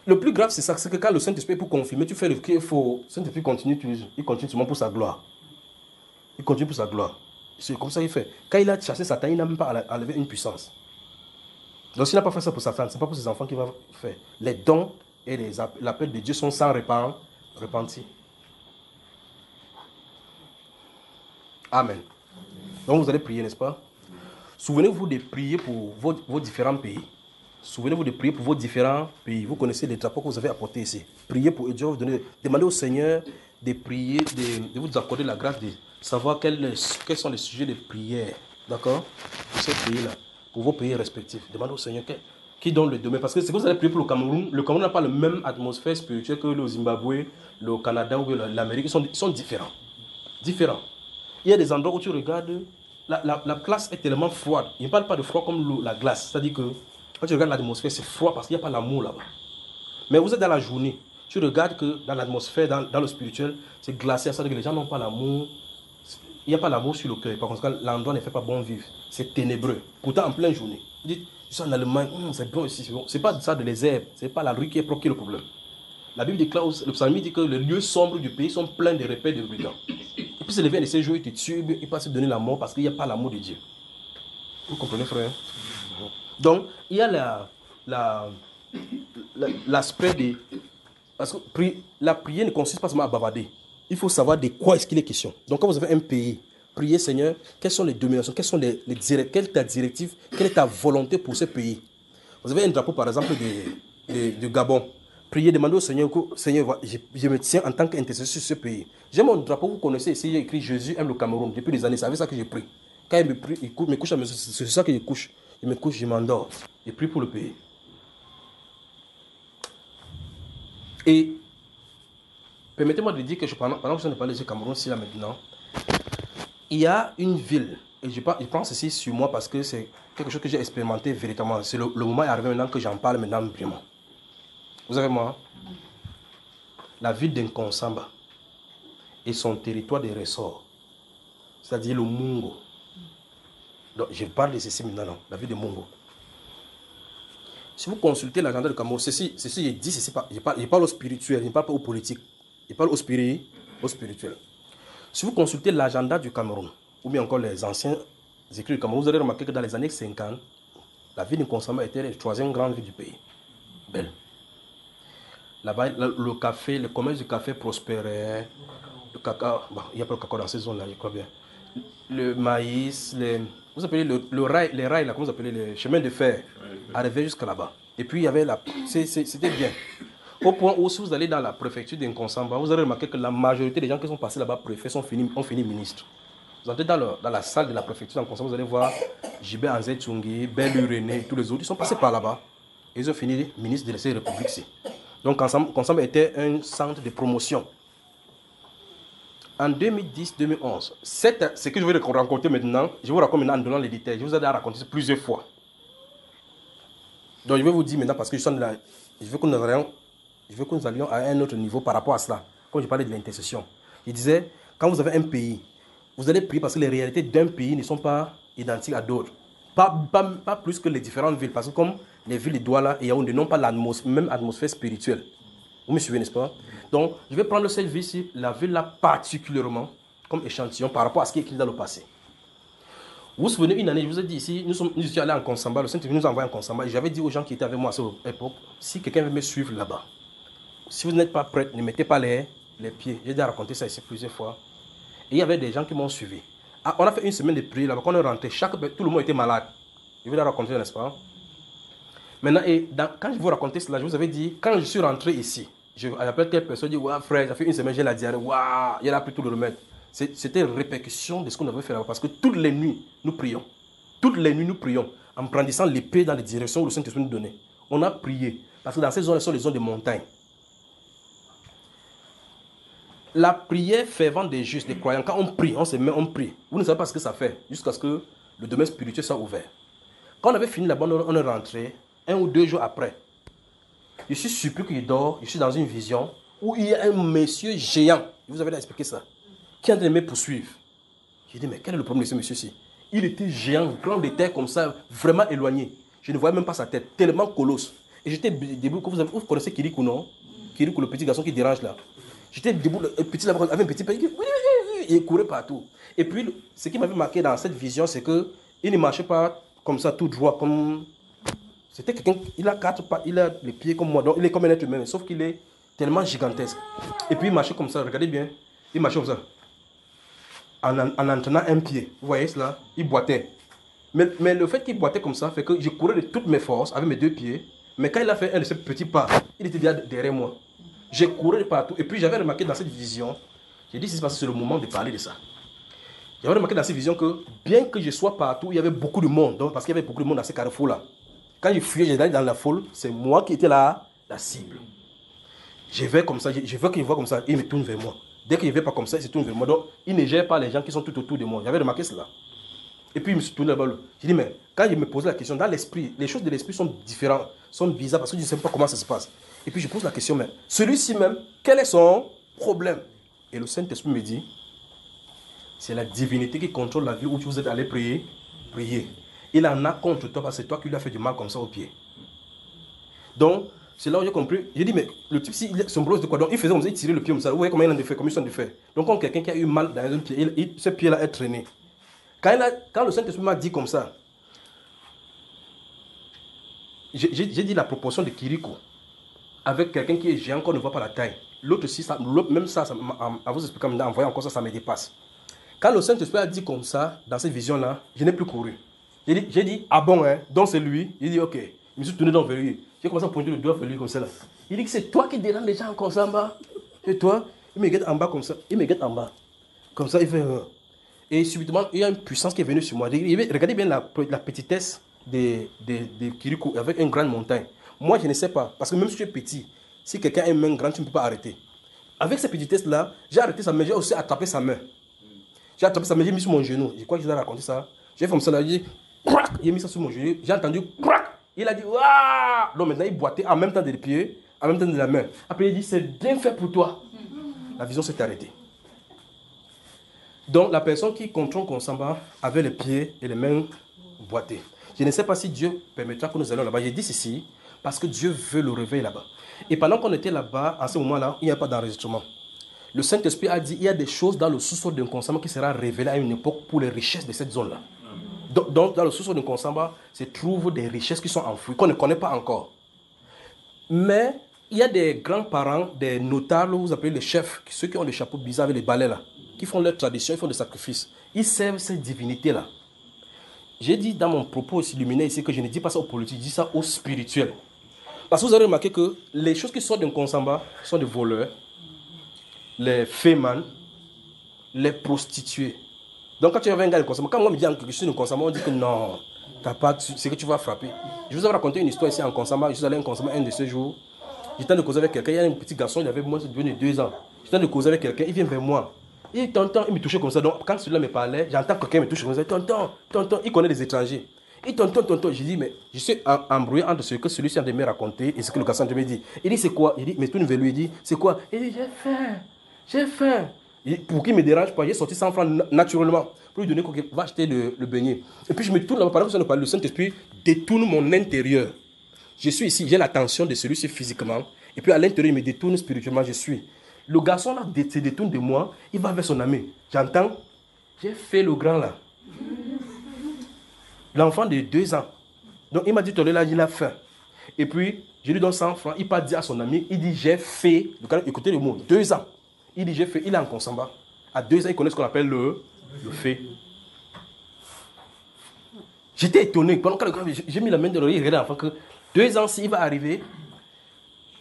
Le plus grave, c'est ça. C'est que quand le Saint-Esprit est pour confirmer, tu fais le qu'il faut. Le Saint-Esprit continue, il continue seulement pour sa gloire. Il continue pour sa gloire. C'est comme ça qu'il fait. Quand il a chassé Satan, il n'a même pas enlevé une puissance. Donc s'il n'a pas fait ça pour Satan, ce n'est pas pour ses enfants qu'il va faire. Les dons et l'appel de Dieu sont sans repentir. Amen. Donc vous allez prier, n'est-ce pas? Souvenez-vous de prier pour vos différents pays. Souvenez-vous de prier pour vos différents pays. Vous connaissez les drapeaux que vous avez apportés ici. Priez pour Dieu, demandez au Seigneur de prier, de vous accorder la grâce de savoir quels sont les sujets de prière. D'accord? Pour ces pays-là, pour vos pays respectifs. Demandez au Seigneur qui donne le domaine. Parce que si vous allez prier pour le Cameroun n'a pas la même atmosphère spirituelle que le Zimbabwe, le Canada ou l'Amérique. Ils sont différents. Différents. Il y a des endroits où tu regardes, la place est tellement froide. Il ne parle pas de froid comme la glace. C'est-à-dire que quand tu regardes l'atmosphère, c'est froid parce qu'il n'y a pas l'amour là-bas. Mais vous êtes dans la journée. Tu regardes que dans l'atmosphère, dans le spirituel, c'est glacé. C'est-à-dire que les gens n'ont pas l'amour. Il n'y a pas l'amour sur le cœur. Par contre, l'endroit ne fait pas bon vivre. C'est ténébreux. Pourtant, en pleine journée. Vous dites, je suis en Allemagne, c'est bon ici, c'est bon. Ce n'est pas ça de les herbes. Ce n'est pas la rue qui est propre qui est le problème. La Bible déclare, le psalmiste dit que les lieux sombres du pays sont pleins de repères de brigands. Et puis, c'est le vient de ces jours, il te tue, il passe te donner la mort parce qu'il n'y a pas l'amour de Dieu. Vous comprenez, frère? Donc, il y a l'aspect de... Parce que la prière ne consiste pas seulement à bavarder. Il faut savoir de quoi est-ce qu'il est question. Donc, quand vous avez un pays, priez, Seigneur, quelles sont les dominations, quelles sont quelle est ta directive, quelle est ta volonté pour ce pays. Vous avez un drapeau, par exemple, de Gabon. Priez, demandez au Seigneur, Seigneur, je me tiens en tant qu'intercesseur sur ce pays. J'ai mon drapeau, vous connaissez ici, il y a écrit Jésus aime le Cameroun. Depuis des années, c'est avec ça que je prie. Quand il me couche, c'est ça que je couche. Je me couche, je m'endors. Je prie pour le pays. Et permettez-moi de dire que pendant que je suis en train de parler du Cameroun, ici là maintenant, il y a une ville, et je prends ceci sur moi parce que c'est quelque chose que j'ai expérimenté véritablement. C'est le moment est arrivé maintenant que j'en parle maintenant vraiment. Vous savez moi, la ville d'Nkonsamba et son territoire de ressort, c'est-à-dire le Mungo. Donc, je parle de ceci maintenant, la ville de Mungo. Si vous consultez l'agenda de Cameroun, ceci je dis ceci, je parle au spirituel, je ne parle pas au politique, je parle au spirituel. Si vous consultez l'agenda du Cameroun, ou bien encore les anciens écrits du Cameroun, vous allez remarquer que dans les années 50, la ville de Nkonsamba était la troisième grande ville du pays. Belle. Là-bas, le café, le commerce du café prospérait. Le cacao, bon, il n'y a pas le cacao dans ces zones-là, je crois bien. Le maïs, vous appelez les rails, là, comment vous appelez les chemins de fer, arrivaient jusqu'à là-bas. Et puis il y avait c'était bien. Au point où si vous allez dans la préfecture d'Nkonsamba, vous allez remarquer que la majorité des gens qui sont passés là-bas préfets ont fini ministres. Vous entrez dans la salle de la préfecture d'Nkonsamba, vous allez voir Jibé Anzé Tchungi, Belu René et tous les autres, ils sont passés par là-bas. et ils ont fini ministre de la République. Donc Consamba était un centre de promotion. En 2010-2011, ce que je vais raconter maintenant, je vous raconte maintenant en donnant les détails. Je vous ai déjà raconté ça plusieurs fois. Donc je vais vous dire maintenant parce que je veux que nous allions à un autre niveau par rapport à cela. Comme je parlais de l'intercession. Je disais, quand vous avez un pays, vous allez prier parce que les réalités d'un pays ne sont pas identiques à d'autres. Pas plus que les différentes villes. Parce que comme les villes de Douala et Yaoundé n'ont pas la même atmosphère spirituelle. Vous me suivez, n'est-ce pas? Donc, je vais prendre cette ville-ci, la ville-là particulièrement, comme échantillon par rapport à ce qui est écrit dans le passé. Vous vous souvenez, une année, je vous ai dit ici, nous étions allés en Consamba, le Saint-Esprit nous a envoyé en Consamba, et j'avais dit aux gens qui étaient avec moi à cette époque, si quelqu'un veut me suivre là-bas, si vous n'êtes pas prêts, ne mettez pas les pieds. J'ai déjà raconté ça ici plusieurs fois. Et il y avait des gens qui m'ont suivi. Ah, on a fait une semaine de prière là-bas, quand on est rentré, tout le monde était malade. Je vais la raconter, n'est-ce pas? Maintenant, quand je vous racontais cela, je vous avais dit, quand je suis rentré ici, j'appelle telle personne, je dis, ouais, frère, ça fait une semaine, j'ai la diarrhée, waouh, il a pris tout le remède. C'était une répercussion de ce qu'on avait fait là-bas. Parce que toutes les nuits, nous prions. Toutes les nuits, nous prions. En brandissant l'épée dans les directions où le Saint-Esprit nous donnait. On a prié. Parce que dans ces zones, ce sont les zones de montagne. La prière fervente des justes, des croyants, quand on prie, on se met, on prie. Vous ne savez pas ce que ça fait. Jusqu'à ce que le domaine spirituel soit ouvert. Quand on avait fini là-bas, on est rentré. 1 ou 2 jours après. Je suis surpris qu'il dort. Je suis dans une vision où il y a un monsieur géant. Je vous avais expliqué ça. Qui est en train de me poursuivre. J'ai dit, mais quel est le problème de ce monsieur-ci? Il était géant, grand de terre comme ça, vraiment éloigné. Je ne voyais même pas sa tête, tellement colosse. Et j'étais debout, vous connaissez Kirikou, non? Kirikou, le petit garçon qui dérange là. J'étais debout, le petit là, avec un petit pays, il courait partout. Et puis, ce qui m'avait marqué dans cette vision, c'est qu'il ne marchait pas comme ça, tout droit, comme... C'était quelqu'un, il a 4 pas, il a les pieds comme moi, donc il est comme un être humain, sauf qu'il est tellement gigantesque. Et puis il marchait comme ça, regardez bien, il marchait comme ça. En entraînant un pied, vous voyez cela, il boitait. Mais le fait qu'il boitait comme ça fait que je courais de toutes mes forces avec mes 2 pieds. Mais quand il a fait un de ces petits pas, il était déjà derrière moi. J'ai couru de partout. Et puis j'avais remarqué dans cette vision, j'ai dit c'est le moment de parler de ça. J'avais remarqué dans cette vision que bien que je sois partout, il y avait beaucoup de monde. Donc, parce qu'il y avait beaucoup de monde dans ces carrefours-là. Quand je fuyais, j'étais dans la foule, c'est moi qui étais là, la cible. Je vais comme ça, je veux qu'il voit comme ça, il me tourne vers moi. Dès qu'il ne veut pas comme ça, il se tourne vers moi. Donc, il ne gère pas les gens qui sont tout autour de moi. J'avais remarqué cela. Et puis, il me suis tourné là-bas. J'ai dit, mais quand il me posait la question, dans l'esprit, les choses de l'esprit sont différentes, sont bizarres parce que je ne sais pas comment ça se passe. Et puis, je pose la question, mais celui-ci même, quel est son problème? Et le Saint-Esprit me dit, c'est la divinité qui contrôle la vie où vous êtes allé prier. Il en a contre toi parce que c'est toi qui lui as fait du mal comme ça au pied. Donc, c'est là où j'ai compris. J'ai dit, mais le type, son boulot, c'est quoi? Donc, il faisait comme ça, il tirait le pied comme ça. Vous voyez comment il en a fait, comme ils sont de fait. Donc, quand quelqu'un qui a eu mal dans un pied, ce pied-là est traîné. Quand le Saint-Esprit m'a dit comme ça, j'ai dit la proportion de Kirikou avec quelqu'un qui est géant qu'on ne voit pas la taille. L'autre aussi, même ça à vous expliquer, en voyant encore ça, ça me dépasse. Quand le Saint-Esprit a dit comme ça, dans cette vision-là, je n'ai plus couru. J'ai dit, ah bon, hein, donc c'est lui. Il dit, ok. Je me suis tourné vers lui. J'ai commencé à pointer le doigt vers lui comme ça là. Il dit que c'est toi qui dérange les gens comme ça en bas. Et toi, il me guette en bas comme ça. Il me guette en bas. Comme ça, il fait... Et subitement, il y a une puissance qui est venue sur moi. Regardez bien la petitesse de Kirikou avec une grande montagne. Moi, je ne sais pas. Parce que même si tu es petit, si quelqu'un a une main grande, tu ne peux pas arrêter. Avec cette petitesse-là, j'ai arrêté sa main. J'ai aussi attrapé sa main. J'ai attrapé sa main, j'ai mis sur mon genou. Je crois que je vous ai raconté ça. J'ai fait comme ça là. Il a mis ça sur mon genou. J'ai entendu... Il a dit, waouh! Donc maintenant, il boitait en même temps des pieds, en même temps de la main. Après, il dit, c'est bien fait pour toi. La vision s'est arrêtée. Donc, la personne qui contrôle Consamba avait les pieds et les mains boités. Je ne sais pas si Dieu permettra que nous allions là-bas. J'ai dit ceci parce que Dieu veut le réveiller là-bas. Et pendant qu'on était là-bas, à ce moment-là, il n'y a pas d'enregistrement. Le Saint-Esprit a dit, il y a des choses dans le sous-sol d'un Consamba qui sera révélé à une époque pour les richesses de cette zone-là. Donc, dans le sous-sol de Consamba, se trouvent des richesses qui sont enfouies, qu'on ne connaît pas encore. Mais il y a des grands-parents, des notables, vous appelez les chefs, ceux qui ont les chapeaux bizarres avec les balais là, qui font leur tradition, ils font des sacrifices. Ils servent ces divinités-là. J'ai dit dans mon propos illuminé ici que je ne dis pas ça aux politiques, je dis ça aux spirituels. Parce que vous avez remarqué que les choses qui sortent d'un Consamba sont des voleurs, les fémans, les prostituées. Donc quand tu avais un gars de Consamba, quand moi me dis que je suis de Consamba, on dit que non, t'as pas, c'est que tu vas frapper. Je vous avais raconté une histoire ici en Konsamba. Je suis allé en Konsamba un de ces jours. J'étais en train de causer avec quelqu'un. Il y a un petit garçon, il avait moins de 2 ans. J'étais en train de causer avec quelqu'un, il vient vers moi. Il t'entend, il me touchait comme ça. Donc quand celui-là me parlait, j'entends quelqu'un me toucher comme ça. Tonton, il connaît les étrangers. Et tonton, j'ai dit, mais je suis embrouillé entre ce que celui-ci a de me raconter et ce que le garçon me dit. Il dit, c'est quoi? Il dit, mais tout le lui, il dit, c'est quoi? Il dit, j'ai faim. Pour qu'il me dérange pas, j'ai sorti 100 francs naturellement. Pour lui donner quoi, va acheter le beignet. Et puis je me tourne là-bas, pendant que je parle, le Saint-Esprit détourne mon intérieur. Je suis ici, j'ai l'attention de celui-ci physiquement. Et puis à l'intérieur, il me détourne spirituellement, je suis. Le garçon là se détourne de moi, il va vers son ami. J'entends, j'ai fait le grand là. L'enfant de 2 ans. Donc il m'a dit, là, il a faim. Et puis, je lui donne 100 francs, il part dire à son ami, il dit, j'ai fait, écoutez le mot, 2 ans. Il dit, j'ai fait, il est en Konsamba. À 2 ans, il connaît ce qu'on appelle le fait. J'étais étonné. Pendant que j'ai mis la main de l'oreille, il regarde l'enfant que 2 ans, s'il va arriver,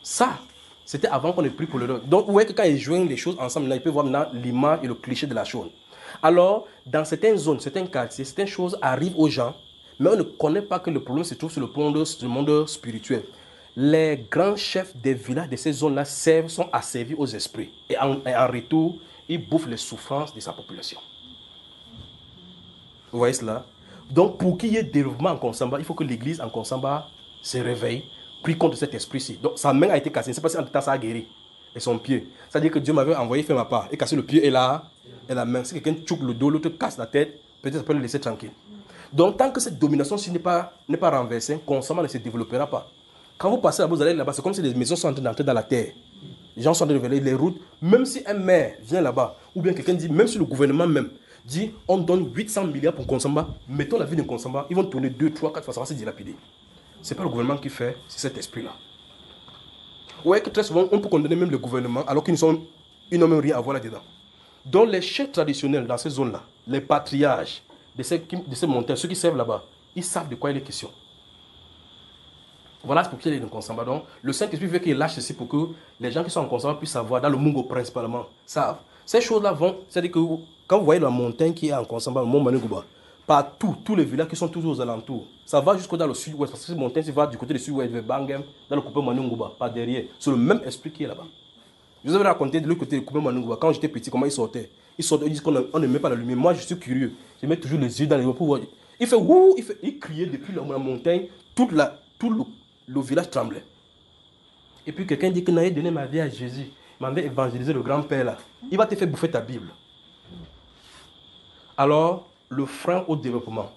ça, c'était avant qu'on ait pris pour le don. Donc, vous voyez que quand ils joignent les choses ensemble, là, ils peuvent voir maintenant l'image et le cliché de la chose. Alors, dans certaines zones, certains quartiers, certaines choses arrivent aux gens, mais on ne connaît pas que le problème se trouve sur le monde spirituel. Les grands chefs des villages de ces zones-là sont asservis aux esprits. Et en retour, ils bouffent les souffrances de sa population. Vous voyez cela? Donc, pour qu'il y ait développement en Konsamba, il faut que l'église en Konsamba se réveille, prie contre cet esprit-ci. Donc, sa main a été cassée. Je ne sais pas si en tout temps ça a guéri. Et son pied. C'est-à-dire que Dieu m'avait envoyé faire ma part et casser le pied et la main. Si quelqu'un choque le dos, l'autre casse la tête, peut-être ça peut le laisser tranquille. Donc, tant que cette domination-ci n'est pas renversée, Konsamba ne se développera pas. Quand vous passez là-bas, vous allez là-bas, c'est comme si les maisons sont en train d'entrer dans la terre. Les gens sont en train de révéler les routes. Même si un maire vient là-bas, ou bien quelqu'un dit, même si le gouvernement même dit, on donne 800 milliards pour Konsamba, mettons la ville de Konsamba, ils vont tourner 2, 3, 4 fois, ça va se dilapider. Ce n'est pas le gouvernement qui fait, c'est cet esprit-là. Vous voyez que très souvent, on peut condamner même le gouvernement, alors qu'ils n'ont même rien à voir là-dedans. Donc les chefs traditionnels dans ces zones-là, les patriarches de ces montagnes, ceux qui servent là-bas, ils savent de quoi il est question. Voilà pourquoi il est en Konsamba. Donc, le Saint-Esprit veut qu'il lâche ceci pour que les gens qui sont en Konsamba puissent savoir, dans le Mungo principalement, savent. Ces choses-là vont, c'est-à-dire que quand vous voyez la montagne qui est en Konsamba, le Mont Maningouba, partout, tous les villages qui sont toujours aux alentours, ça va jusqu'au dans le sud-ouest, parce que cette montagne va du côté du sud-ouest, vers Bangem, dans le coupé Maningouba, par derrière. C'est le même esprit qui est là-bas. Je vous avais raconté de l'autre côté du coupé Maningouba, quand j'étais petit, comment ils sortaient. Ils disent qu'on ne met pas la lumière. Moi, je suis curieux. Je mets toujours les yeux dans les yeux pour voir. Il fait wouh, il criait depuis la montagne, tout le village tremblait. Et puis quelqu'un dit que n'avait donné ma vie à Jésus. Il m'avait évangélisé le grand-père là. Il va te faire bouffer ta Bible. Alors, le frein au développement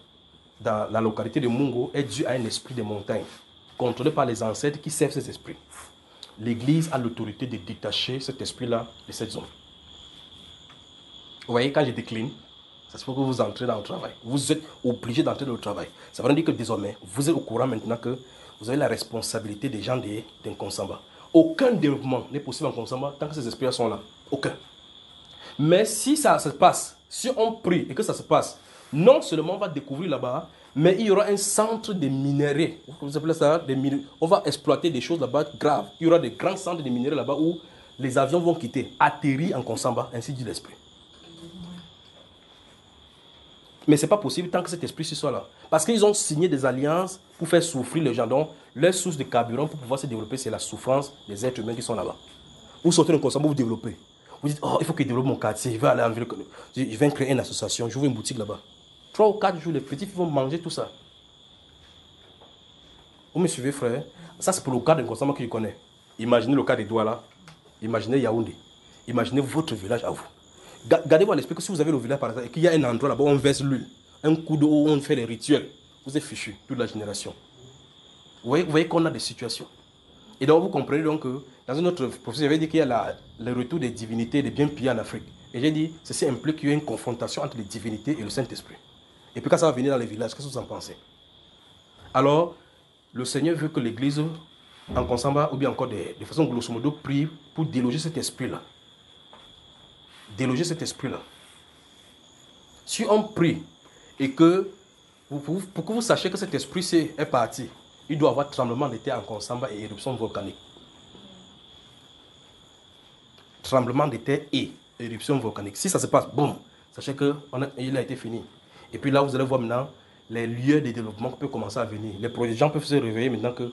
dans la localité de Mungo est dû à un esprit de montagne, contrôlé par les ancêtres qui servent ces esprits. L'Église a l'autorité de détacher cet esprit-là de cette zone. Vous voyez, quand je décline, ça se peut que vous entrez dans le travail. Vous êtes obligé d'entrer dans le travail. Ça veut dire que désormais, vous êtes au courant maintenant que vous avez la responsabilité des gens d'un Konsamba. Aucun développement n'est possible en Konsamba tant que ces esprits sont là. Aucun. Mais si ça se passe, si on prie et que ça se passe, non seulement on va découvrir là-bas, mais il y aura un centre de minerais. Vous appelez ça des minerais. On va exploiter des choses là-bas graves. Il y aura des grands centres de minerais là-bas où les avions vont quitter, atterrir en Konsamba, ainsi dit l'esprit. Mais ce n'est pas possible tant que cet esprit soit là. Parce qu'ils ont signé des alliances pour faire souffrir les gens. Donc, leur source de carburant pour pouvoir se développer, c'est la souffrance des êtres humains qui sont là-bas. Vous sortez d'un Konsamba, vous développez. Vous dites, oh, il faut que je développe mon quartier, je vais aller en ville. Je vais créer une association, j'ouvre une boutique là-bas. 3 ou 4 jours, les petits vont manger tout ça. Vous me suivez, frère? Ça, c'est pour le cas d'un Konsamba que je connais. Imaginez le cas des Douala. Imaginez Yaoundé. Imaginez votre village à vous. Gardez-vous à l'esprit que si vous avez le village par exemple et qu'il y a un endroit là-bas où on verse l'huile, un coup d'eau où on fait les rituels, vous êtes fichu, toute la génération. Vous voyez qu'on a des situations. Et donc vous comprenez donc que dans une autre professeur, j'avais dit qu'il y a le retour des divinités, des biens pillés en Afrique. Et j'ai dit, ceci implique qu'il y a une confrontation entre les divinités et le Saint-Esprit. Et puis quand ça va venir dans les villages, qu'est-ce que vous en pensez? Alors, le Seigneur veut que l'Église, en Konsamba, ou bien encore de façon grosso modo, prie pour déloger cet esprit-là. Déloger cet esprit-là. Si on prie et que, pour que vous sachiez que cet esprit est parti, il doit y avoir tremblement de terre en Konsamba et éruption volcanique. Tremblement de terre et éruption volcanique. Si ça se passe, boum, sachez qu'il a été fini. Et puis là, vous allez voir maintenant les lieux de développement peuvent commencer à venir. Les gens peuvent se réveiller maintenant que...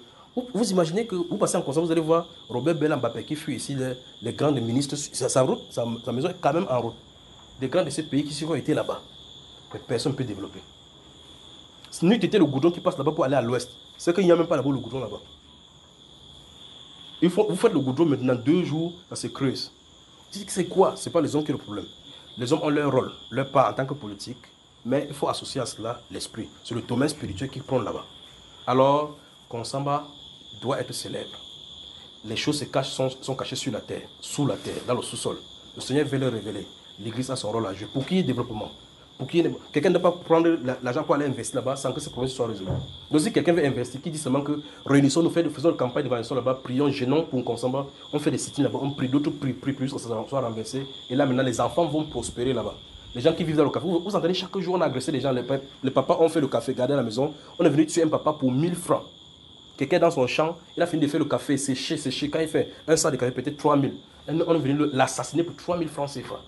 Vous imaginez que vous passez en concert, vous allez voir Robert Bella Mbappé qui fut ici, les grands ministres, sa maison est quand même en route. Des grands de ces pays qui ont été là-bas. Mais personne ne peut développer. Si nous étions le goudron qui passe là-bas pour aller à l'ouest, c'est qu'il n'y a même pas là-bas le goudron là-bas. Vous faites le goudron maintenant 2 jours, ça se creuse. C'est quoi? Ce n'est pas les hommes qui ont le problème. Les hommes ont leur rôle, leur part en tant que politique, mais il faut associer à cela l'esprit. C'est le domaine spirituel qui prend là-bas. Alors, Konsamba doit être célèbre. Les choses sont cachées sur la terre, sous la terre, dans le sous-sol. Le Seigneur veut le révéler. L'Église a son rôle à jouer. Pour qu'il y ait développement, quelqu'un ne peut pas prendre l'argent pour aller investir là-bas sans que ce problème soit résolu. Donc si quelqu'un veut investir, qui dit seulement que réunissons-nous, faisons une campagne d'évaluation là-bas, prions, gênons pour Konsamba, on fait des sit-ins là-bas, on prie, d'autres prient plus, que ça soit renversé. Et là maintenant, les enfants vont prospérer là-bas. Les gens qui vivent dans le café, vous entendez chaque jour on a agressé les gens, les papas ont fait le café, gardé à la maison, on est venu tuer un papa pour 1000 francs. Quelqu'un dans son champ, il a fini de faire le café, sécher, quand il fait un sac de café, peut-être 3000. On est venu l'assassiner pour 3000 francs CFA.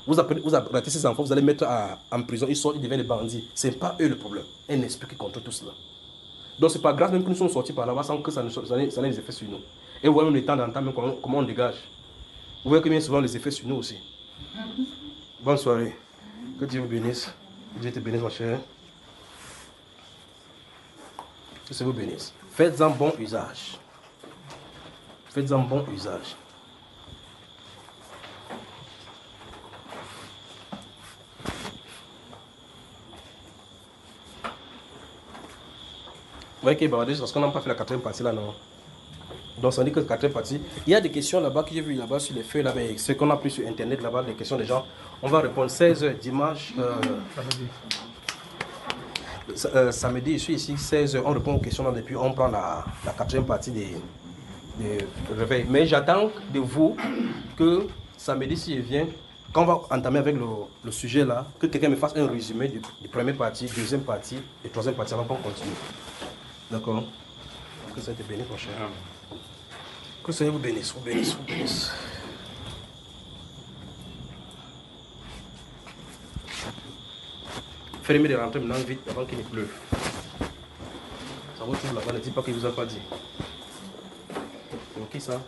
Vous arrêtez ces enfants, vous allez mettre en prison, ils deviennent des bandits. Ce n'est pas eux le problème. Un esprit qui contrôle tout cela. Donc c'est pas grâce même que nous sommes sortis par là-bas sans que ça ait des effets sur nous. Et vous voyez même de temps en temps, même comment on dégage. Vous voyez que bien souvent les effets sur nous aussi. Bonne soirée. Que Dieu vous bénisse. Dieu te bénisse, ma chère. Que Dieu vous bénisse. Faites-en bon usage. Faites-en bon usage. Vous voyez que parce qu'on n'a pas fait la 4e partie là, non? Donc ça dit que la 4e partie. Il y a des questions là-bas que j'ai vu là-bas sur les feuilles là-bas, ce qu'on a pris sur internet là-bas, des questions des gens. On va répondre 16h dimanche. Samedi, je suis ici, 16h, on répond aux questions là, et puis on prend la 4e partie des réveils. Mais j'attends de vous que samedi, si je viens, quand on va entamer avec le sujet là, que quelqu'un me fasse un résumé du première partie, 2e partie et 3e partie avant qu'on continue. D'accord? Que ça te bénisse, mon cher. Que le Seigneur vous bénisse, vous bénisse, vous bénisse. Fermez les rentrées maintenant vite avant qu'il ne pleuve. Ça vous trouve là-bas, ne dites pas qu'il ne vous a pas dit. C'est qui ça?